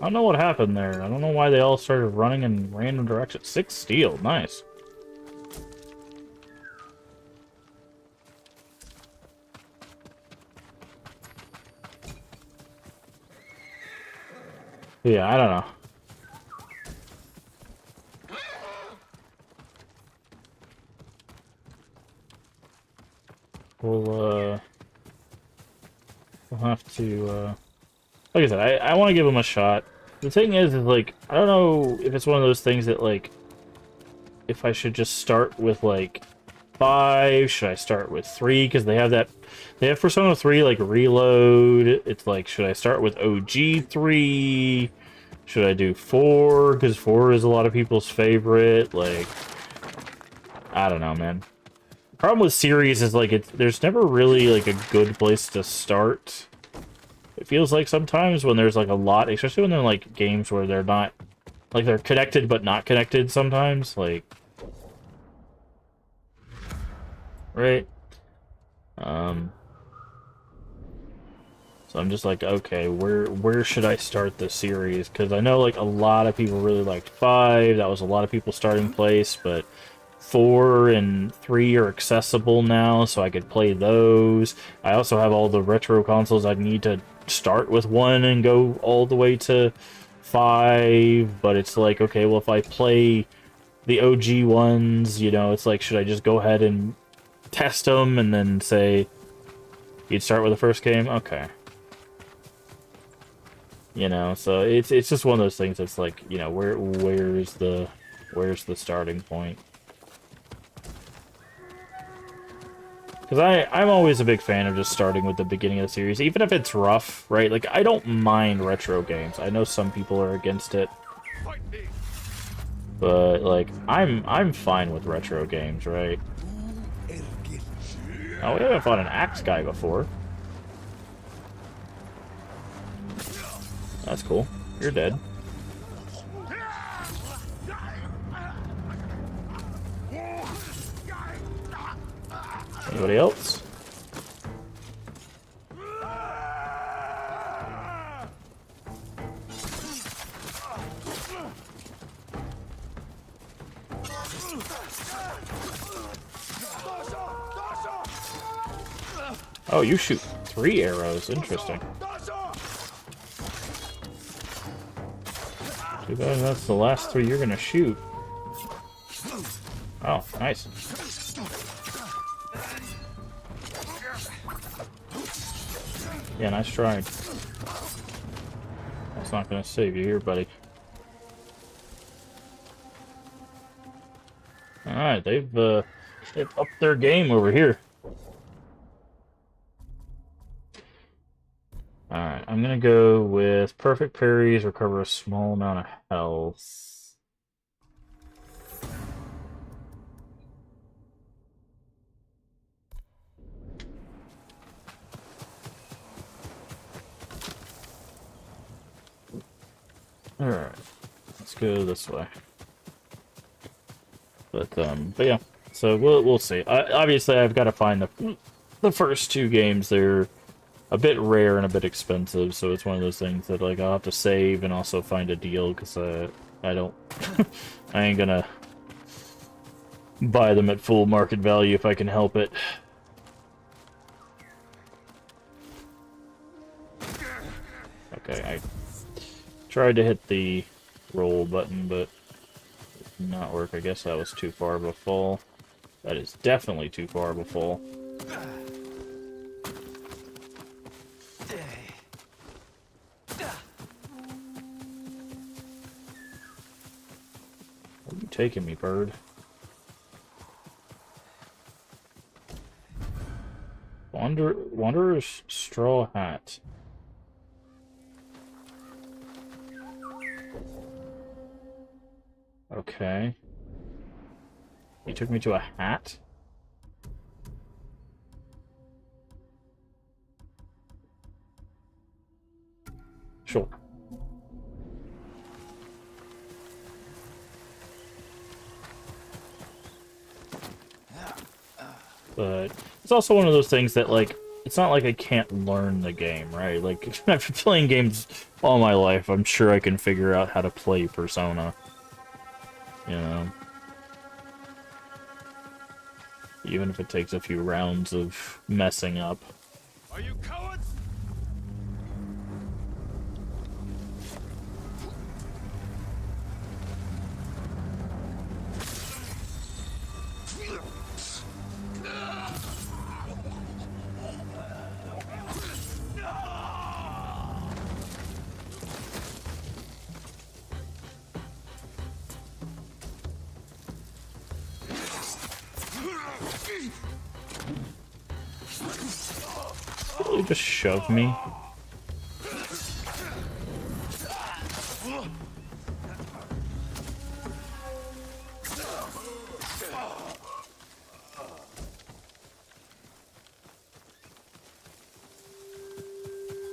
I don't know what happened there. I don't know why they all started running in random directions. 6 steel. Nice. Yeah, I don't know. We'll have to, like I said, I want to give him a shot. The thing is, like, I don't know if it's one of those things that, like, if I should just start with, like, 5, should I start with 3? Because they have Persona 3, like, reload. It's like, should I start with OG 3? Should I do 4? Because 4 is a lot of people's favorite. Like, I don't know, man. The problem with series is, like, there's never really, like, a good place to start. It feels like sometimes when there's, like, a lot, especially when they're, like, games where they're not, like, they're connected but not connected sometimes, like... Right? So I'm just like, okay, where should I start the series? Because I know, like, a lot of people really liked 5, that was a lot of people's starting place, but 4 and 3 are accessible now, so I could play those. I also have all the retro consoles I need to start with 1 and go all the way to 5, but it's like, okay, well, if I play the OG ones, you know, it's like, should I just go ahead and test them and then say, you'd start with the first game? Okay. You know, so it's just one of those things that's like, you know, where's the starting point? Because I'm always a big fan of just starting with the beginning of the series, even if it's rough, right? Like, I don't mind retro games. I know some people are against it. But, like, I'm fine with retro games, right? Oh, we haven't fought an axe guy before. That's cool. You're dead. Anybody else? Oh, you shoot 3 arrows. Interesting. Too bad that's the last 3 you're gonna shoot. Oh, nice. Yeah, nice try. That's not gonna save you here, buddy. Alright, they've upped their game over here. Alright, I'm gonna go with perfect parries, recover a small amount of health. Alright, let's go this way. But yeah. So we'll see. Obviously, I've got to find the first two games. They're a bit rare and a bit expensive, so it's one of those things that like I'll have to save and also find a deal because I don't I ain't gonna buy them at full market value if I can help it. Okay, I tried to hit the roll button, but it did not work. I guess that was too far of a fall. That is definitely too far of a fall. Where are you taking me, bird? Wanderer's straw hat. Okay. You took me to a hat? Sure. But it's also one of those things that, like, it's not like I can't learn the game, right? Like, I've been playing games all my life. I'm sure I can figure out how to play Persona. You know? Even if it takes a few rounds of messing up. Are you cowards? Really just shove me?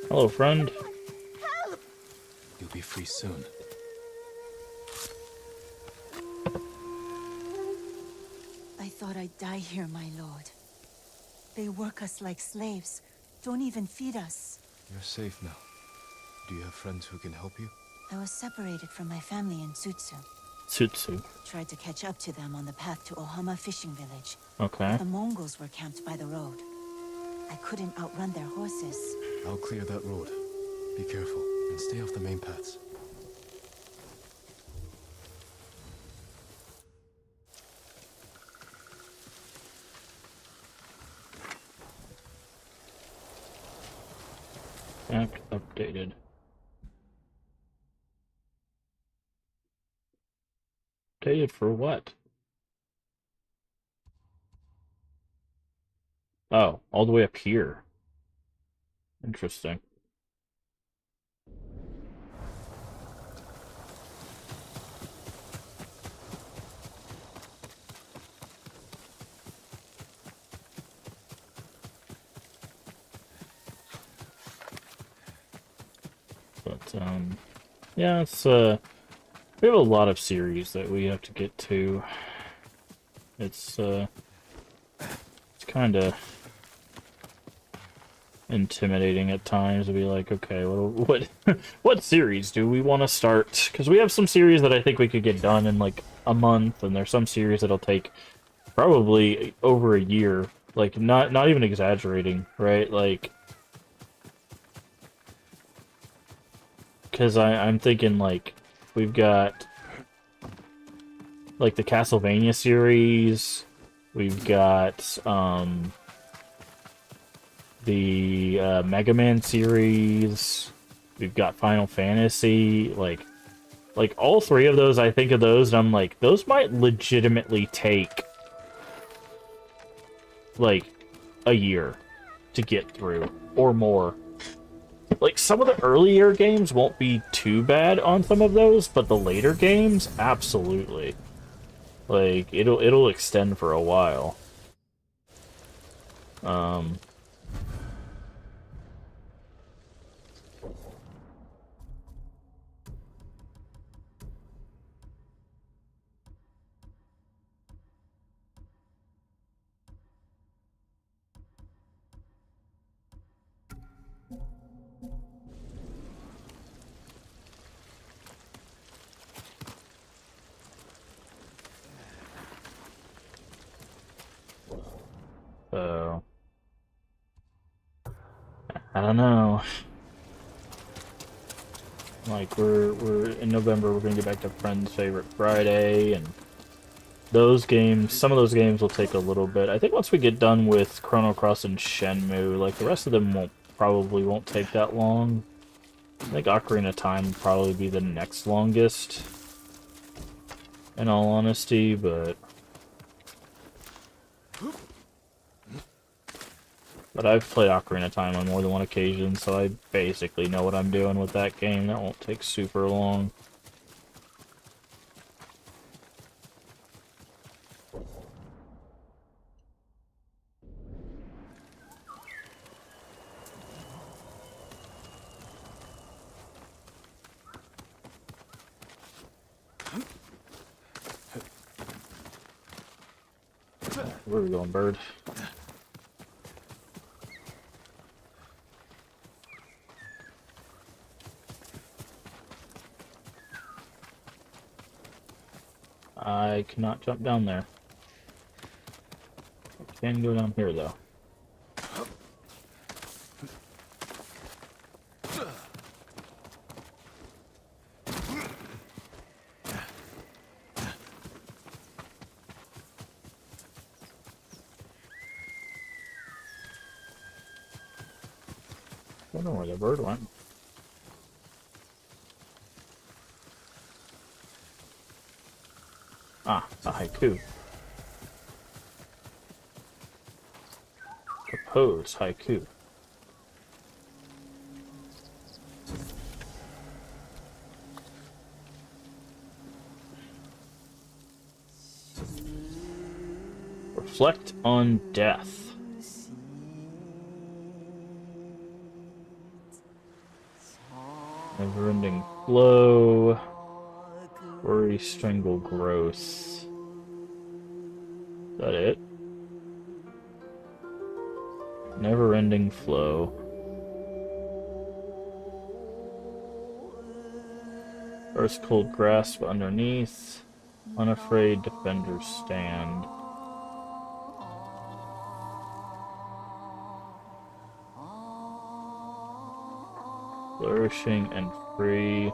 Hello, friend. You'll be free soon. I thought I'd die here, my lord. They work us like slaves. Don't even feed us. You're safe now. Do you have friends who can help you? I was separated from my family in Tsutsu. Tsutsu. Tried to catch up to them on the path to Ohama fishing village. Okay. The Mongols were camped by the road. I couldn't outrun their horses. I'll clear that road. Be careful, and stay off the main paths. Act updated. Updated for what? Oh, all the way up here. Interesting. But, yeah, it's, we have a lot of series that we have to get to. It's kind of intimidating at times to be like, okay, what what series do we want to start? Because we have some series that I think we could get done in, like, a month, and there's some series that'll take probably over a year. Like, not even exaggerating, right? Like, because I'm thinking, like, we've got, like, the Castlevania series, we've got, the Mega Man series, we've got Final Fantasy, like, all three of those, I think of those, and I'm like, those might legitimately take, like, a year to get through, or more. Like, some of the earlier games won't be too bad on some of those, but the later games, absolutely. Like, it'll extend for a while. So I don't know. Like we're in November. We're gonna get back to Friend's Favorite Friday, and those games. Some of those games will take a little bit. I think once we get done with Chrono Cross and Shenmue, like the rest of them won't take that long. I think Ocarina of Time will probably be the next longest, in all honesty, but I've played Ocarina of Time on more than one occasion, so I basically know what I'm doing with that game. That won't take super long. Where are we going, bird? I cannot jump down there. I can go down here, though. I don't know where the bird went. Ah, a haiku. Propose haiku. Reflect on death. Never-ending flow. Worry, strangle, growth. Is that it? Never-ending flow. Earth's cold grasp underneath. Unafraid defenders stand. Flourishing and free.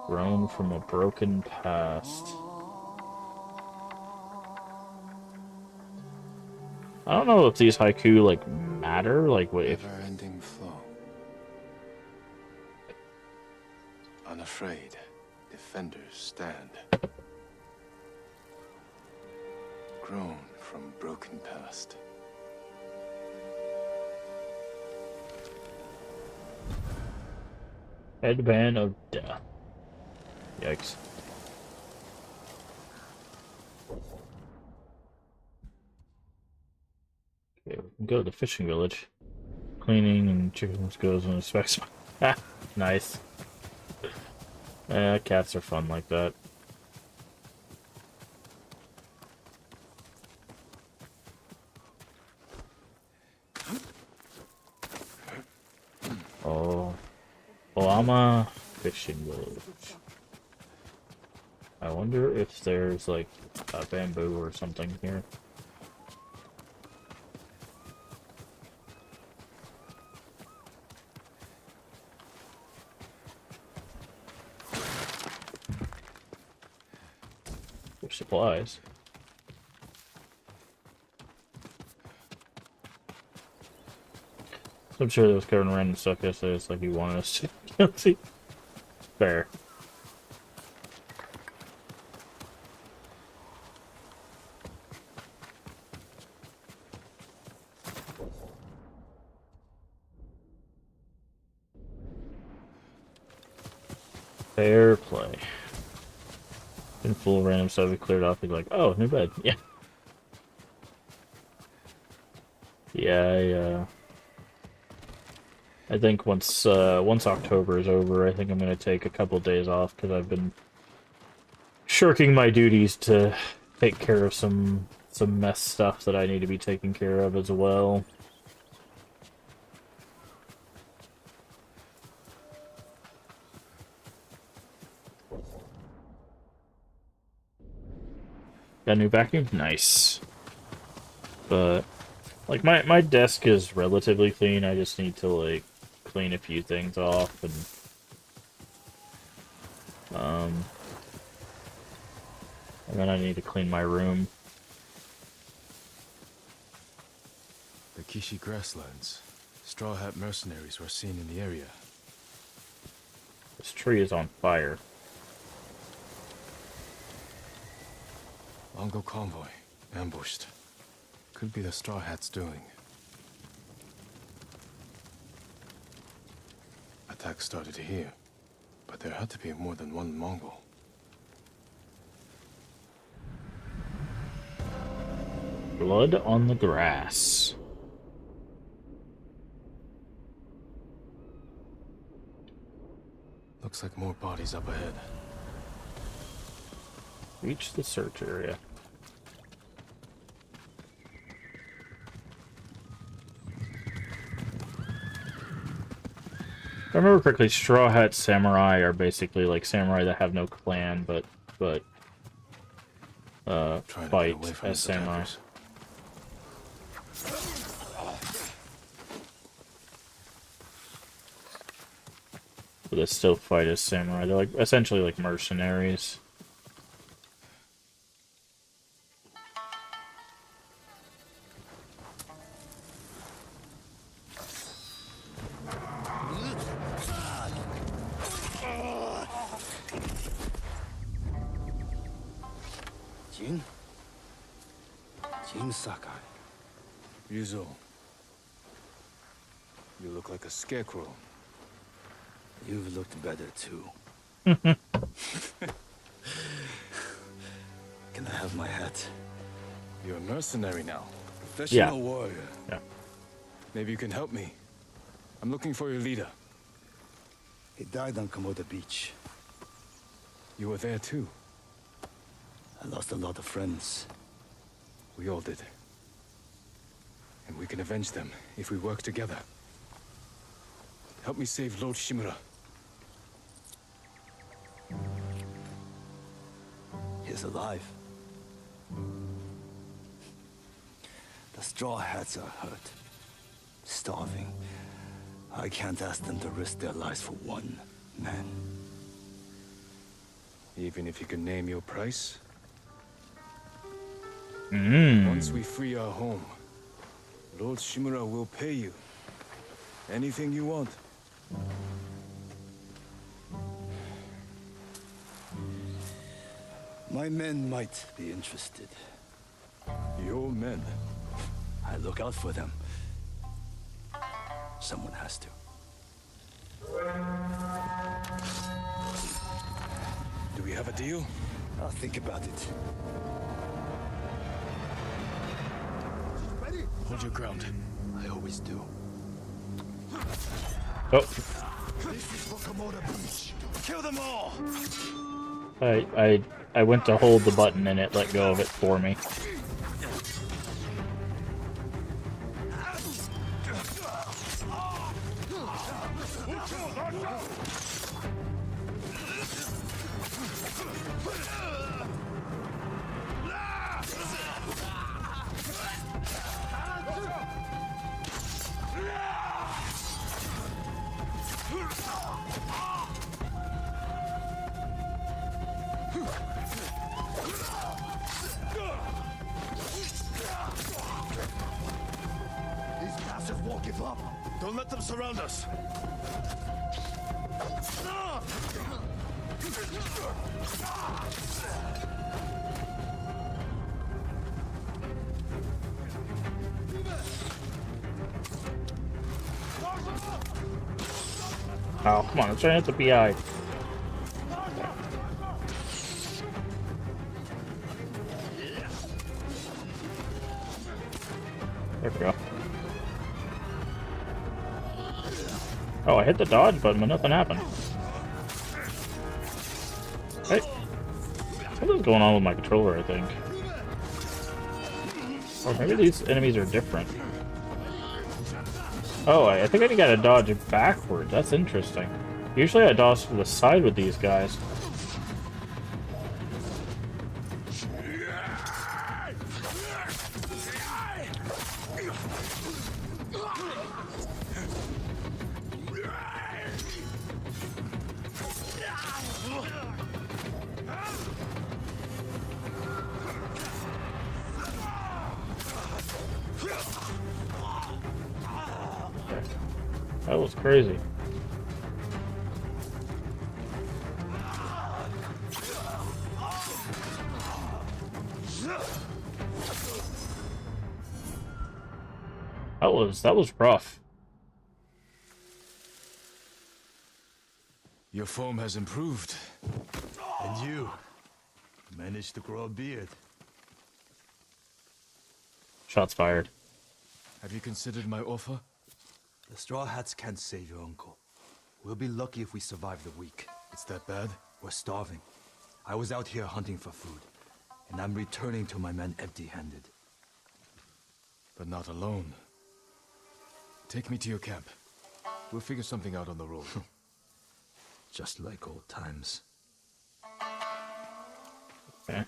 Grown from a broken past. I don't know if these haiku, like, matter. Like, what if... Never-ending flow. Unafraid, defenders stand. Grown from broken past. Headband of death. Yikes. Okay, we can go to the fishing village. Cleaning and chickens goes and inspects. Nice. Cats are fun like that. Oh. Olama fishing village. I wonder if there's like a bamboo or something here. For supplies. I'm sure that was covered in random stuff yesterday. It's like you wanted us to see. Fair. Fair play. Been full of random stuff we cleared off. He's like, oh, new bed. Yeah. Yeah, I think once October is over, I think I'm gonna take a couple days off because I've been shirking my duties to take care of some mess stuff that I need to be taking care of as well. Got a new vacuum? Nice. But like my desk is relatively clean. I just need to like clean a few things off and then I need to clean my room. The Kishi grasslands. Straw Hat mercenaries were seen in the area. This tree is on fire. Mongol convoy. Ambushed. Could be the Straw Hats doing. Attack started here, but there had to be more than one Mongol. Blood on the grass. Looks like more bodies up ahead. Reach the search area. If I remember correctly, Straw Hat Samurai are basically like samurai that have no clan, but fight as samurai. But they still fight as samurai. They're like essentially like mercenaries. Jin Sakai. Ryuzo. You look like a scarecrow. You've looked better too. Can I have my hat? You're a mercenary now. Professional warrior. Yeah. Maybe you can help me. I'm looking for your leader. He died on Komoda Beach. You were there too. I lost a lot of friends. We all did. And we can avenge them if we work together. Help me save Lord Shimura. He's alive. The Straw Hats are hurt. Starving. I can't ask them to risk their lives for one man. Even if you can name your price? Mm. Once we free our home, Lord Shimura will pay you. Anything you want. My men might be interested. Your men? I look out for them. Someone has to. Do we have a deal? I'll think about it. Hold your ground. I always do. Oh. This is for Komoda Beach. Kill them all! I went to hold the button and it let go of it for me. These bastards won't give up. Don't let them surround us. Oh, come on, I'm trying to hit the BI. There we go. Oh, I hit the dodge button, but nothing happened. Hey. Something's going on with my controller, I think. Or maybe these enemies are different. Oh, I think I gotta dodge it backward. That's interesting. Usually I dodge to the side with these guys. That was crazy. That was rough. Your form has improved. And you managed to grow a beard. Shots fired. Have you considered my offer? The Straw Hats can't save your uncle. We'll be lucky if we survive the week. It's that bad? We're starving. I was out here hunting for food, and I'm returning to my men empty-handed. But not alone. Take me to your camp. We'll figure something out on the road. Just like old times. Okay.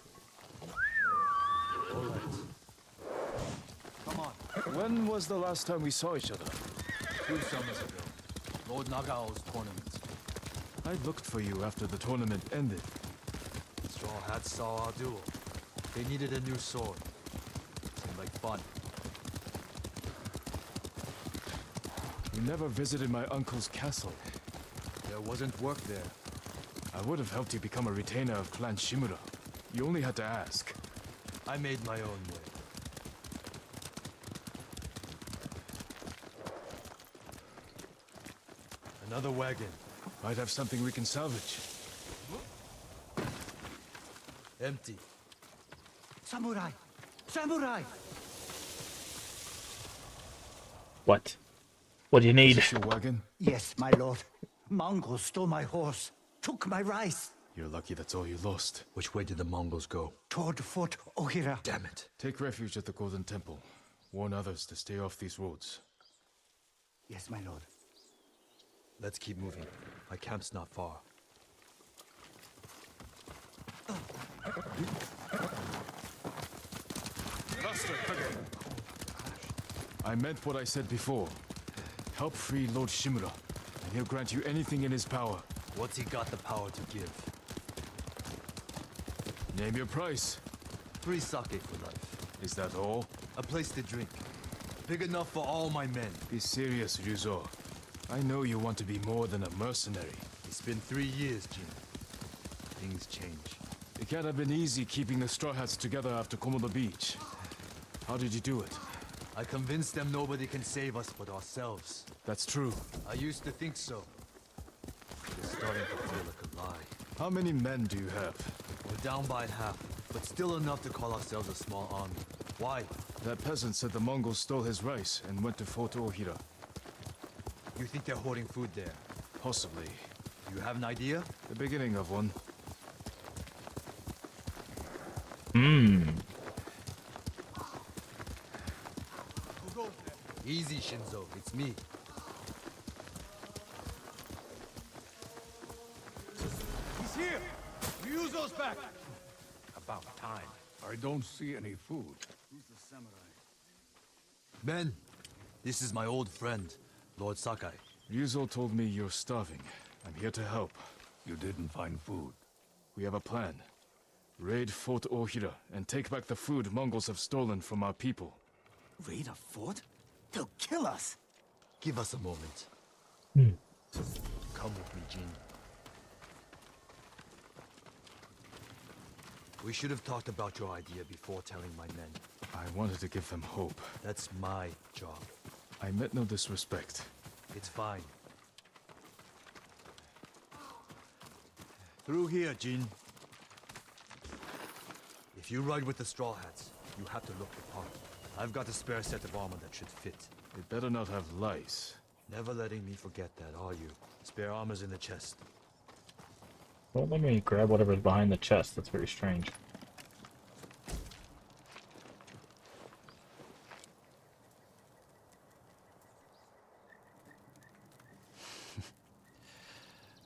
All right. Come on. When was the last time we saw each other? 2 summers ago. Lord Nagao's tournament. I looked for you after the tournament ended. The Straw Hats saw our duel. They needed a new sword. Seemed like fun. You never visited my uncle's castle. There wasn't work there. I would have helped you become a retainer of Clan Shimura. You only had to ask. I made my own way. Another wagon. Might have something we can salvage. Empty. Samurai! Samurai! What? What do you need? Is this your wagon? Yes, my lord. Mongols stole my horse, took my rice. You're lucky that's all you lost. Which way did the Mongols go? Toward Fort Ohira. Damn it. Take refuge at the Golden Temple. Warn others to stay off these roads. Yes, my lord. Let's keep moving. My camp's not far. I meant what I said before. Help free Lord Shimura, and he'll grant you anything in his power. What's he got the power to give? Name your price. Free sake for life. Is that all? A place to drink. Big enough for all my men. Be serious, Ryuzo. I know you want to be more than a mercenary. It's been 3 years, Jin. Things change. It can't have been easy keeping the Straw Hats together after Komodo Beach. How did you do it? I convinced them nobody can save us but ourselves. That's true. I used to think so. It's starting to feel like a lie. How many men do you have? We're down by half, but still enough to call ourselves a small army. Why? That peasant said the Mongols stole his rice and went to Fort Ohira. You think they're hoarding food there? Possibly. Do you have an idea? The beginning of one. Easy, Shinzo. It's me. He's here! Ryuzo's back! About time. I don't see any food. Who's the samurai? Men, this is my old friend, Lord Sakai. Ryuzo told me you're starving. I'm here to help. You didn't find food. We have a plan. Raid Fort Ohira and take back the food Mongols have stolen from our people. Raid a fort? They'll kill us! Give us a moment. Come with me, Jin. We should have talked about your idea before telling my men. I wanted to give them hope. That's my job. I meant no disrespect. It's fine. Through here, Jin. If you ride with the Straw Hats, you have to look the part. I've got a spare set of armor that should fit. It better not have lice. Never letting me forget that, are you? Spare armor's in the chest. Don't let me grab whatever's behind the chest. That's very strange.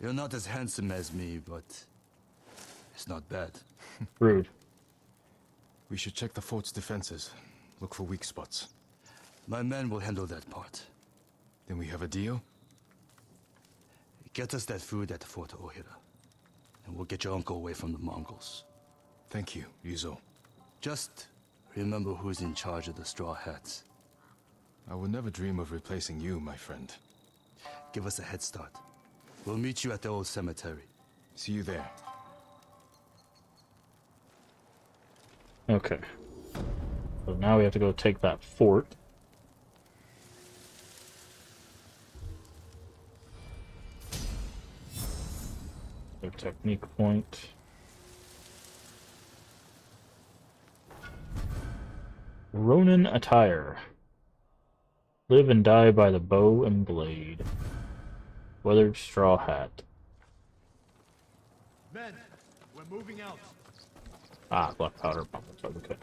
You're not as handsome as me, but it's not bad. Rude. We should check the fort's defenses. Look for weak spots. My men will handle that part. Then we have a deal? Get us that food at Fort Ohira, and we'll get your uncle away from the Mongols. Thank you, Ryuzo. Just remember who's in charge of the Straw Hats. I would never dream of replacing you, my friend. Give us a head start. We'll meet you at the old cemetery. See you there. Okay. So now we have to go take that fort. Their technique point. Ronin attire. Live and die by the bow and blade. Weathered straw hat. Men, we're moving out. Ah, black powder pump. Okay.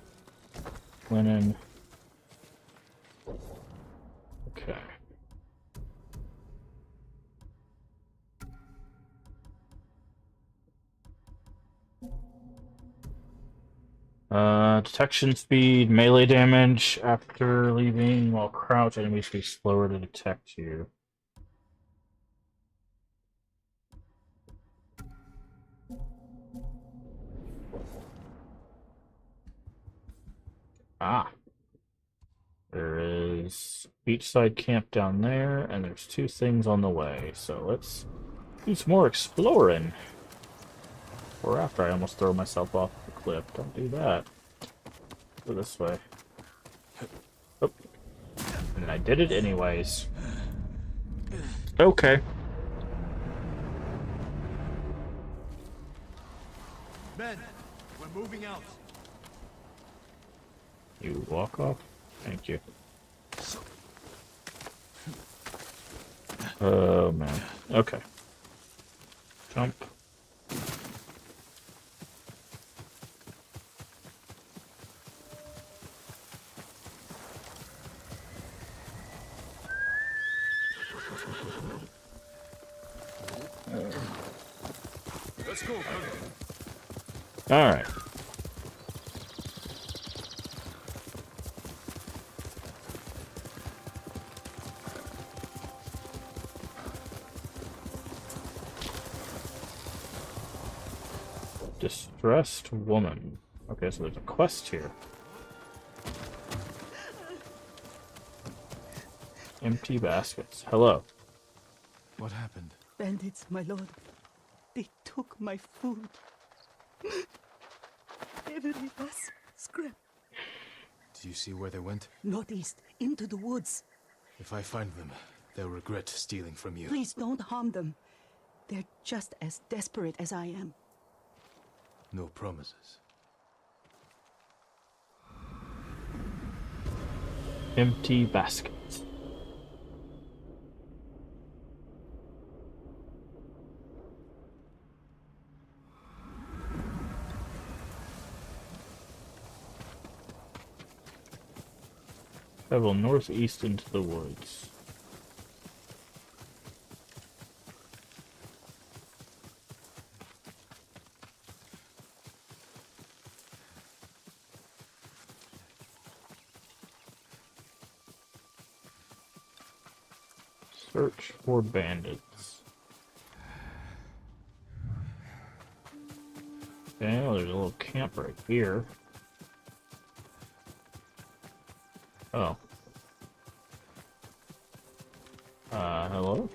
Linen. Okay. Detection speed, melee damage after leaving while crouched, enemies be slower to detect you. Ah. There is beachside camp down there, and there's 2 things on the way, so let's do some more exploring. Or after I almost throw myself off the cliff. Don't do that. Go this way. Oh. And I did it anyways. Okay. Men, we're moving out. You walk off? Thank you. Oh man. Okay. Jump. Let's go. All right. Distressed woman. Okay, so there's a quest here. Empty baskets. Hello. What happened? Bandits, my lord. They took my food. Every last scrap. Do you see where they went? Northeast, into the woods. If I find them, they'll regret stealing from you. Please don't harm them. They're just as desperate as I am. No promises. Empty baskets. Travel northeast into the woods. Search for bandits. Okay, well, there's a little camp right here. Oh. Hello?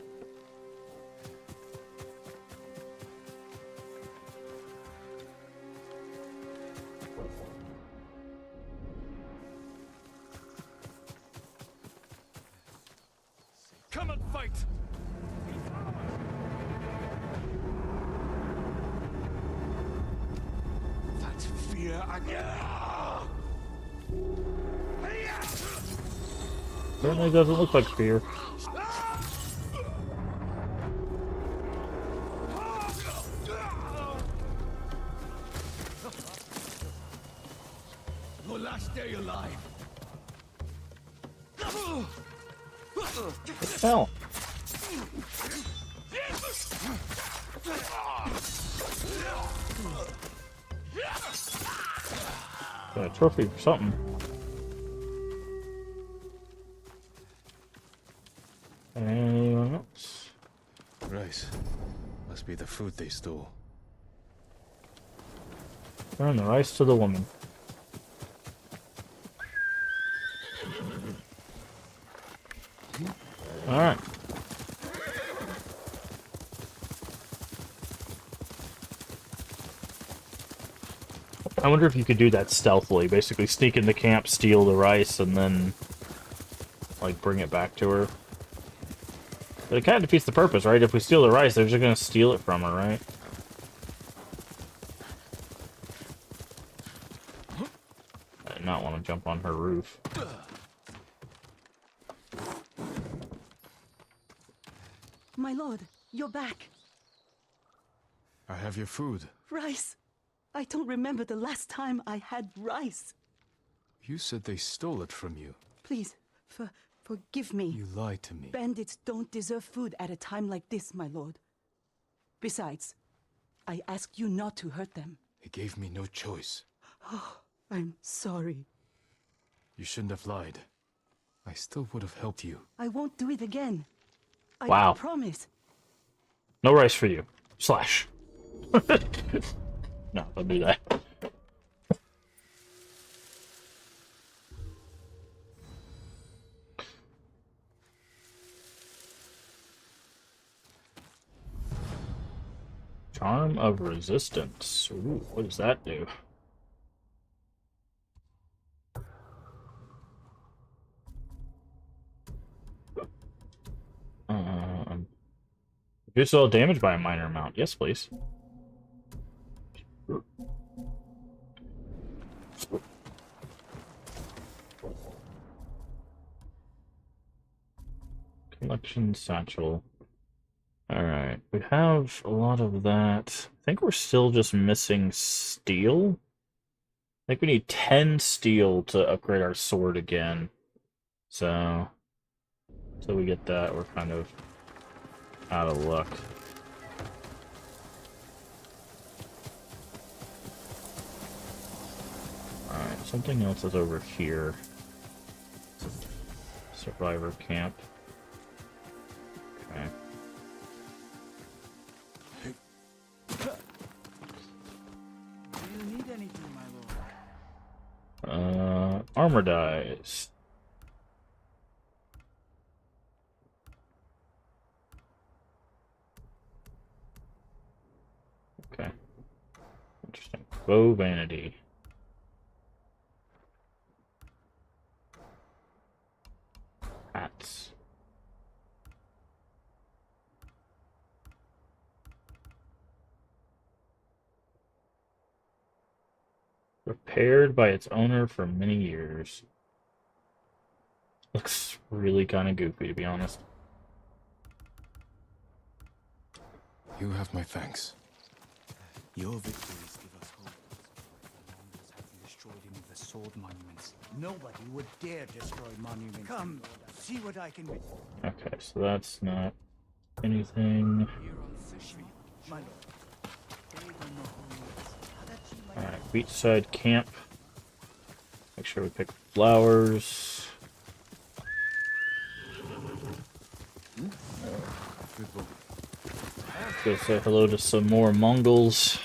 Come and fight! That fear Certainly doesn't look like fear. Your last day alive. Hell. Got a trophy for something. Anyone else? Rice. Must be the food they stole. Turn the rice to the woman. Alright. I wonder if you could do that stealthily. Basically sneak into camp, steal the rice, and then, like, bring it back to her. But it kind of defeats the purpose, right? If we steal the rice, they're just gonna steal it from her, right? I did not want to jump on her roof. My lord, you're back. I have your food. Rice. I don't remember the last time I had rice. You said they stole it from you. Please, forgive me. You lied to me. Bandits don't deserve food at a time like this, my lord. Besides, I asked you not to hurt them. They gave me no choice. Oh, I'm sorry. You shouldn't have lied. I still would have helped you. I won't do it again. Wow. I promise. No rice for you. Slash. No, don't do that. Charm of Resistance. Ooh, what does that do? Reduce all damage by a minor amount. Yes, please. Collection satchel. Alright, we have a lot of that. I think we're still just missing steel. I think we need 10 steel to upgrade our sword again. So, until we get that, we're kind of out of luck. Alright, something else is over here. Survivor camp. Okay. Do you need anything, my lord? Armor dies. Okay. Interesting. Bow vanity. Hats. Repaired by its owner for many years. Looks really kind of goofy, to be honest. You have my thanks. Your victories give us hope. The Mongols have destroyed any of the sword monuments. Nobody would dare destroy monuments. Come, see what I can do. Okay, so that's not anything. Here on Tsushima, my lord. They don't know who he is. Alright, beachside camp. Make sure we pick flowers. Go say hello to some more Mongols.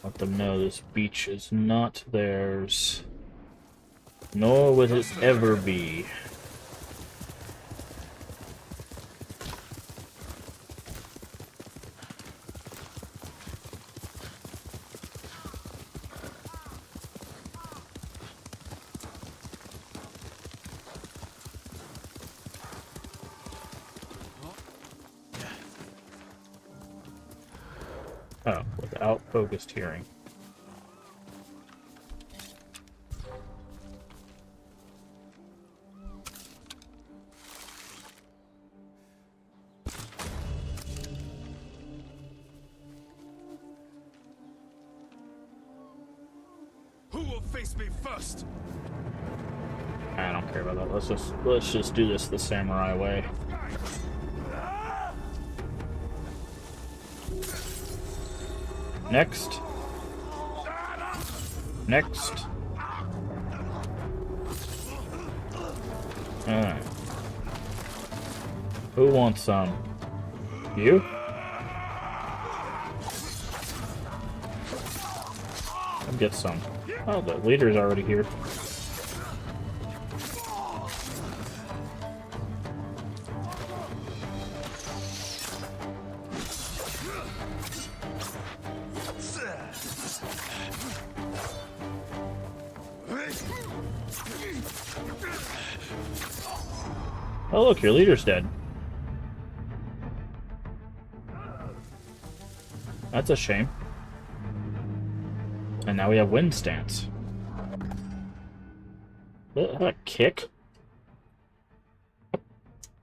Let them know this beach is not theirs. Nor will it ever be. Oh, without focused hearing. Who will face me first? I don't care about that. Let's just do this the samurai way. Next. Next. Alright. Who wants some? You? I'll get some. Oh, the leader's already here. Oh look, your leader's dead. That's a shame. And now we have wind stance. A kick?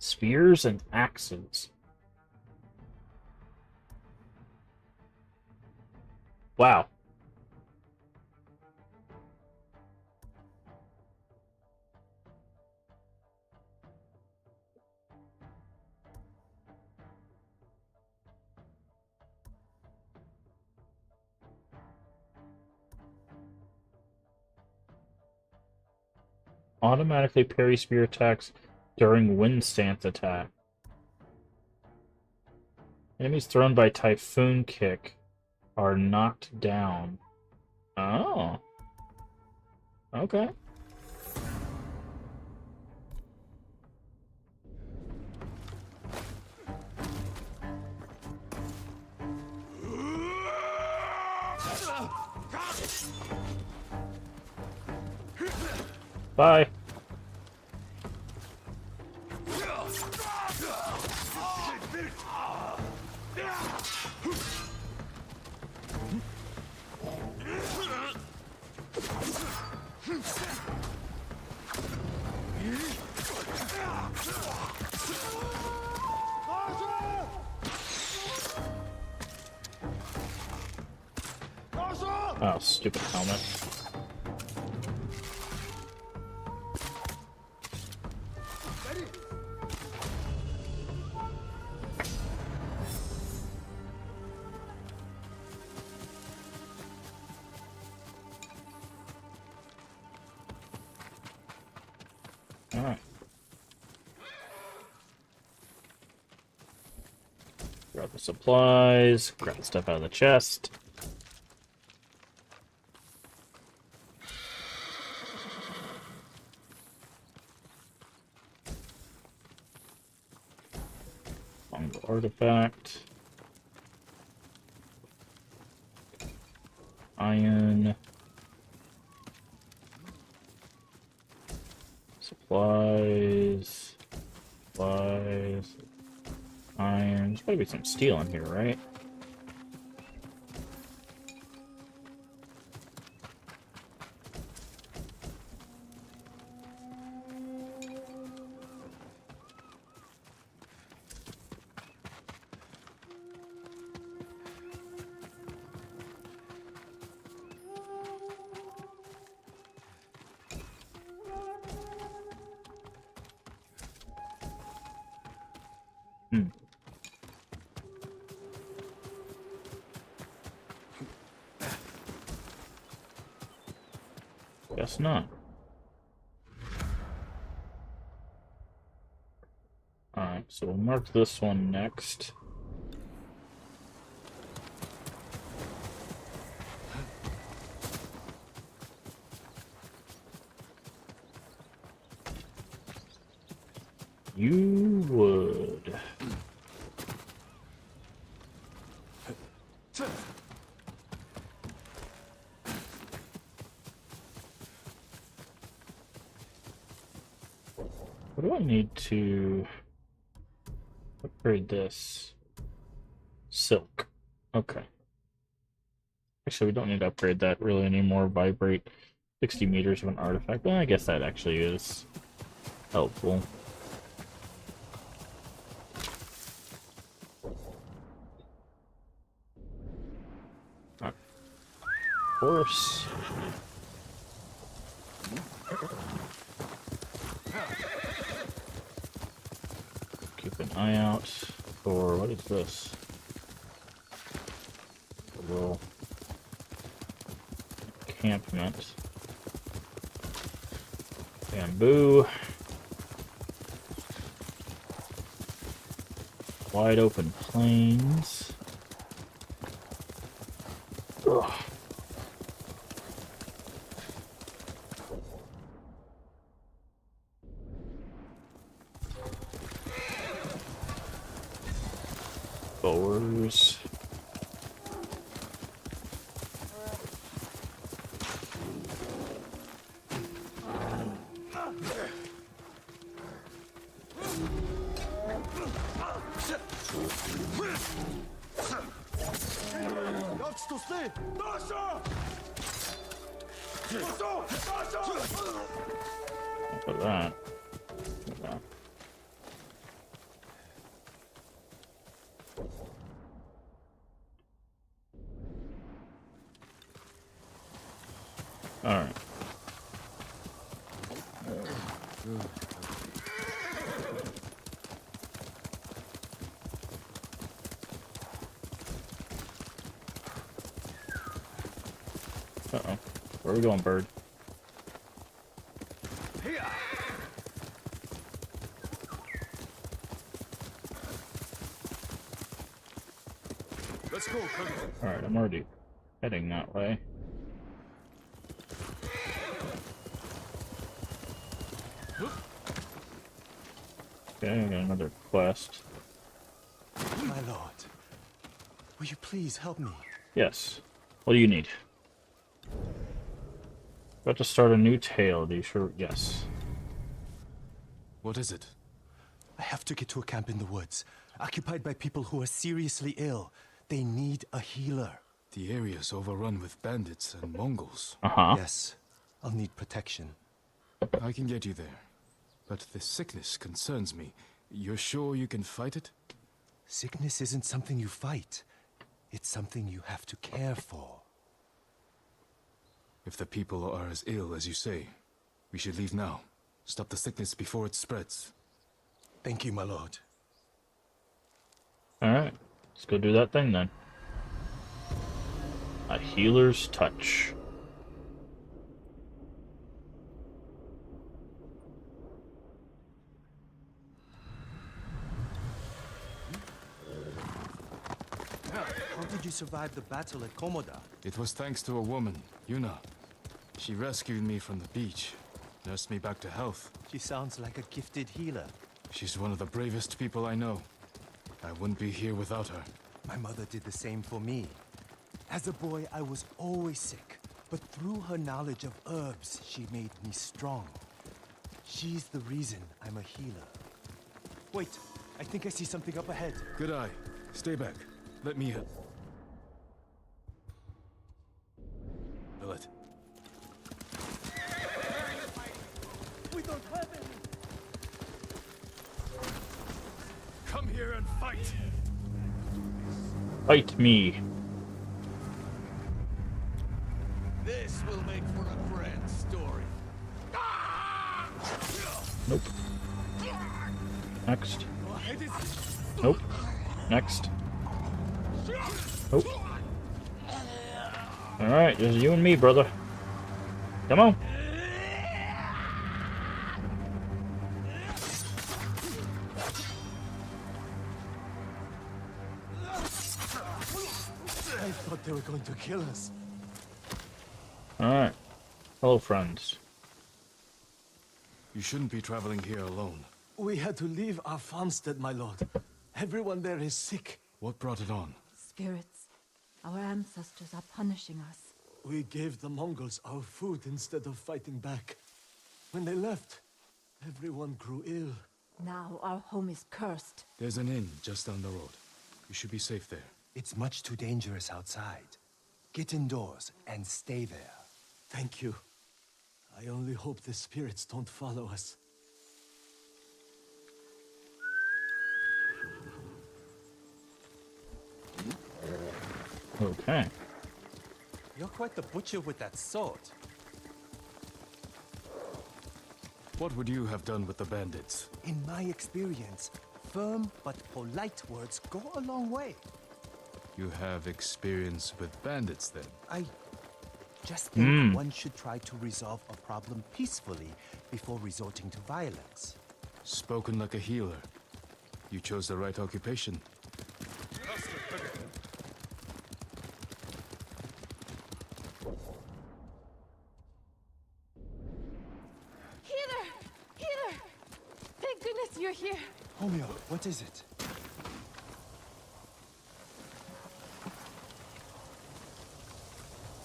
Spears and axes. Wow. Automatically parry spear attacks during wind stance attack. Enemies thrown by typhoon kick are knocked down. Oh. Okay. Bye. Oh, stupid helmet. Alright. Grab the supplies, grab the stuff out of the chest. Find the artifact. Iron. Supplies. Supplies. Iron. There's gotta be some steel in here, right? Guess not. Alright, so we'll mark this one next. You would. What do I need to upgrade this? Silk. Okay. Actually, we don't need to upgrade that really anymore. Vibrate 60 meters of an artifact. Well, I guess that actually is helpful. Of course. Keep an eye out for, what is this? A little encampment. Bamboo. Wide open plains. Ugh. Boars. Look at that. Look at that. All right. Uh-oh. Where are we going, bird? Let's go, Colonel. Alright, I'm already heading that way. Okay, I got another quest. My lord, will you please help me? Yes. What do you need? About to start a new tale. Do you sure? Yes. What is it? I have to get to a camp in the woods, occupied by people who are seriously ill. They need a healer. The area's overrun with bandits and Mongols. Uh-huh. Yes, I'll need protection. I can get you there. But the sickness concerns me. You're sure you can fight it? Sickness isn't something you fight. It's something you have to care for. If the people are as ill as you say, we should leave now. Stop the sickness before it spreads. Thank you, my lord. Alright. Let's go do that thing then. A healer's touch. How did you survive the battle at Komoda? It was thanks to a woman, Yuna. She rescued me from the beach, nursed me back to health. She sounds like a gifted healer. She's one of the bravest people I know. I wouldn't be here without her. My mother did the same for me. As a boy, I was always sick, but through her knowledge of herbs, she made me strong. She's the reason I'm a healer. Wait, I think I see something up ahead. Good eye. Stay back. Let me hit. Billet. We don't have any! Come here and fight! Fight me. This will make for a grand story. Nope. Next. Nope. Next. Nope. Alright, there's you and me, brother. Come on. I thought they were going to kill us. Alright. Hello, friends. You shouldn't be traveling here alone. We had to leave our farmstead, my lord. Everyone there is sick. What brought it on? Spirits. Our ancestors are punishing us. We gave the Mongols our food instead of fighting back. When they left, everyone grew ill. Now our home is cursed. There's an inn just down the road. You should be safe there. It's much too dangerous outside. Get indoors and stay there. Thank you. I only hope the spirits don't follow us. Okay. You're quite the butcher with that sword. What would you have done with the bandits? In my experience, firm but polite words go a long way. You have experience with bandits, then? Just think one should try to resolve a problem peacefully before resorting to violence. Spoken like a healer. You chose the right occupation. Healer! Healer! Thank goodness you're here. Homeo, what is it?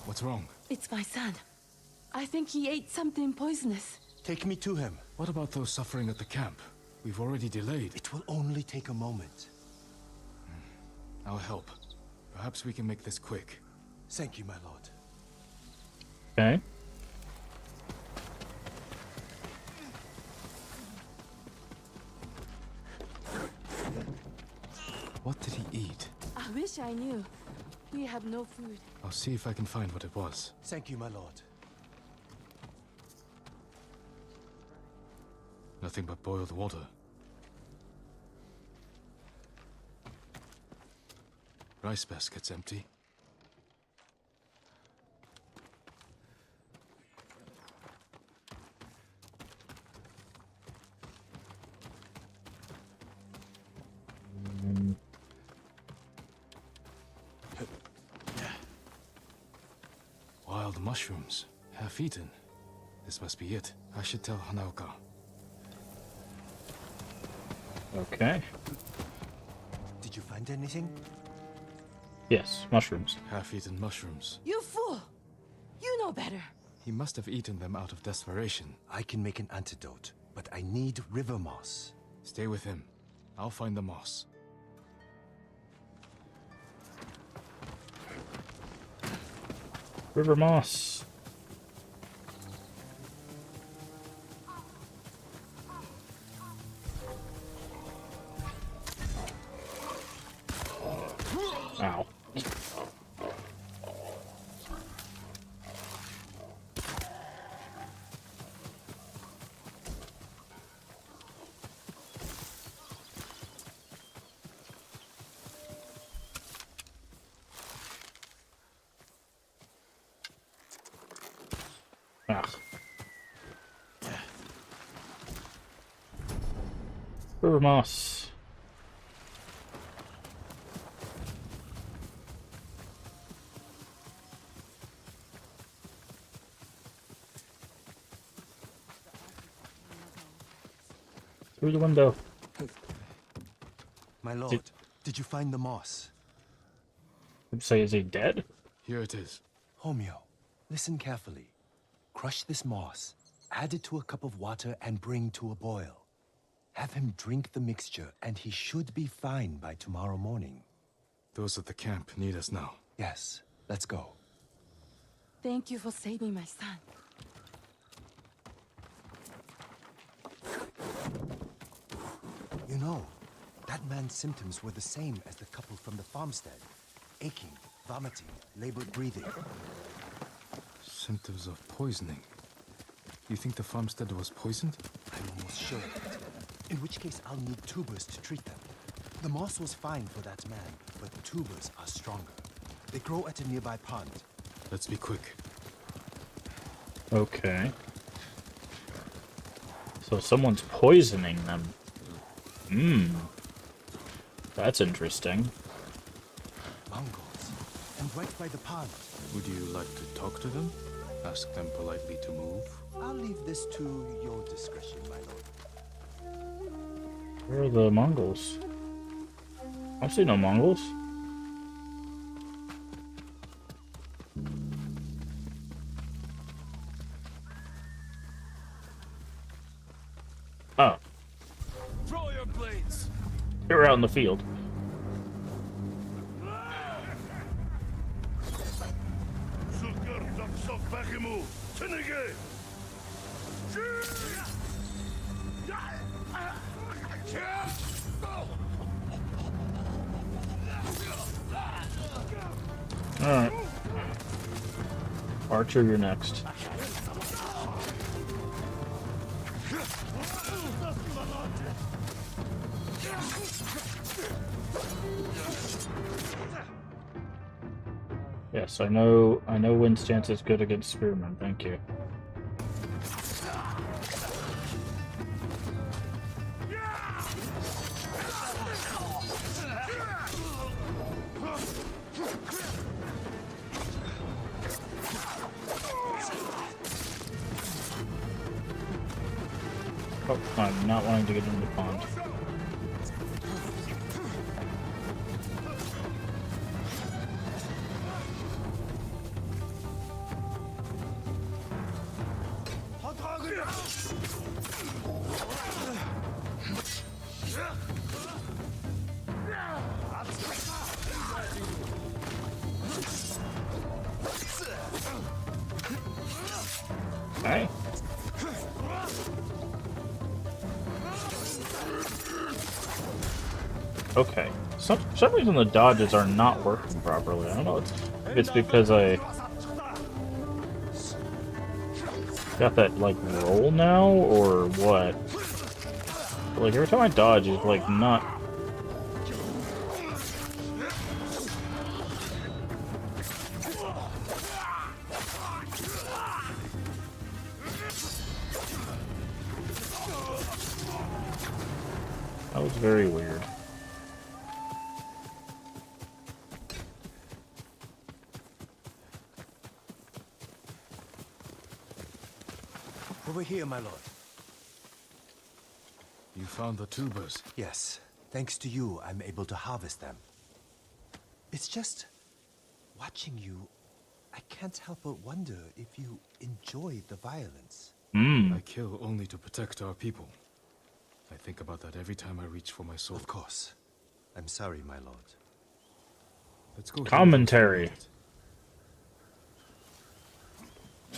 What's wrong? It's my son. I think he ate something poisonous. Take me to him. What about those suffering at the camp? We've already delayed. It will only take a moment. I'll help. Perhaps we can make this quick. Thank you, my lord. Okay. What did he eat? I wish I knew. We have no food. I'll see if I can find what it was. Thank you, my lord. Nothing but boiled water. Rice basket's empty. Wild mushrooms, half eaten. This must be it. I should tell Hanaoka. Okay. Did you find anything? Yes, mushrooms. Half-eaten mushrooms. You fool! You know better. He must have eaten them out of desperation. I can make an antidote, but I need river moss. Stay with him. I'll find the moss. River moss. Ow. Ah. River moss. Through the window. My lord, did you find the moss? Say, is he dead? Here it is. Homeo, listen carefully. Crush this moss, add it to a cup of water, and bring to a boil. Have him drink the mixture, and he should be fine by tomorrow morning. Those at the camp need us now. Yes, let's go. Thank you for saving my son. You know, that man's symptoms were the same as the couple from the farmstead. Aching, vomiting, labored breathing. Symptoms of poisoning. You think the farmstead was poisoned? I'm almost sure of it. In which case, I'll need tubers to treat them. The moss was fine for that man, but tubers are stronger. They grow at a nearby pond. Let's be quick. Okay. So someone's poisoning them. That's interesting. Mongols. And right by the pond. Would you like to talk to them? Ask them politely to move? I'll leave this to your discretion, my lord. Where are the Mongols? I see no Mongols. Oh. Draw your blades! They were out in the field. Alright. Archer, you're next. Yes, I know wind stance is good against spearmen, thank you. Oh, I'm not wanting to get into the pond. Hey. Okay. For some reason the dodges are not working properly. I don't know if it's because I got that, like, roll now, or what. But, like, every time I dodge, it's, like, not... That was very weird. Over here, my lord. You found the tubers? Yes. Thanks to you, I'm able to harvest them. It's just... watching you, I can't help but wonder if you enjoy the violence. I kill only to protect our people. I think about that every time I reach for my sword. Of course. I'm sorry, my lord. Let's go. Commentary.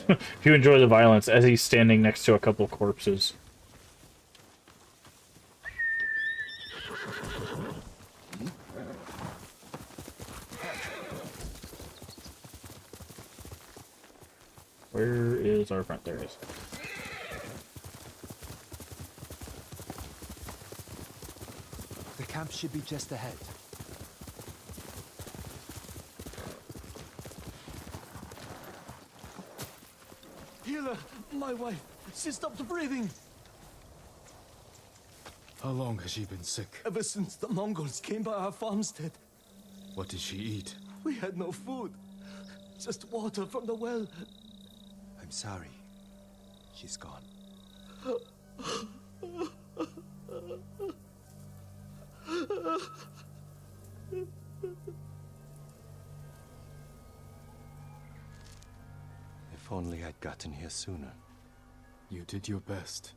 If you enjoy the violence, as he's standing next to a couple corpses. Where is our front? There it is. The camp should be just ahead. Healer, my wife, she stopped breathing. How long has she been sick? Ever since the Mongols came by our farmstead. What did she eat? We had no food. Just water from the well. I'm sorry. She's gone. If only I'd gotten here sooner. You did your best.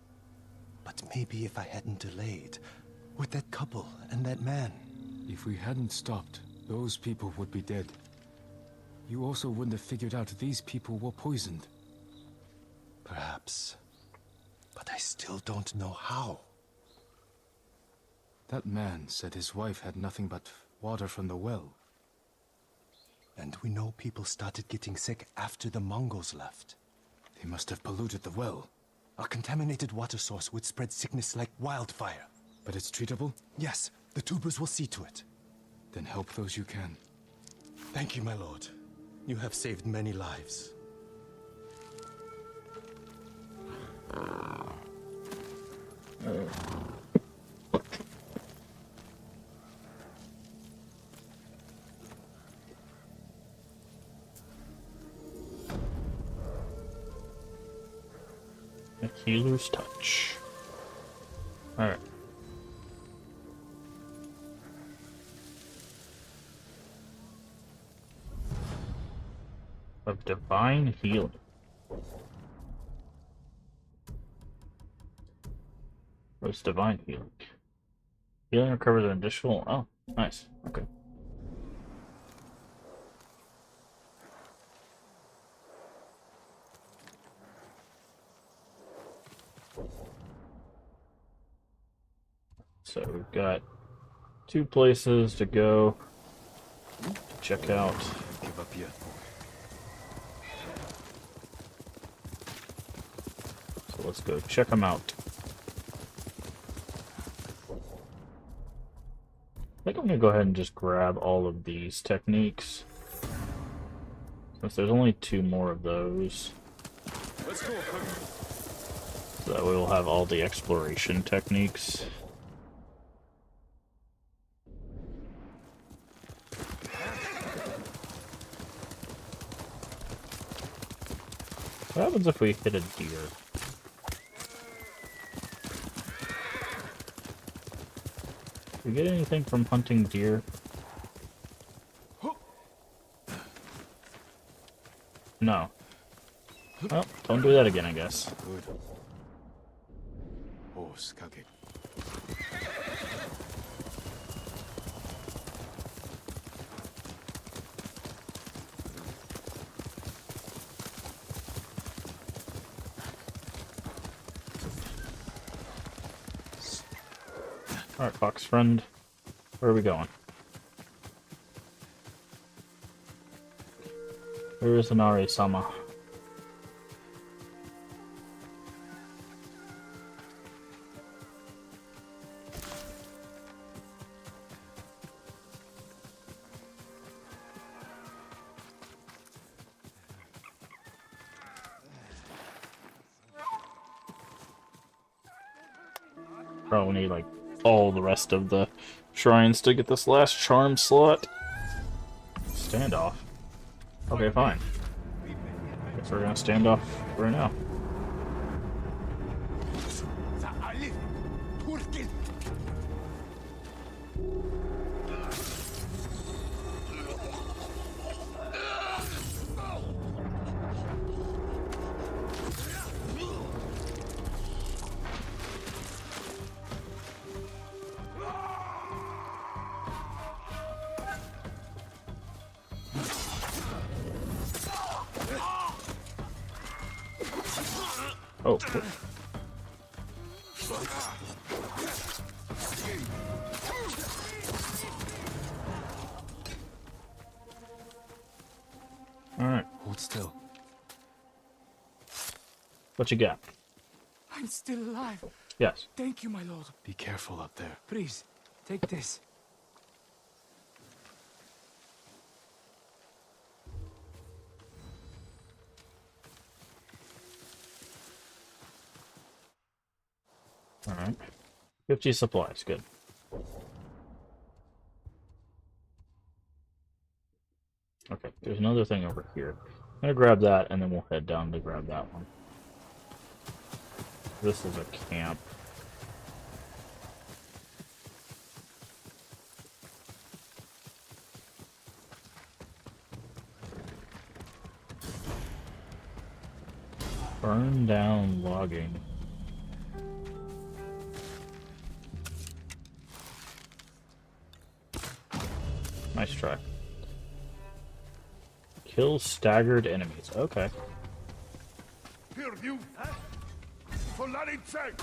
But maybe if I hadn't delayed, with that couple and that man. If we hadn't stopped, those people would be dead. You also wouldn't have figured out these people were poisoned. Perhaps. But I still don't know how. That man said his wife had nothing but water from the well. And we know people started getting sick after the Mongols left. They must have polluted the well. A contaminated water source would spread sickness like wildfire. But it's treatable? Yes, the tubers will see to it. Then help those you can. Thank you, my lord. You have saved many lives. A healer's touch. Alright. Of divine healing. What's divine healing? Healing recovers an additional. Oh, nice. Okay. So we've got 2 places to go to check out. Give up yet, boy. So let's go check them out. I think I'm gonna go ahead and just grab all of these techniques. Since there's only 2 more of those. Let's go, So that way we'll have all the exploration techniques. What happens if we hit a deer? Do we get anything from hunting deer? No. Well, don't do that again, I guess. Good. Oh, skagit. Alright, fox friend. Where are we going? Where is Inari-sama? Probably need like all the rest of the shrines to get this last charm slot. Standoff. Okay, fine. Guess we're gonna stand off right now. Oh. Alright. Hold still. What you got? I'm still alive. Yes. Thank you, my lord. Be careful up there. Please, take this. Alright. 50 supplies, good. Okay, there's another thing over here. I'm gonna grab that, and then we'll head down to grab that one. This is a camp. Burn down logging. Nice try. Kill staggered enemies. Okay. Here, you! For Larin's sake!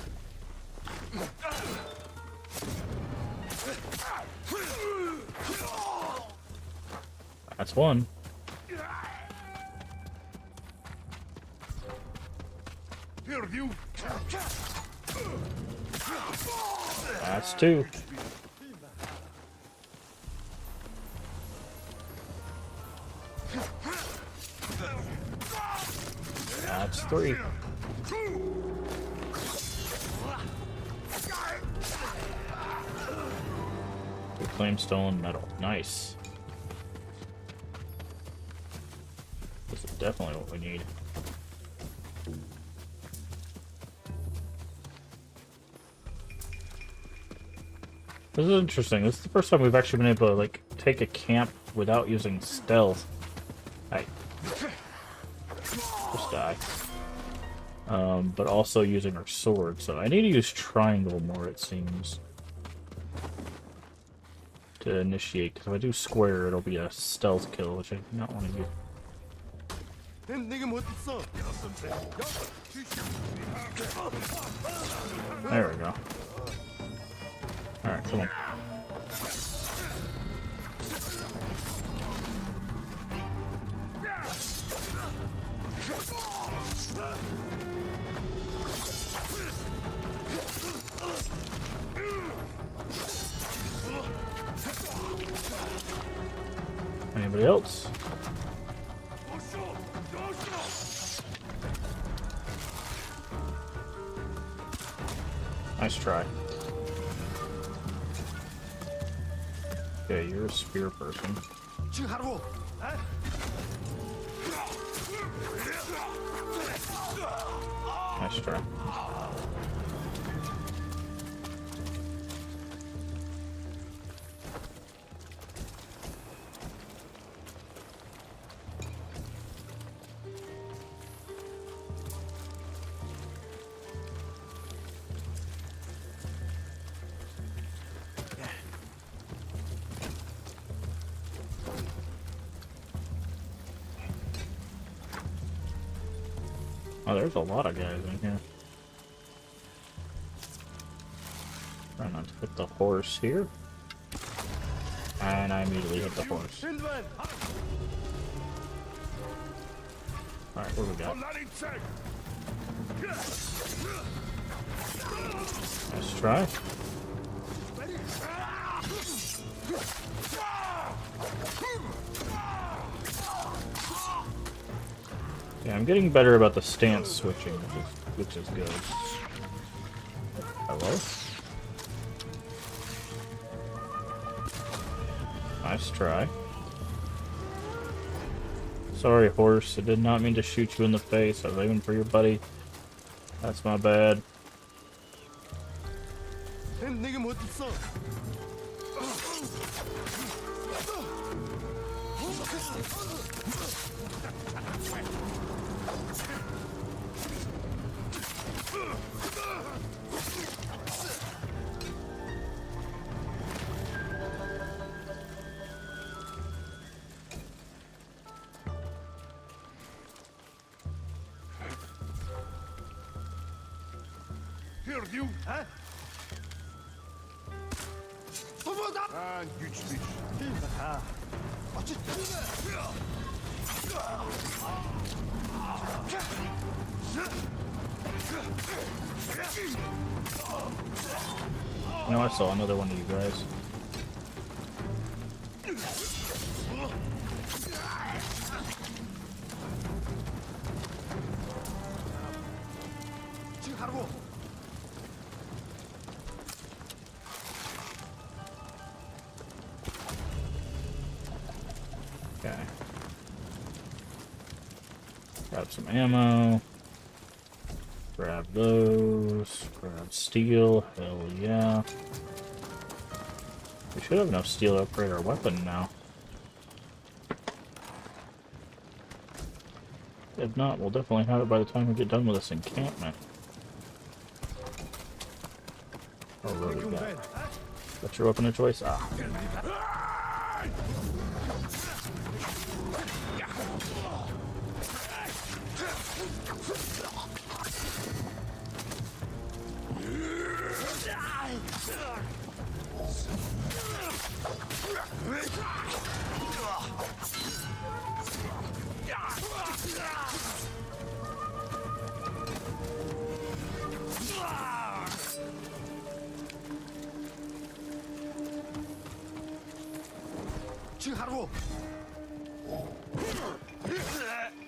That's one. Here, you! That's two. That's three. Reclaim stolen metal. Nice. This is definitely what we need. This is interesting. This is the first time we've actually been able to like take a camp without using stealth. Hey. Just die. But also using our sword, so I need to use triangle more, it seems, to initiate, because if I do square, it'll be a stealth kill, which I do not want to do. There we go. Alright, come on. Anybody else? Nice try. Okay, you're a spear person. Nice try. Oh, there's a lot of guys in here. Try not to hit the horse here. And I immediately hit the horse. Alright, what do we got? Nice try. Yeah, I'm getting better about the stance switching, which is good. Hello? Nice try. Sorry, horse. I did not mean to shoot you in the face. I was aiming for your buddy. That's my bad. Hear you? Huh? And güçlü. You know, I saw another one of you guys. Okay. Grab some ammo. Grab those. Grab steel. Hell yeah. We should have enough steel to upgrade our weapon now. If not, we'll definitely have it by the time we get done with this encampment. Oh, what do we got? What's your weapon of choice? Ah.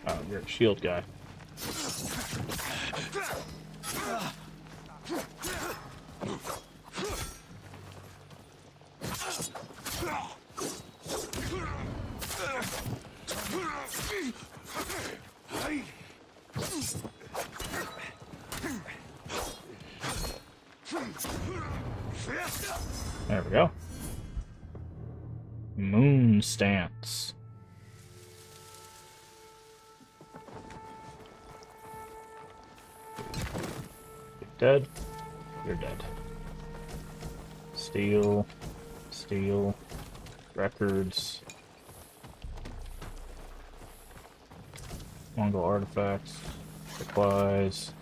Oh, you're a shield guy. There we go. Moon stance. You're dead. You're dead. Steel. Steel. Records. Mongol artifacts. Supplies.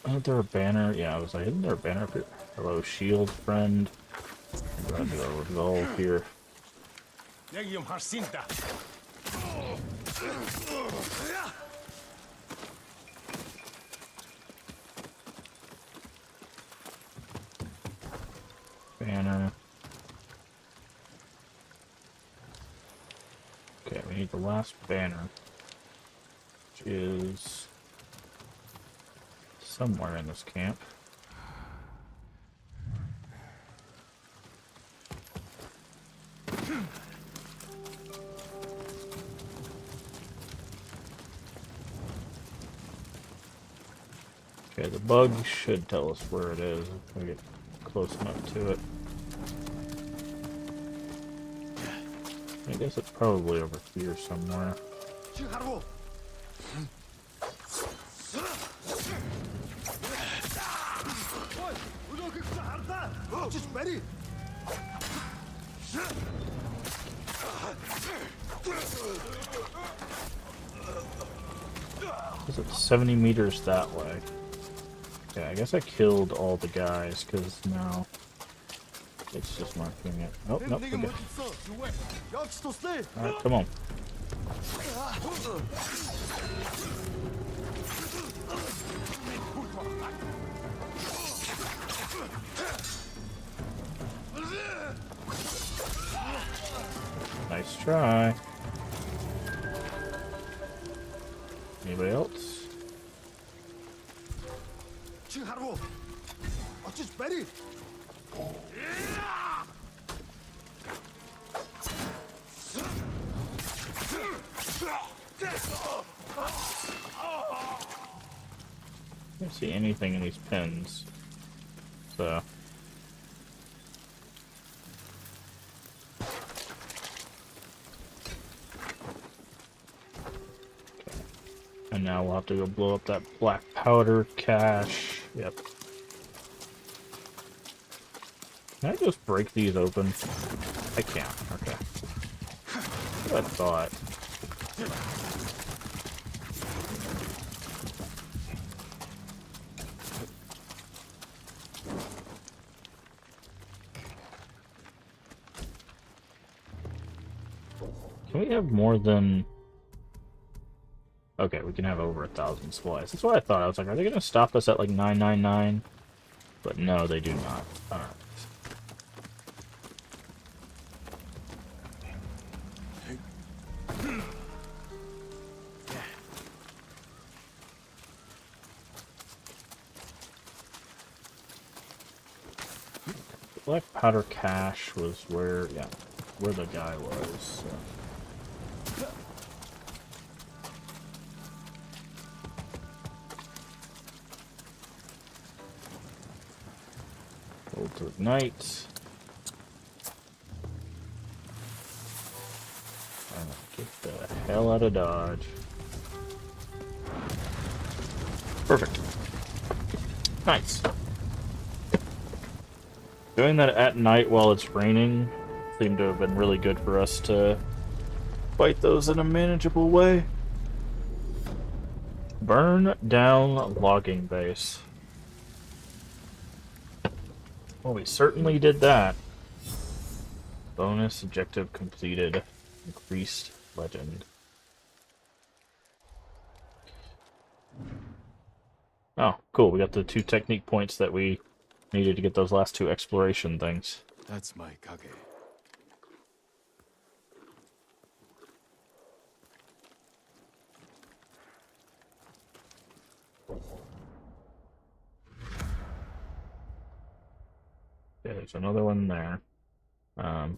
Isn't there a banner? Yeah, I was like, isn't there a banner up here? Hello, shield friend. I'm gonna do a revolve here. Banner. Okay, we We need the last banner, which is somewhere in this camp. Okay, the bug should tell us where it is if we get close enough to it. I guess it's probably over here somewhere. Is it 70 meters that way? Okay, I guess I killed all the guys, because now it's just marking it. Oh, nope, we're good. Alright, come on. Nice try. Anybody else? I don't see anything in these pins, so and now we'll have to go blow up that black powder cache. Yep. Can I just break these open? I can't. Okay. That's what I thought. Can we have more than... Okay, we can have over 1,000 supplies. That's what I thought. I was like, are they going to stop us at like 999? But no, they do not. Alright. Black powder cache was where, yeah, where the guy was. So. Hold to ignite. Get the hell out of Dodge. Perfect. Nice. Doing that at night while it's raining seemed to have been really good for us to fight those in a manageable way. Burn down logging base. Well, we certainly did that. Bonus objective completed. Increased legend. Oh, cool. We got the 2 technique points that we needed to get those last 2 exploration things. That's my Kage. Yeah, there's another one there. Alright,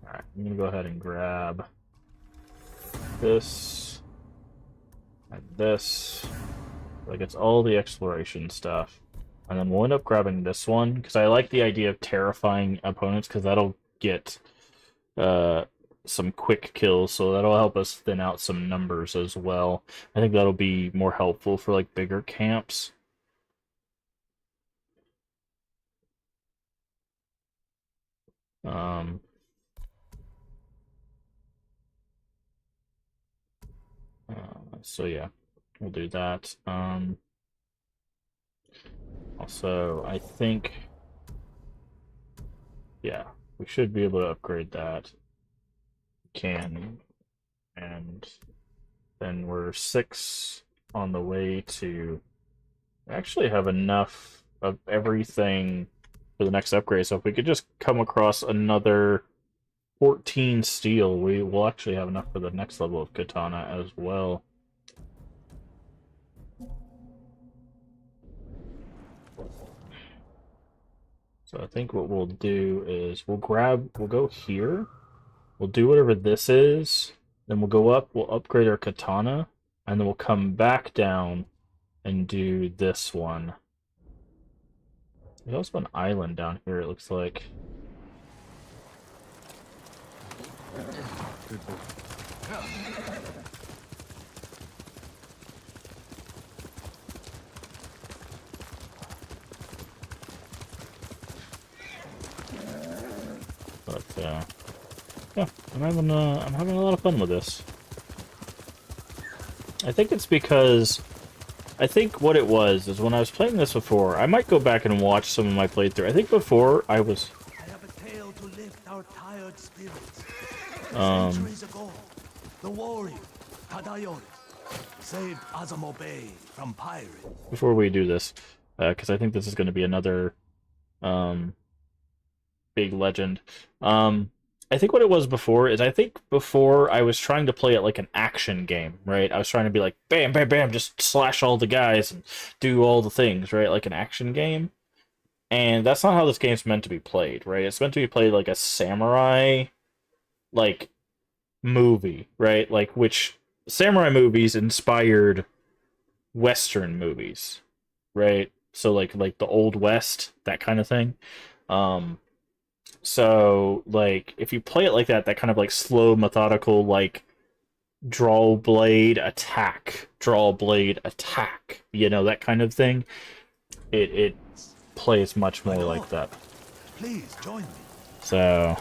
I'm gonna go ahead and grab this and this. Like, it's all the exploration stuff. And then we'll end up grabbing this one, because I like the idea of terrifying opponents, because that'll get some quick kills, so that'll help us thin out some numbers as well. I think that'll be more helpful for, like, bigger camps. So yeah, we'll do that. Also, I think, yeah, we should be able to upgrade that. Can, and then we're 6 on the way to actually have enough of everything for the next upgrade. So if we could just come across another 14 steel. We will actually have enough for the next level of katana as well. So I think what we'll do is we'll go here. We'll do whatever this is. Then we'll go up, we'll upgrade our katana, and then we'll come back down and do this one. There's also an island down here, it looks like. Good boy. But yeah, I'm having a lot of fun with this. I think it's because I think what it was is when I was playing this before, I might go back and watch some of my playthrough. I think before I was have a tale to lift our tired spirits. Um, Centuries ago, the warrior Tadayori saved Azamo Bay from pirates. before we do this, because I think this is going to be another big legend. I think what it was before is I think before I was trying to play it like an action game, right? I was trying to be like, bam, bam, bam, just slash all the guys and do all the things, right? Like an action game. And that's not how this game's meant to be played, right? It's meant to be played like a samurai, like, movie, right? Like, which samurai movies inspired Western movies, right? So like the Old West, that kind of thing. So like if you play it like that, that kind of like slow, methodical, like draw blade attack, you know, that kind of thing. It plays much more like that. Please join me. So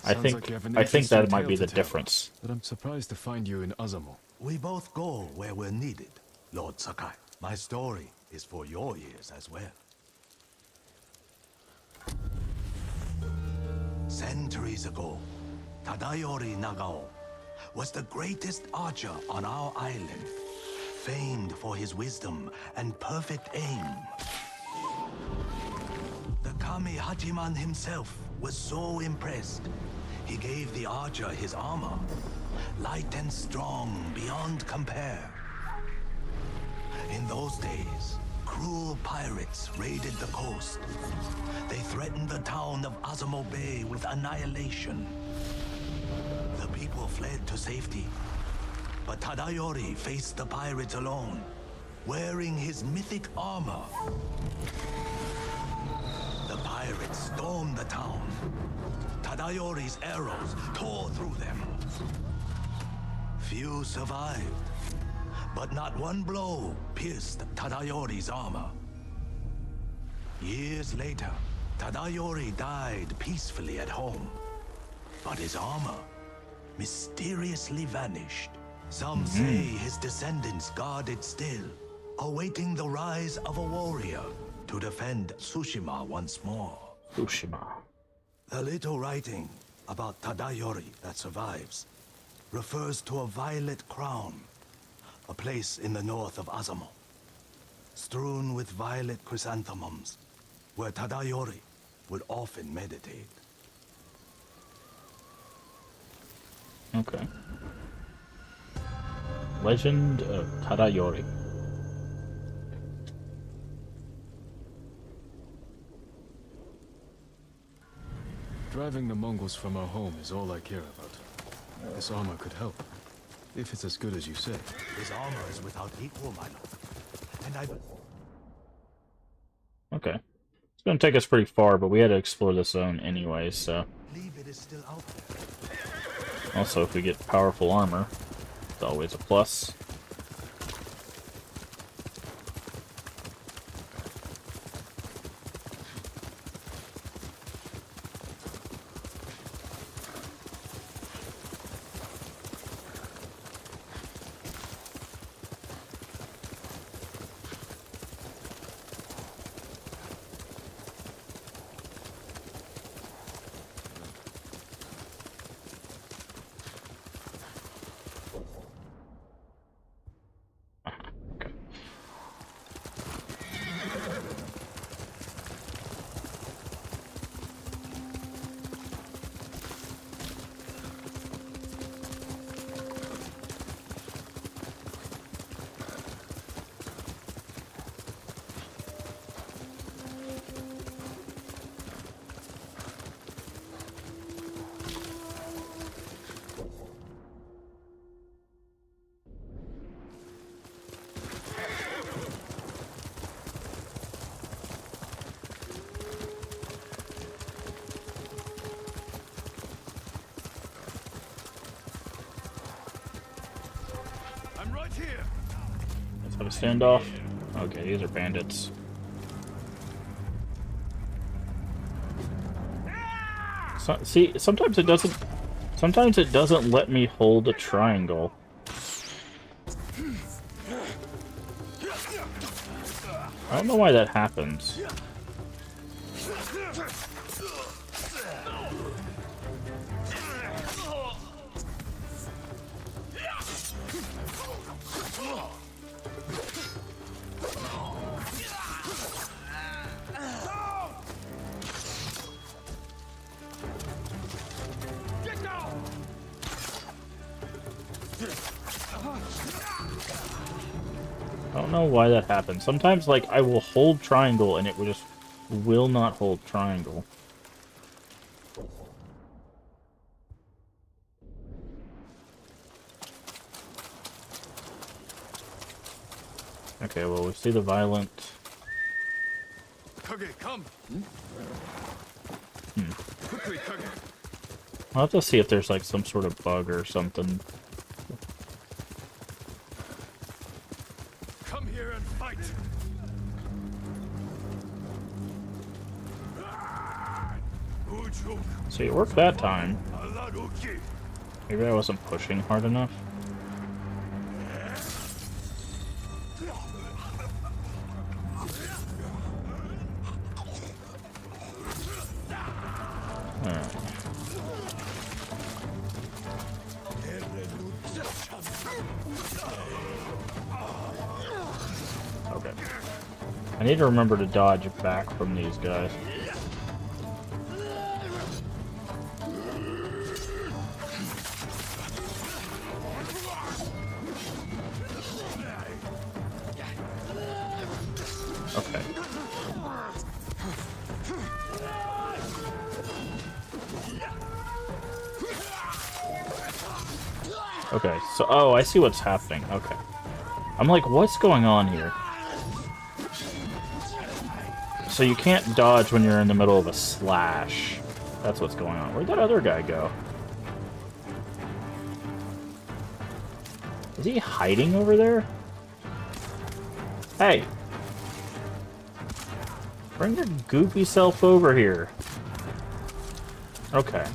I Sounds like you have an think interesting that might tale be to the tell, difference. But I'm surprised to find you in Azamo. We both go where we're needed, Lord Sakai. My story is for your ears as well. Centuries ago, Tadayori Nagao was the greatest archer on our island, famed for his wisdom and perfect aim. The Kami Hachiman himself was so impressed, he gave the archer his armor, light and strong beyond compare. In those days, cruel pirates raided the coast. They threatened the town of Azamo Bay with annihilation. The people fled to safety, but Tadayori faced the pirates alone, wearing his mythic armor. The pirates stormed the town. Tadayori's arrows tore through them. Few survived, but not one blow pierced Tadayori's armor. Years later, Tadayori died peacefully at home, but his armor mysteriously vanished. Some say his descendants guard it still, awaiting the rise of a warrior to defend Tsushima once more. Tsushima. The little writing about Tadayori that survives refers to a violet crown, a place in the north of Azamo, strewn with violet chrysanthemums, where Tadayori would often meditate. Okay. Legend of Tadayori. Driving the Mongols from our home is all I care about. This armor could help, if it's as good as you say. His armor is without equal, my lord. And I... Okay. It's going to take us pretty far, but we had to explore this zone anyway, so... believe it is still out there. Also, if we get powerful armor, it's always a plus. Let's have a standoff. Okay, these are bandits. So, see, sometimes it doesn't. Sometimes it doesn't let me hold a triangle. I don't know why that happens. I don't know why that happens. Sometimes, like, I will hold triangle and it will just will not hold triangle. Okay, well, we see the violent... Kage, come! Quickly, Kage! I'll have to see if there's, like, some sort of bug or something. Come here and fight! See, it worked that time. Maybe I wasn't pushing hard enough. Alright. Okay. I need to remember to dodge back from these guys. Okay. Okay, so, oh, I see what's happening. Okay. I'm like, what's going on here? So you can't dodge when you're in the middle of a slash. That's what's going on. Where'd that other guy go? Is he hiding over there? Hey! Bring your goopy self over here. Okay.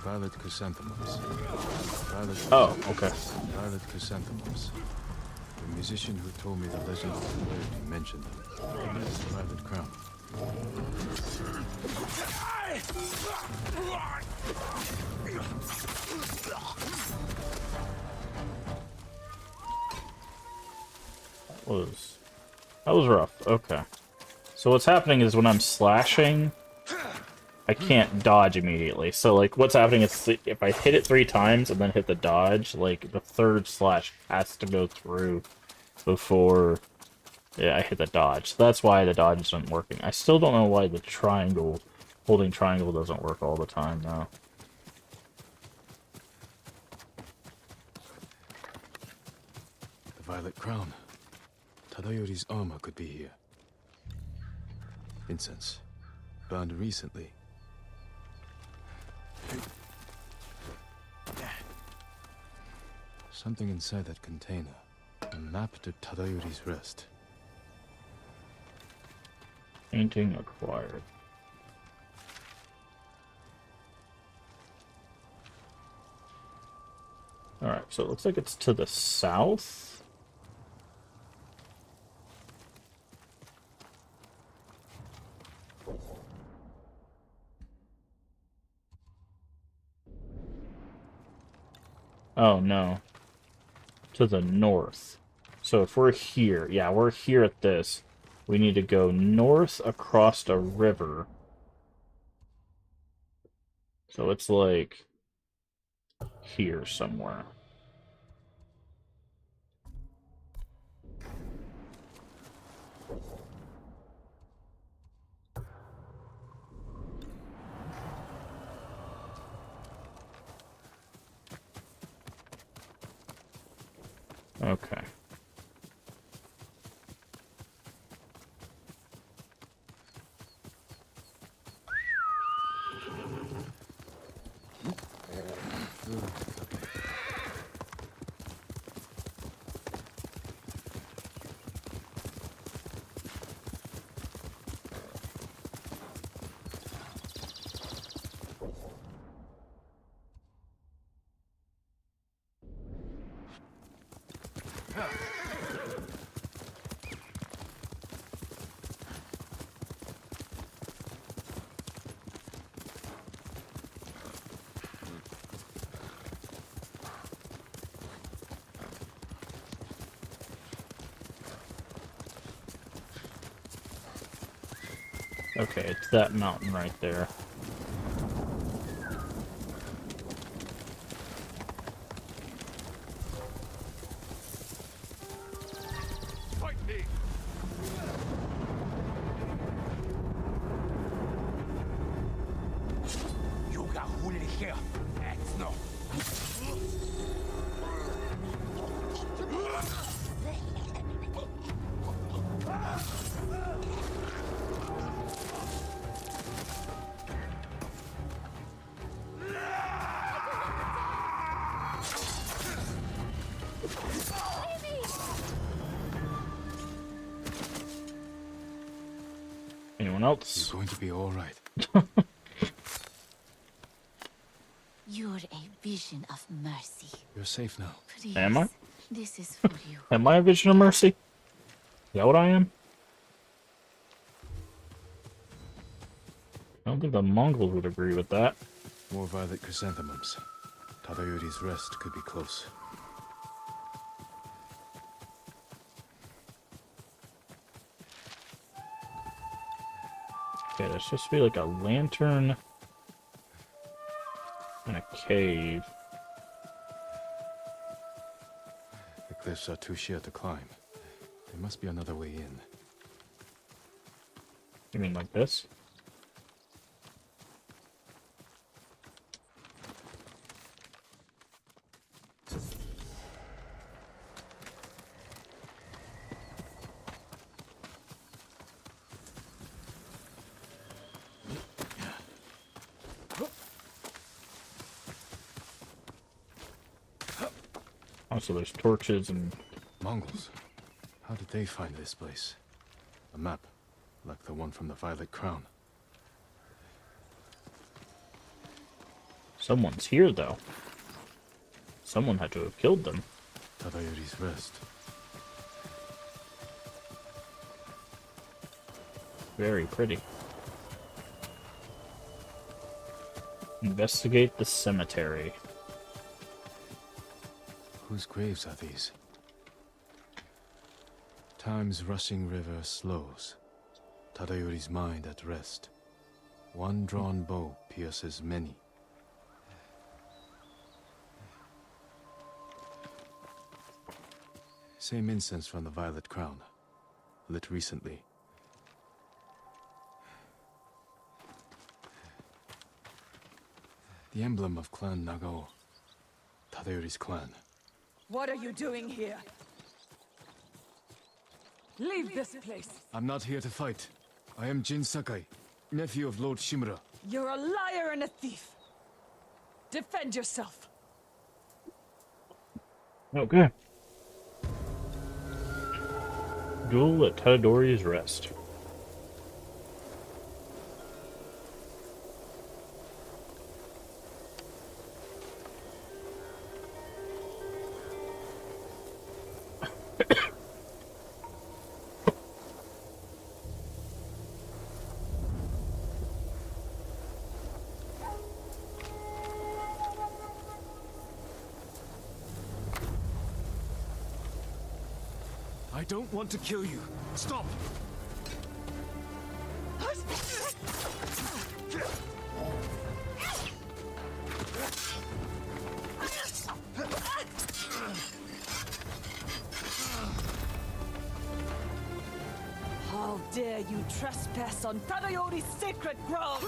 Violet chrysanthemums. Oh, okay. Violet chrysanthemums. The musician who told me the legend of the bird mentioned them. Violet crown. That was rough. Okay. So what's happening is when I'm slashing, I can't dodge immediately. So, like, what's happening is if I hit it 3 times and then hit the dodge, like, the 3rd slash has to go through before, yeah, I hit the dodge. So that's why the dodge isn't working. I still don't know why the triangle, holding triangle doesn't work all the time, though. The violet crown. Tadayori's armor could be here. Incense. Burned recently. Something inside that container. A map to Tadayori's rest. Painting acquired. Alright, so it looks like it's to the south. Oh, no. To the north. So if we're here, yeah, we're here at this. We need to go north across a river. So it's like here somewhere. Okay. Okay, it's that mountain right there. Fight me! You got holy here. That's no. Anyone else? You're going to be all right. You're a vision of mercy. You're safe now. Please, Am I? this is for you. Am I a vision of mercy? Is that what I am? I don't think the Mongols would agree with that. More violet chrysanthemums. Tadayori's rest could be close. Okay, there's supposed to be like a lantern and a cave. The cliffs are too sheer to climb. There must be another way in. You mean like this? Oh, so there's torches and... Mongols. How did they find this place? A map, like the one from the Violet Crown. Someone's here, though. Someone had to have killed them. Tadayori's rest. Very pretty. Investigate the cemetery. Whose graves are these? Time's rushing river slows. Tadayori's mind at rest. One drawn bow pierces many. Same incense from the Violet Crown. Lit recently. The emblem of Clan Nagao. Tadayori's clan. What are you doing here? Leave this place. I'm not here to fight. I am Jin Sakai, nephew of Lord Shimura. You're a liar and a thief. Defend yourself. Okay. Duel at Tadayori's Rest. I don't want to kill you. Stop! How dare you trespass on Tadayori's sacred ground!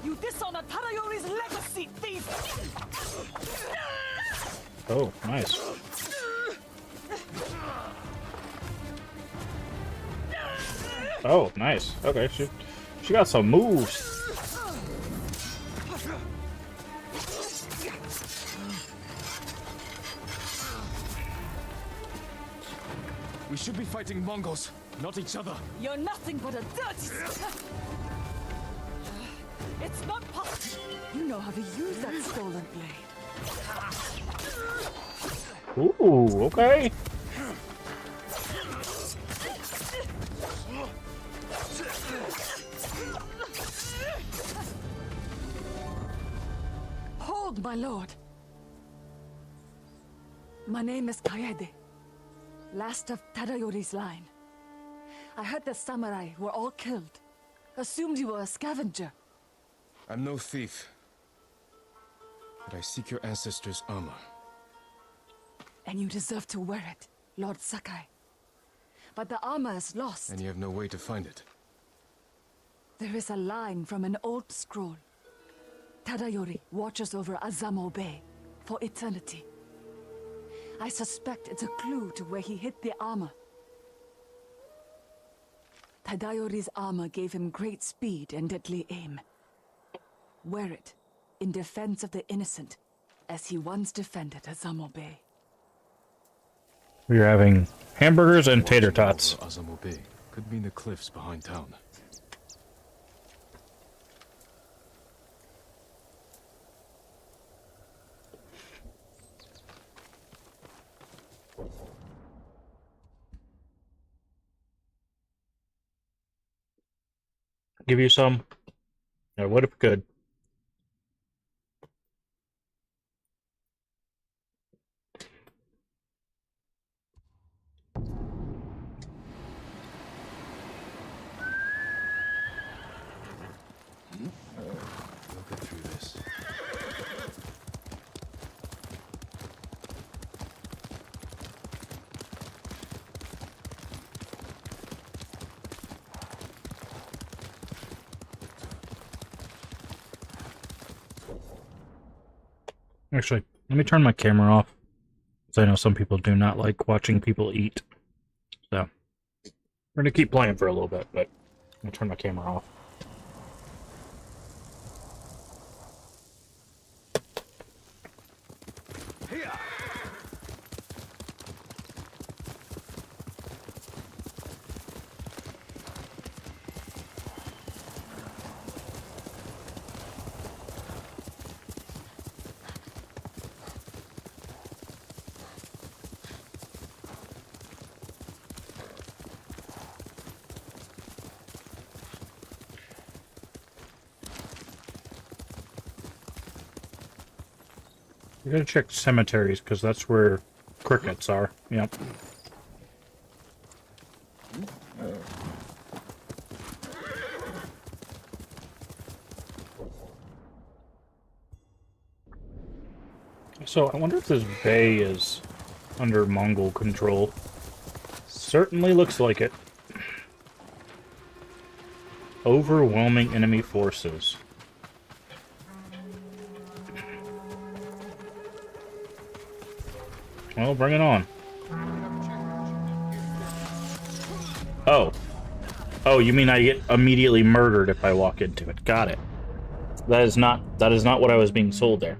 You dishonor Tadayori's legacy, thief! Oh, nice. Oh, nice. Okay, she got some moves. We should be fighting Mongols, not each other. You're nothing but a dirty... It's not possible. You know how to use that stolen blade. Ooh, okay. Hold, my lord. My name is Kaede, last of Tadayori's line. I heard the samurai were all killed. Assumed you were a scavenger. I'm no thief. But I seek your ancestors' armor. And you deserve to wear it, Lord Sakai. But the armor is lost. And you have no way to find it. There is a line from an old scroll. Tadayori watches over Azamo Bay for eternity. I suspect it's a clue to where he hid the armor. Tadayori's armor gave him great speed and deadly aim. Wear it in defense of the innocent, as he once defended Azamo Bay. We are having hamburgers and tater tots. Azamo Bay could mean the cliffs behind town. Give you some. I would if could. We'll get through this. Actually, let me turn my camera off. Because I know some people do not like watching people eat. So, we're going to keep playing for a little bit, but I'm going to turn my camera off. We gotta check cemeteries, because that's where crickets are. Yep. So, I wonder if this bay is under Mongol control. Certainly looks like it. Overwhelming enemy forces. Well, bring it on. Oh. Oh, you mean I get immediately murdered if I walk into it. Got it. That is not what I was being sold there.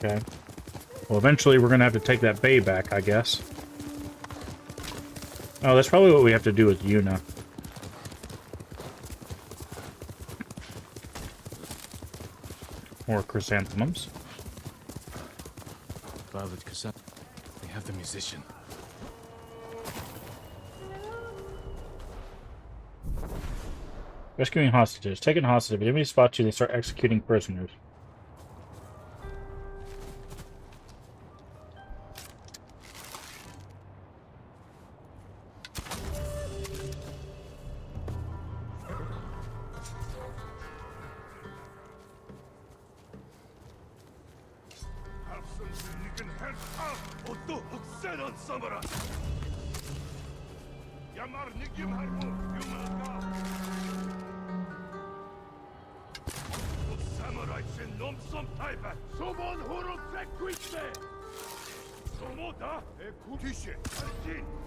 Okay. Well, eventually we're going to have to take that bay back, I guess. Oh, that's probably what we have to do with Yuna. More chrysanthemums. Violet chrysanthemum. We have the musician. Rescuing hostages. Taken hostage. If the enemy spots you, they start executing prisoners.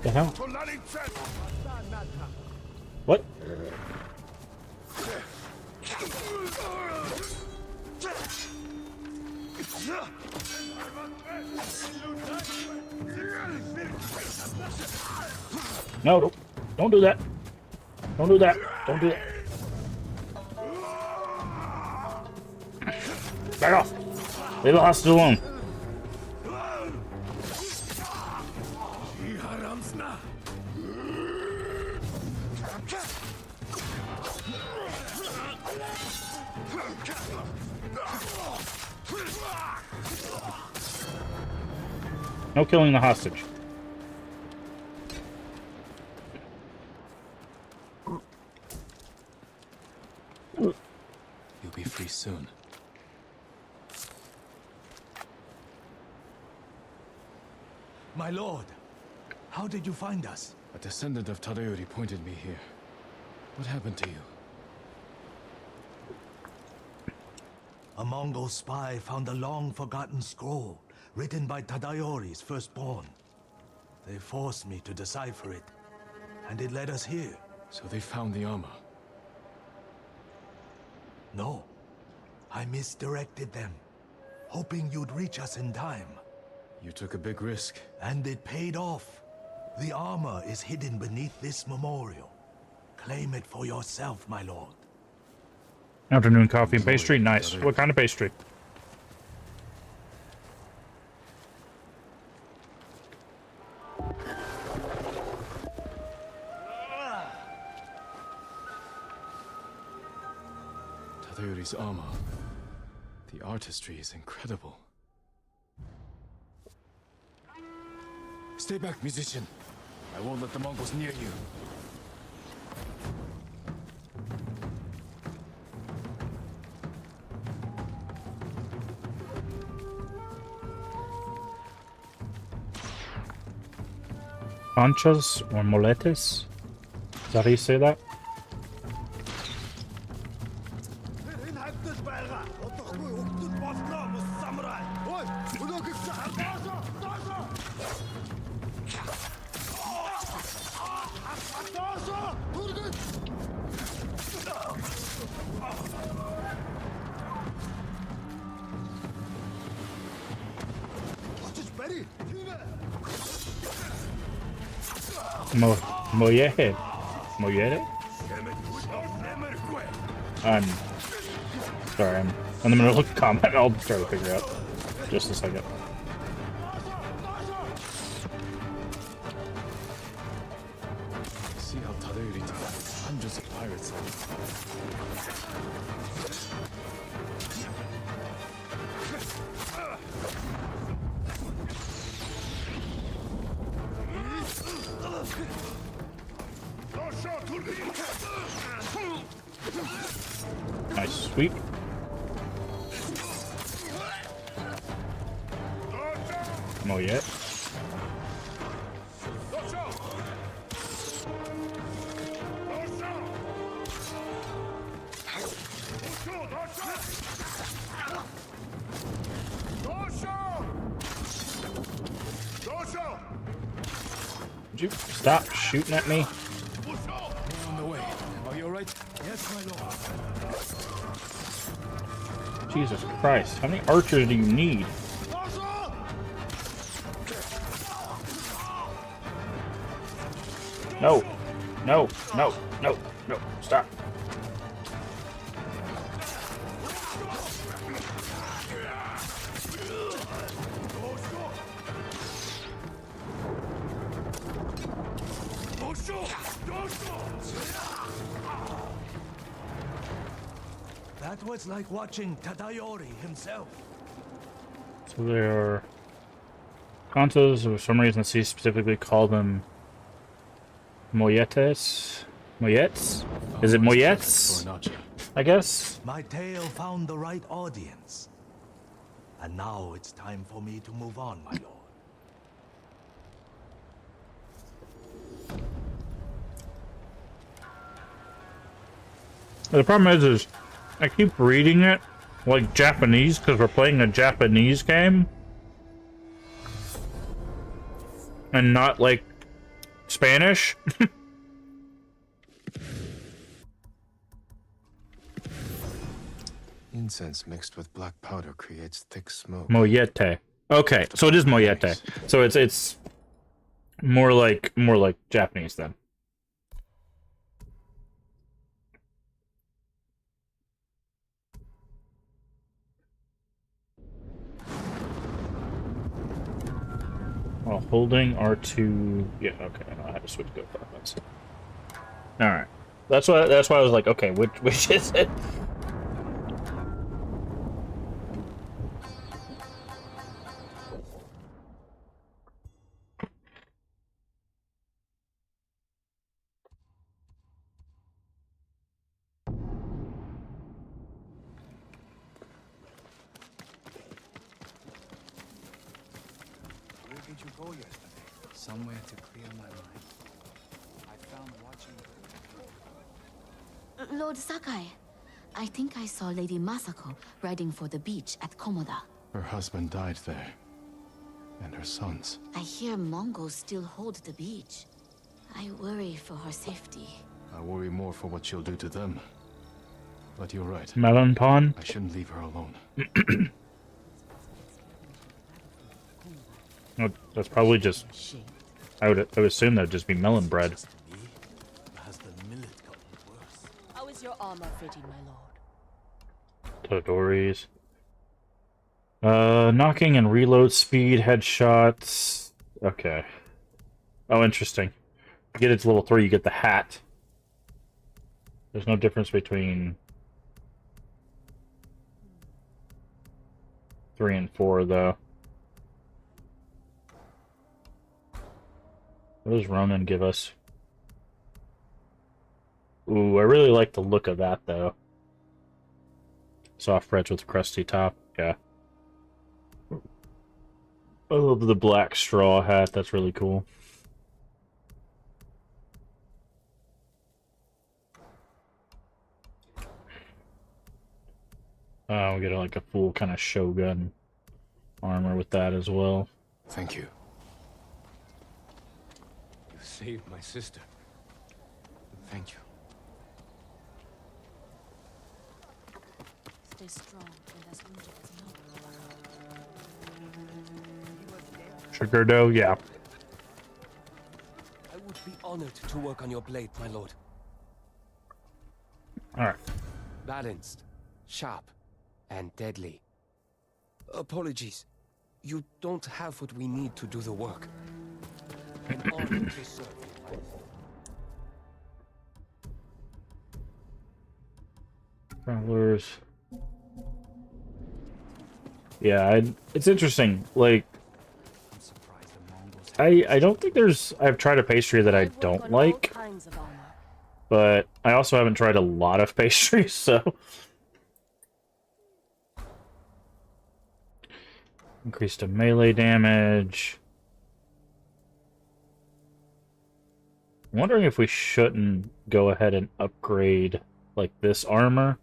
The hell? What? No, don't do that. Don't do that. Don't do that. Back off. Leave the hostage alone. No killing the hostage. You'll be free soon. My lord, how did you find us? A descendant of Tadayori pointed me here. What happened to you? A Mongol spy found a long-forgotten scroll written by Tadayori's firstborn. They forced me to decipher it, and it led us here. So they found the armor. No, I misdirected them, hoping you'd reach us in time. You took a big risk. And it paid off. The armor is hidden beneath this memorial. Claim it for yourself, my lord. Afternoon coffee and pastry. Nice. What kind of pastry? Tadayori's armor. The artistry is incredible. Stay back, musician. I won't let the Mongols near you. Conchas or moletes? Is that how you say that? Moyere? Moyere? I'm sorry, I'm in the middle of a comment. I'll try to figure out. Just a second. See how Tadayori defeated hundreds of pirates. Nice sweep. Moyet. Would you stop shooting at me? On the way. Are you alright? Yes, my lord. Jesus Christ, how many archers do you need? No, no, no, no, no, stop. That was like watching Tadayori himself. So they are Kantas, for some reason C specifically call them Moyetes? Moyets? Is it Moyets? I guess? My tale found the right audience. And now it's time for me to move on, my lord. The problem is I keep reading it like Japanese because we're playing a Japanese game. And not like Spanish. Incense mixed with black powder creates thick smoke. Moyete. Okay, so it is Moyete. So it's more like Japanese then. While holding R2, yeah, okay, I know how to switch go weapons. All right. That's why I was like, okay, which is it? Where did you go yesterday? Somewhere to clear my mind. I found watching. Lord Sakai, I think I saw Lady Masako riding for the beach at Komoda. Her husband died there. And her sons. I hear Mongols still hold the beach. I worry for her safety. I worry more for what she'll do to them. But you're right. Melon Pond? I shouldn't leave her alone. Oh, that's probably just... I would assume that'd just be melon bread. How is your armor fitting, my lord? Todori's. Knocking and reload speed, headshots. Okay. Oh, interesting. You get its level 3, you get the hat. There's no difference between 3 and 4, though. What does Ronin give us? Ooh, I really like the look of that, though. Soft reds with crusty top. Yeah. I love the black straw hat. That's really cool. We get like a full kind of Shogun armor with that as well. Thank you. You saved my sister. Thank you. Stay strong and as wounded as no. Sugar dough, yeah. I would be honored to work on your blade, my lord. Alright. Balanced, sharp, and deadly. Apologies. You don't have what we need to do the work. An honor to serve you, my lord. Travelers. Yeah, it's interesting. Like, I don't think there's... I've tried a pastry that I don't like, but I also haven't tried a lot of pastries, so... Increase to melee damage. I'm wondering if we shouldn't go ahead and upgrade, like, this armor.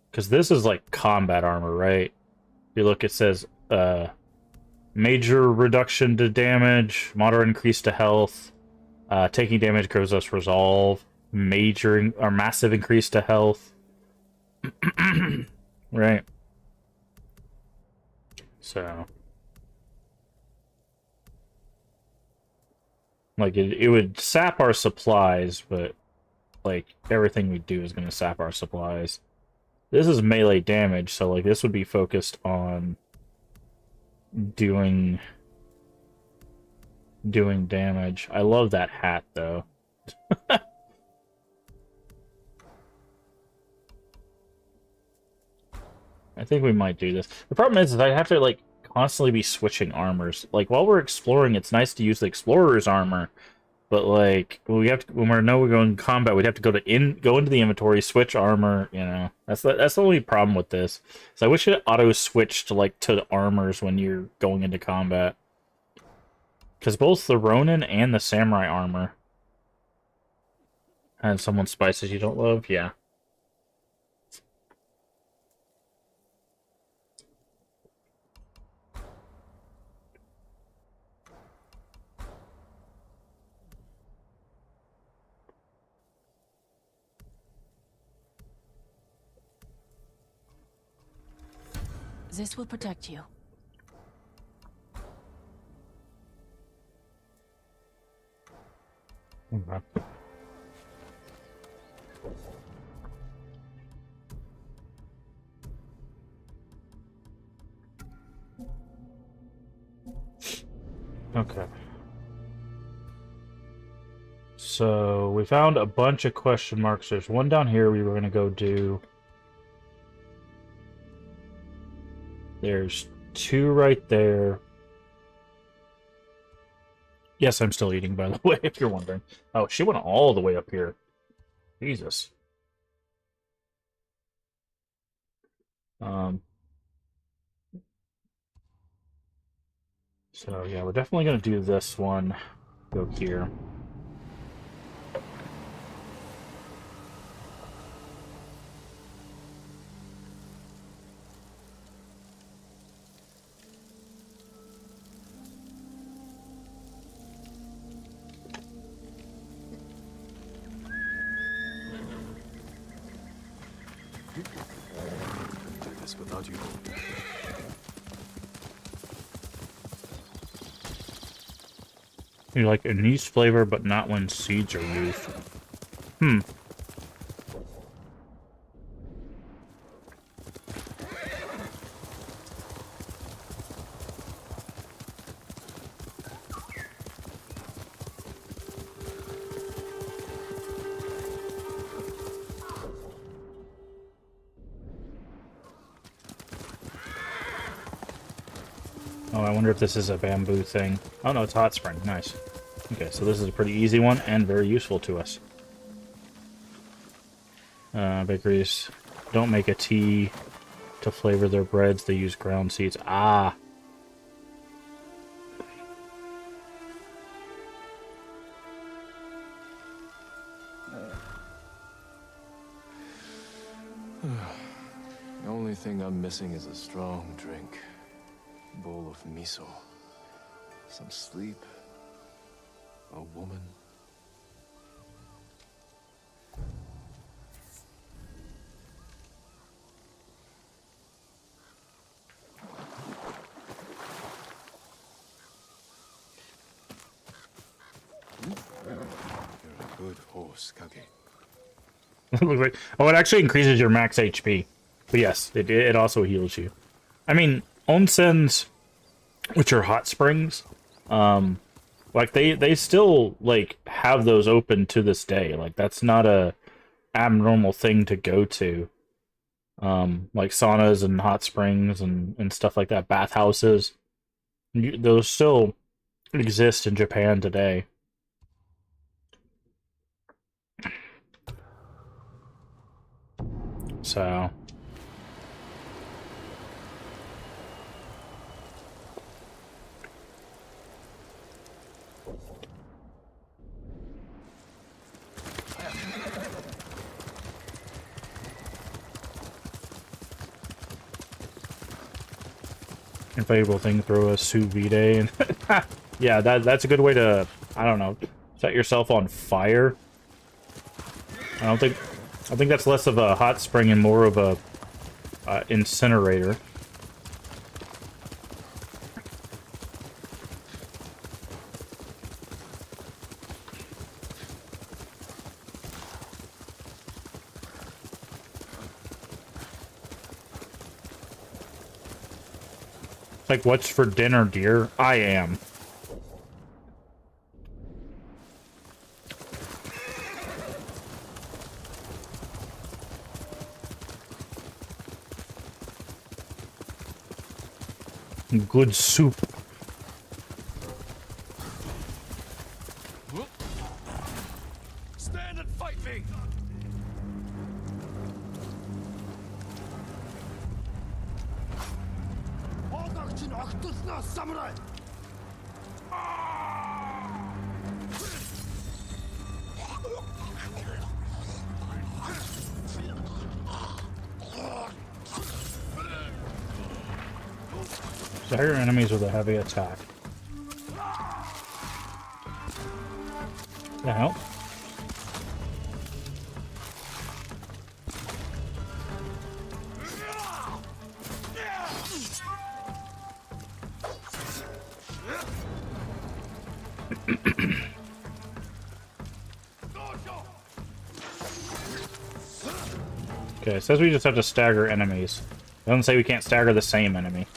Because this is, like, combat armor, right? If you look, it says, major reduction to damage, moderate increase to health, taking damage gives us resolve, major or massive increase to health. Right. So, like, it would sap our supplies, but, like, everything we do is going to sap our supplies. This is melee damage, so, like, this would be focused on doing damage. I love that hat, though. I think we might do this. The problem is I have to, like, constantly be switching armors. Like, while we're exploring, it's nice to use the explorer's armor, but, like, when we're going in combat, we'd have to go into the inventory, switch armor. You know, that's the only problem with this. So I wish it auto switched to the armors when you're going into combat, because both the Ronin and the samurai armor. And someone spices you don't love, yeah. This will protect you. Okay. So we found a bunch of question marks. There's one down here we were going to go do. There's two right there. Yes, I'm still eating, by the way, if you're wondering. Oh, she went all the way up here. Jesus. So yeah, we're definitely going to do this one. Go here. Do this without you. You like anise flavor, but not when seeds are used. Hmm. Oh, I wonder if this is a bamboo thing. Oh no, it's a hot spring. Nice. Okay, so this is a pretty easy one and very useful to us. Bakeries don't make a tea to flavor their breads. They use ground seeds. Ah. The only thing I'm missing is a strong drink. Bowl of miso. Some sleep. A woman. You're a good horse, Kage. Looks like, oh, it actually increases your max HP. But yes, it also heals you. I mean, onsens, which are hot springs, like they still like have those open to this day. Like that's not a abnormal thing to go to. Like saunas and hot springs and stuff like that, bathhouses. Those still exist in Japan today. So inflatable thing, throw a sous vide and yeah, that's a good way to, I don't know, set yourself on fire. I think that's less of a hot spring and more of a incinerator. Like, what's for dinner, dear? I am. Good soup. Stand and fight me! Samurai! Stagger enemies with a heavy attack. The hell? Okay, it says we just have to stagger enemies. It doesn't say we can't stagger the same enemy.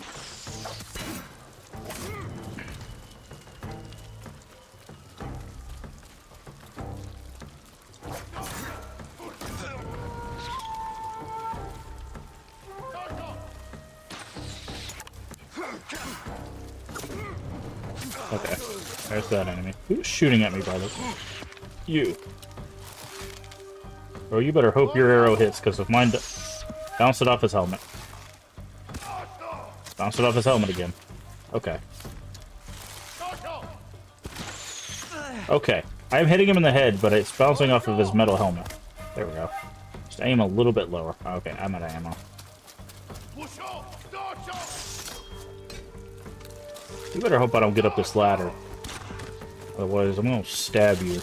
Okay, there's that enemy. Who's shooting at me, brother? You. Bro, you better hope your arrow hits, because if mine bounce it off his helmet. Bounce it off his helmet again. Okay. Okay. I'm hitting him in the head, but it's bouncing off of his metal helmet. There we go. Just aim a little bit lower. Okay, I'm out of ammo. You better hope I don't get up this ladder. Otherwise, I'm gonna stab you.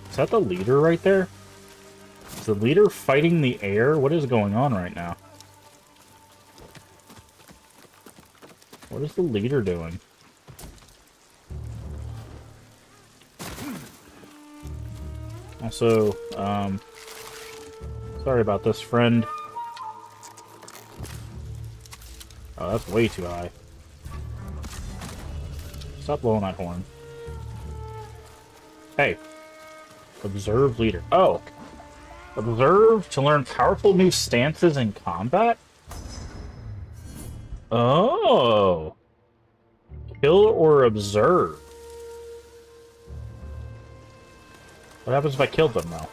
Is that the leader right there? Is the leader fighting the air? What is going on right now? What is the leader doing? Also, sorry about this, friend. Oh, that's way too high. Stop blowing that horn. Hey. Observe leader. Oh. Observe to learn powerful new stances in combat? Oh. Kill or observe. What happens if I killed them, though?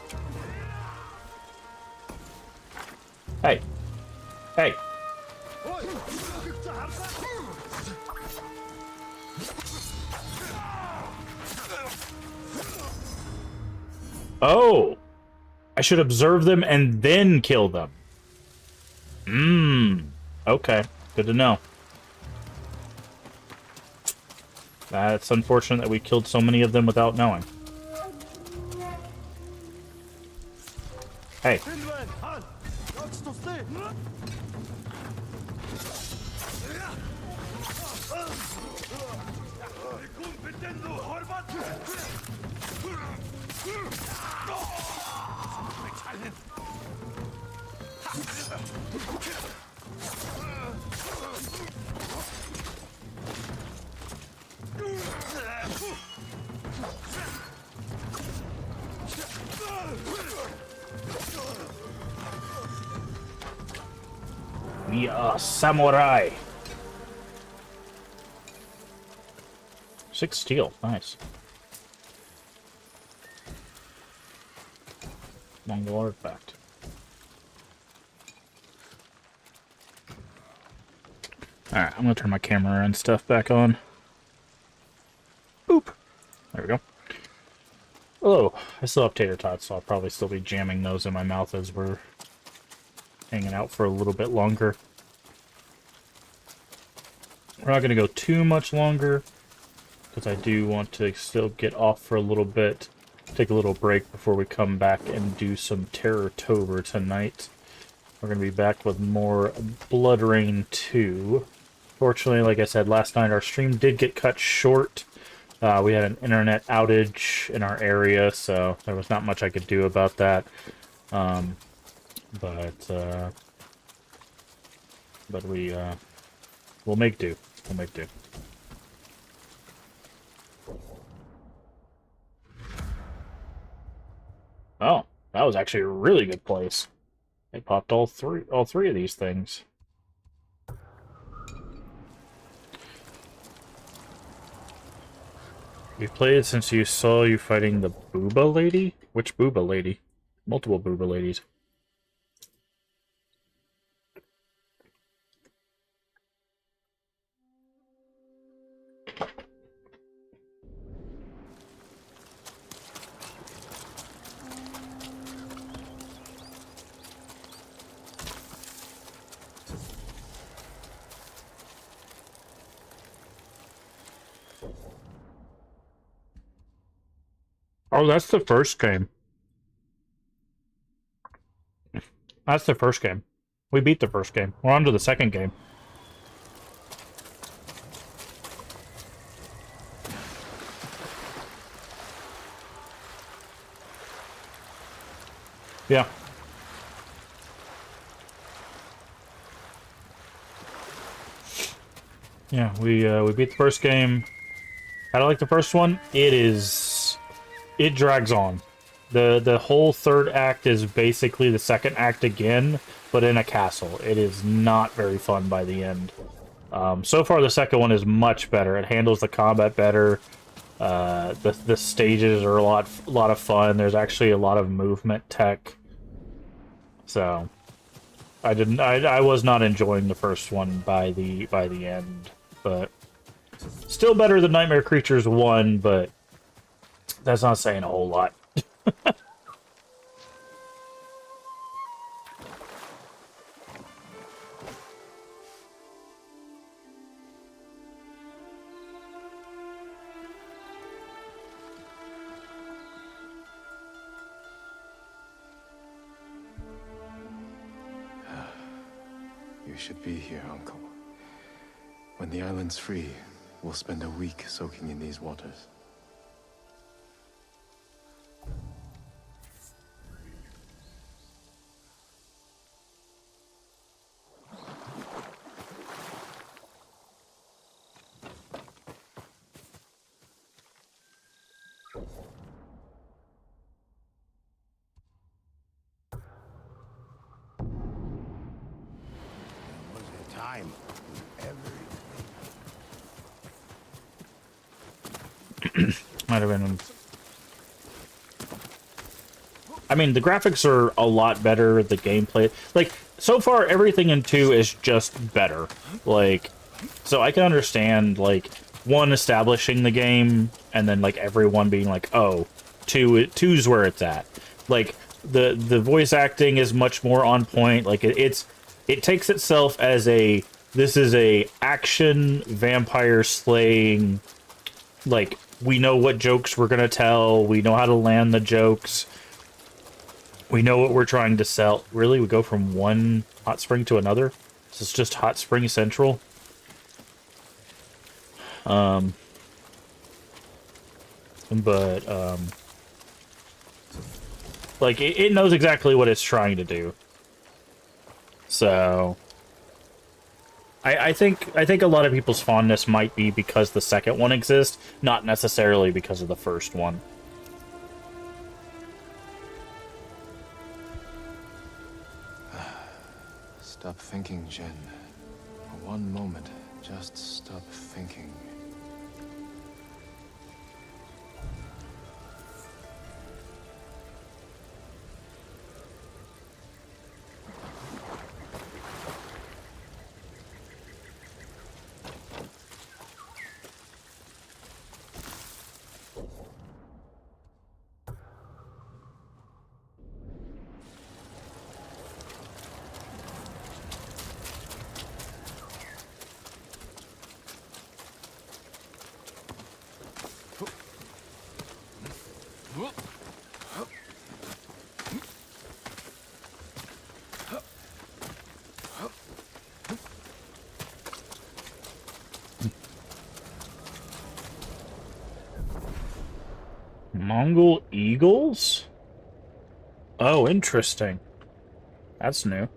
Hey. Hey. Oh! I should observe them and then kill them. Okay. Good to know. That's unfortunate that we killed so many of them without knowing. Hey. We are samurai. 6 steel, nice. Mongol artifact. Alright, I'm gonna turn my camera and stuff back on. Boop. There we go. Oh, I still have tater tots, so I'll probably still be jamming those in my mouth as we're hanging out for a little bit longer. We're not going to go too much longer, because I do want to still get off for a little bit, take a little break before we come back and do some Terror-tober tonight. We're going to be back with more Blood Rain 2. Fortunately, like I said, last night our stream did get cut short. We had an internet outage in our area, so there was not much I could do about that. But we'll make do. We'll make do. Oh, that was actually a really good place. They popped all three of these things. We played since you saw you fighting the Booba lady? Which Booba lady? Multiple Booba ladies. Oh, that's the first game. That's the first game. We beat the first game. We're on to the second game. Yeah. Yeah, we beat the first game. I like the first one. It drags on. The whole third act is basically the second act again, but in a castle. It is not very fun by the end. So far, the second one is much better. It handles the combat better. The stages are a lot of fun. There's actually a lot of movement tech. So, I was not enjoying the first one by the end, but still better than Nightmare Creatures 1, but that's not saying a whole lot. You should be here, Uncle. When the island's free, we'll spend a week soaking in these waters. Time. Might have been. I mean, the graphics are a lot better. The gameplay, like, so far, everything in 2 is just better. Like, so I can understand, like, 1 establishing the game, and then, like, everyone being like, oh, 2's where it's at. Like, the voice acting is much more on point. Like, it takes itself as this is a action vampire slaying, like, we know what jokes we're gonna tell, we know how to land the jokes, we know what we're trying to sell. Really? We go from one hot spring to another? This is just Hot Spring Central? Like, it knows exactly what it's trying to do. So I think a lot of people's fondness might be because the second one exists, not necessarily because of the first one. Stop thinking, Jen. For one moment, just stop thinking. Mongol eagles? Oh, interesting. That's new.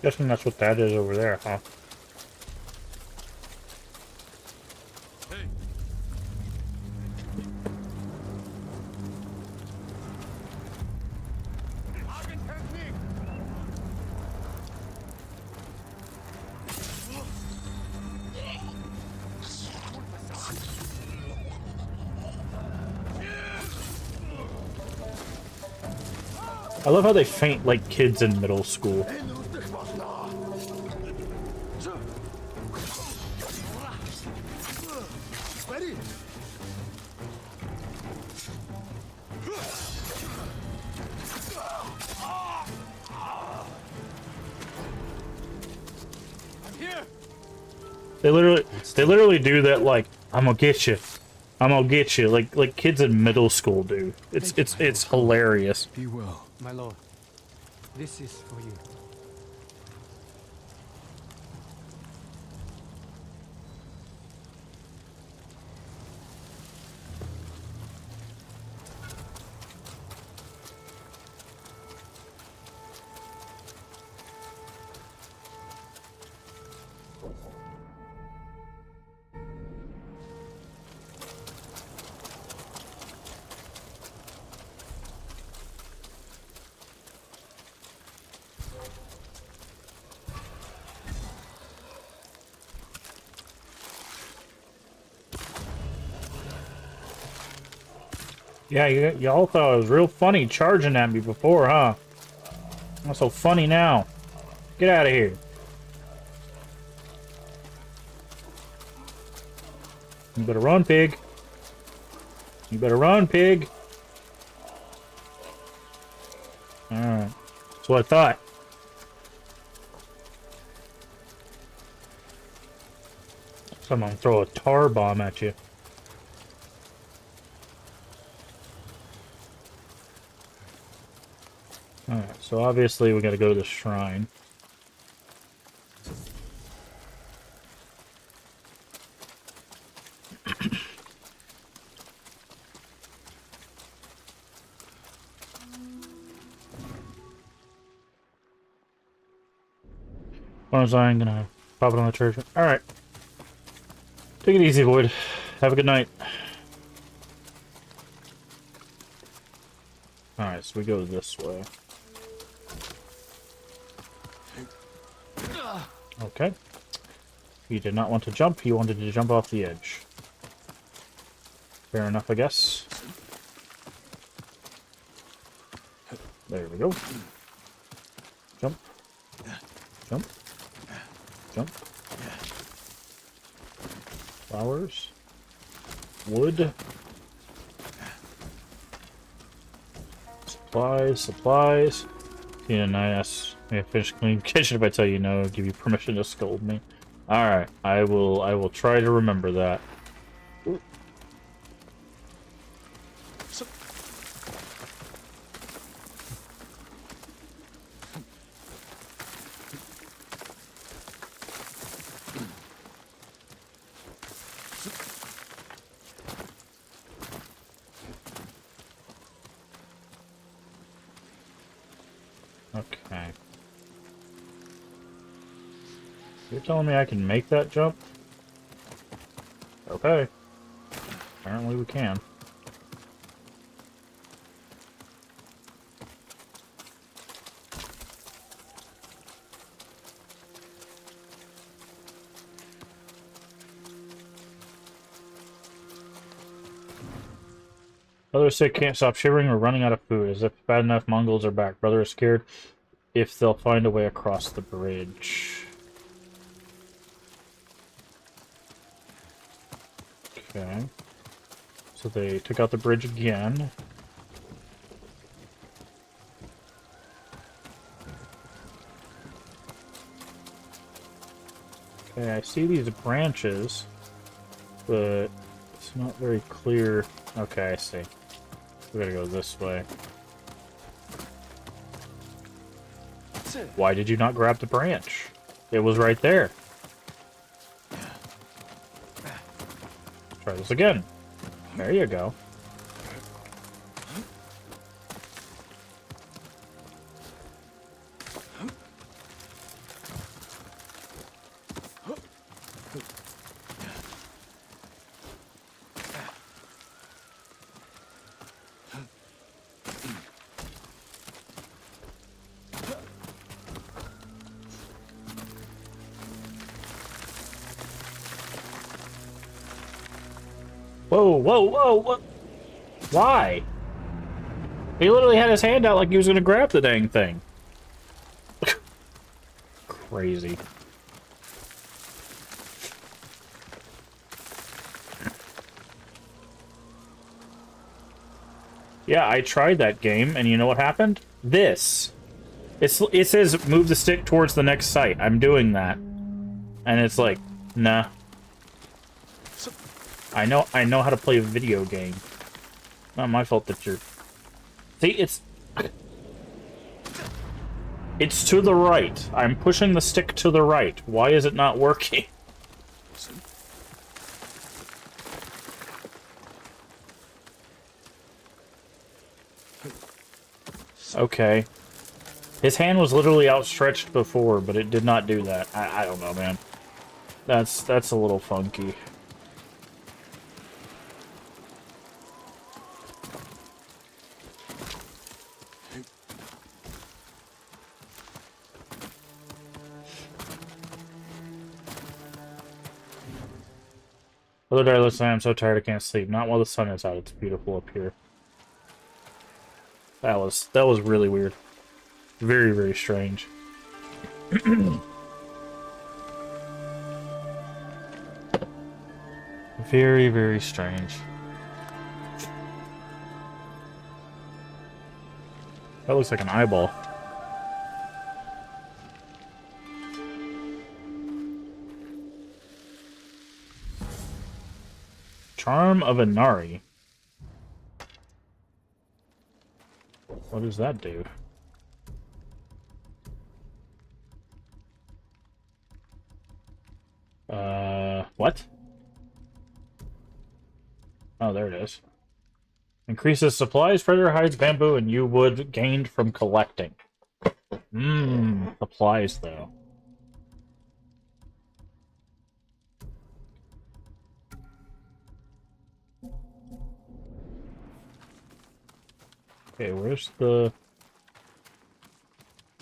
Guessing that's what that is over there, huh? I love how they faint like kids in middle school. They literally do that, like, I'm gonna get you, like kids in middle school do. It's hilarious. Be well. My lord, this is for you. Yeah, y'all thought it was real funny charging at me before, huh? Not so funny now. Get out of here. You better run, pig. You better run, pig. Alright. That's what I thought. Someone throw a tar bomb at you. Alright, so obviously we gotta go to the shrine. I'm gonna pop it on the church. Alright. Take it easy, Void. Have a good night. Alright, so we go this way. Okay. He did not want to jump, he wanted to jump off the edge. Fair enough, I guess. There we go. Jump. Jump. Jump. Flowers. Wood. Supplies, supplies. Yeah, nice. May I finish cleaning the kitchen if I tell you no, I'll give you permission to scold me. Alright, I will try to remember that. Okay. You're telling me I can make that jump? Okay. Apparently we can. Brother is sick, can't stop shivering or running out of food. As if bad enough, Mongols are back. Brother is scared if they'll find a way across the bridge. Okay. So they took out the bridge again. Okay, I see these branches, but it's not very clear. Okay, I see. We gotta go this way. Why did you not grab the branch? It was right there. Try this again. There you go. Whoa, whoa, whoa, what? Why? He literally had his hand out like he was gonna grab the dang thing. Crazy. Yeah, I tried that game, and you know what happened? This. It says move the stick towards the next site. I'm doing that. And it's like, nah. I know how to play a video game. Not my fault that you're... See, it's to the right. I'm pushing the stick to the right. Why is it not working? Okay. His hand was literally outstretched before, but it did not do that. I don't know, man. That's a little funky. Other day, listen, I'm so tired I can't sleep. Not while the sun is out. It's beautiful up here. That was really weird. Very, very strange. Very, very strange. That looks like an eyeball. Charm of Inari. What does that do? What? Oh, there it is. Increases supplies, predator hides, bamboo, and you wood gained from collecting. Supplies, though. Okay, where's the...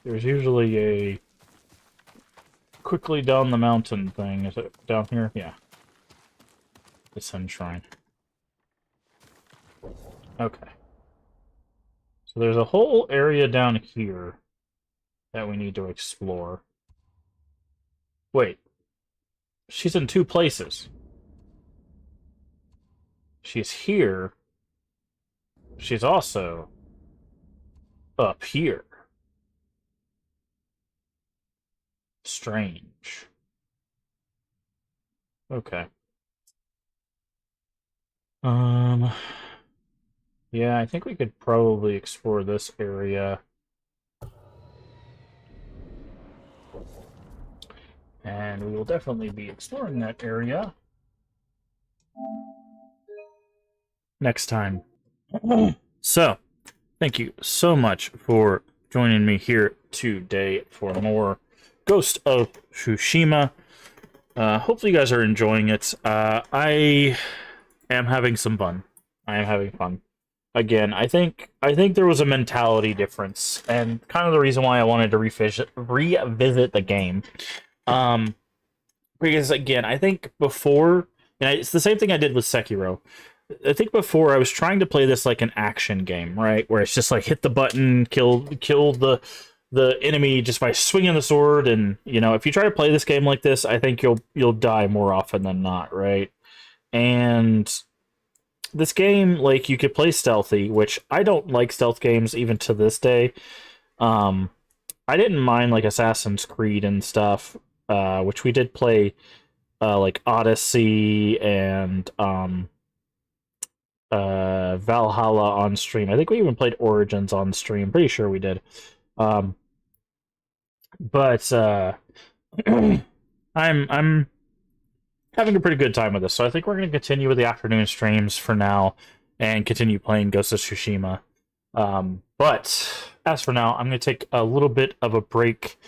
There's usually a quickly down the mountain thing. Is it down here? Yeah. The Sun Shrine. Okay. So there's a whole area down here that we need to explore. Wait. She's in two places. She's here. She's also up here. Strange. Okay. Yeah, I think we could probably explore this area. And we will definitely be exploring that area next time. So, thank you so much for joining me here today for more Ghost of Tsushima. Hopefully you guys are enjoying it. I am having some fun. I am having fun. Again, I think there was a mentality difference, and kind of the reason why I wanted to revisit the game. Because again, I think before, and it's the same thing I did with Sekiro. I think before I was trying to play this like an action game, right? Where it's just like hit the button, kill the enemy just by swinging the sword, and you know, if you try to play this game like this, I think you'll die more often than not, right? And this game, like, you could play stealthy, which I don't like stealth games even to this day. I didn't mind like Assassin's Creed and stuff, which we did play, like Odyssey and Valhalla on stream. I think we even played Origins on stream. Pretty sure we did. But I'm having a pretty good time with this, so I think we're going to continue with the afternoon streams for now and continue playing Ghost of Tsushima. But as for now, I'm going to take a little bit of a break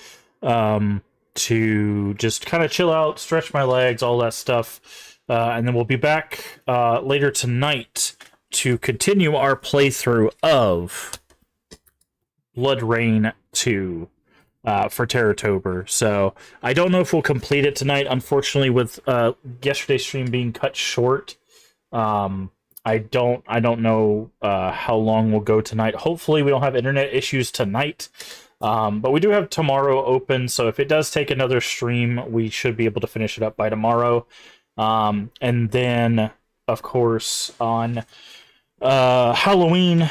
to just kind of chill out, stretch my legs, all that stuff, and then we'll be back later tonight to continue our playthrough of Blood Rain 2. For Terratober. So I don't know if we'll complete it tonight. Unfortunately, with yesterday's stream being cut short, I don't know how long we'll go tonight. Hopefully, we don't have internet issues tonight. But we do have tomorrow open, so if it does take another stream, we should be able to finish it up by tomorrow. And then, of course, on Halloween,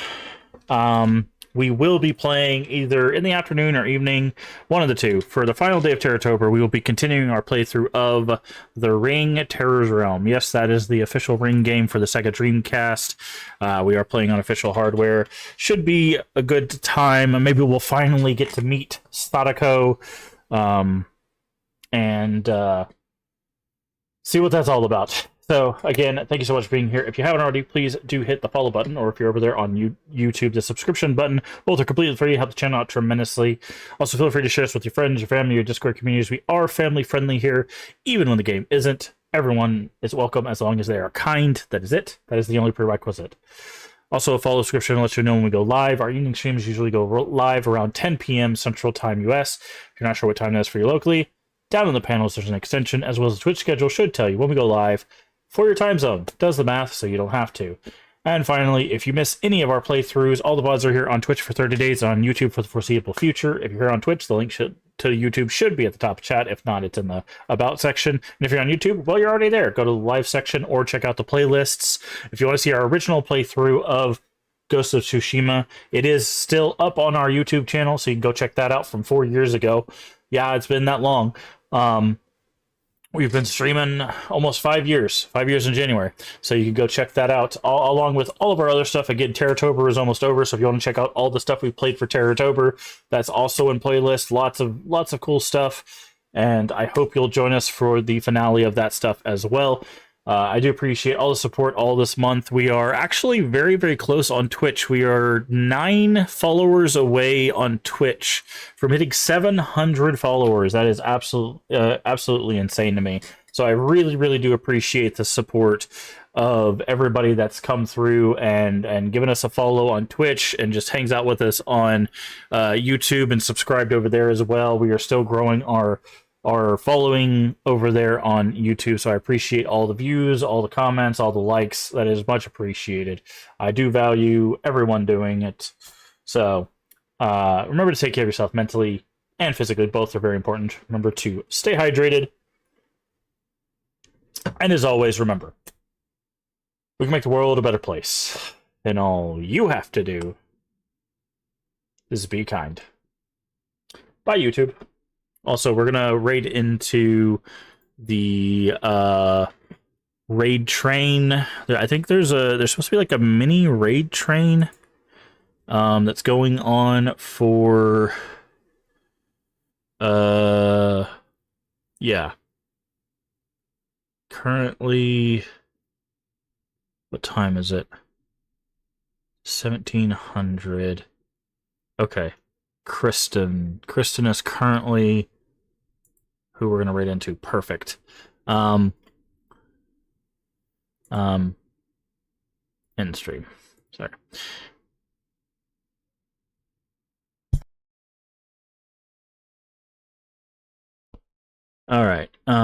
we will be playing either in the afternoon or evening, one of the two. For the final day of Terratober, we will be continuing our playthrough of The Ring Terror's Realm. Yes, that is the official Ring game for the Sega Dreamcast. We are playing on official hardware. Should be a good time. Maybe we'll finally get to meet Sadako and see what that's all about. So, again, thank you so much for being here. If you haven't already, please do hit the follow button, or if you're over there on YouTube, the subscription button. Both are completely free, help the channel out tremendously. Also, feel free to share this with your friends, your family, your Discord communities. We are family-friendly here, even when the game isn't. Everyone is welcome as long as they are kind. That is it. That is the only prerequisite. Also, a follow subscription lets you know when we go live. Our evening streams usually go live around 10 p.m. Central Time US. If you're not sure what time that is for you locally, down in the panels there's an extension, as well as the Twitch schedule should tell you when we go live for your time zone. It does the math so you don't have to. And finally, if you miss any of our playthroughs, all the VODs are here on Twitch for 30 days, on YouTube for the foreseeable future. If you're here on Twitch, the link to YouTube should be at the top of chat. If not, it's in the About section. And if you're on YouTube, well, you're already there. Go to the Live section or check out the playlists. If you want to see our original playthrough of Ghost of Tsushima, it is still up on our YouTube channel, so you can go check that out from 4 years ago. Yeah, it's been that long. We've been streaming almost 5 years, 5 years in January. So you can go check that out, along with all of our other stuff. Again, Terratober is almost over, so if you want to check out all the stuff we played for Terratober, that's also in playlist. Lots of cool stuff, and I hope you'll join us for the finale of that stuff as well. I do appreciate all the support all this month. We are actually very, very close on Twitch. We are 9 followers away on Twitch from hitting 700 followers. That is absolutely insane to me. So I really, really do appreciate the support of everybody that's come through and given us a follow on Twitch and just hangs out with us on YouTube and subscribed over there as well. We are still growing our following over there on YouTube, so I appreciate all the views, all the comments, all the likes. That is much appreciated. I do value everyone doing it. So remember to take care of yourself mentally and physically. Both are very important. Remember to stay hydrated. And as always, remember, we can make the world a better place. And all you have to do is be kind. Bye, YouTube. Also, we're gonna raid into the raid train. I think there's supposed to be like a mini raid train that's going on for yeah. Currently, what time is it? 1700. Okay. Kristen is currently who we're gonna raid into. Perfect. End stream. Sorry. All right.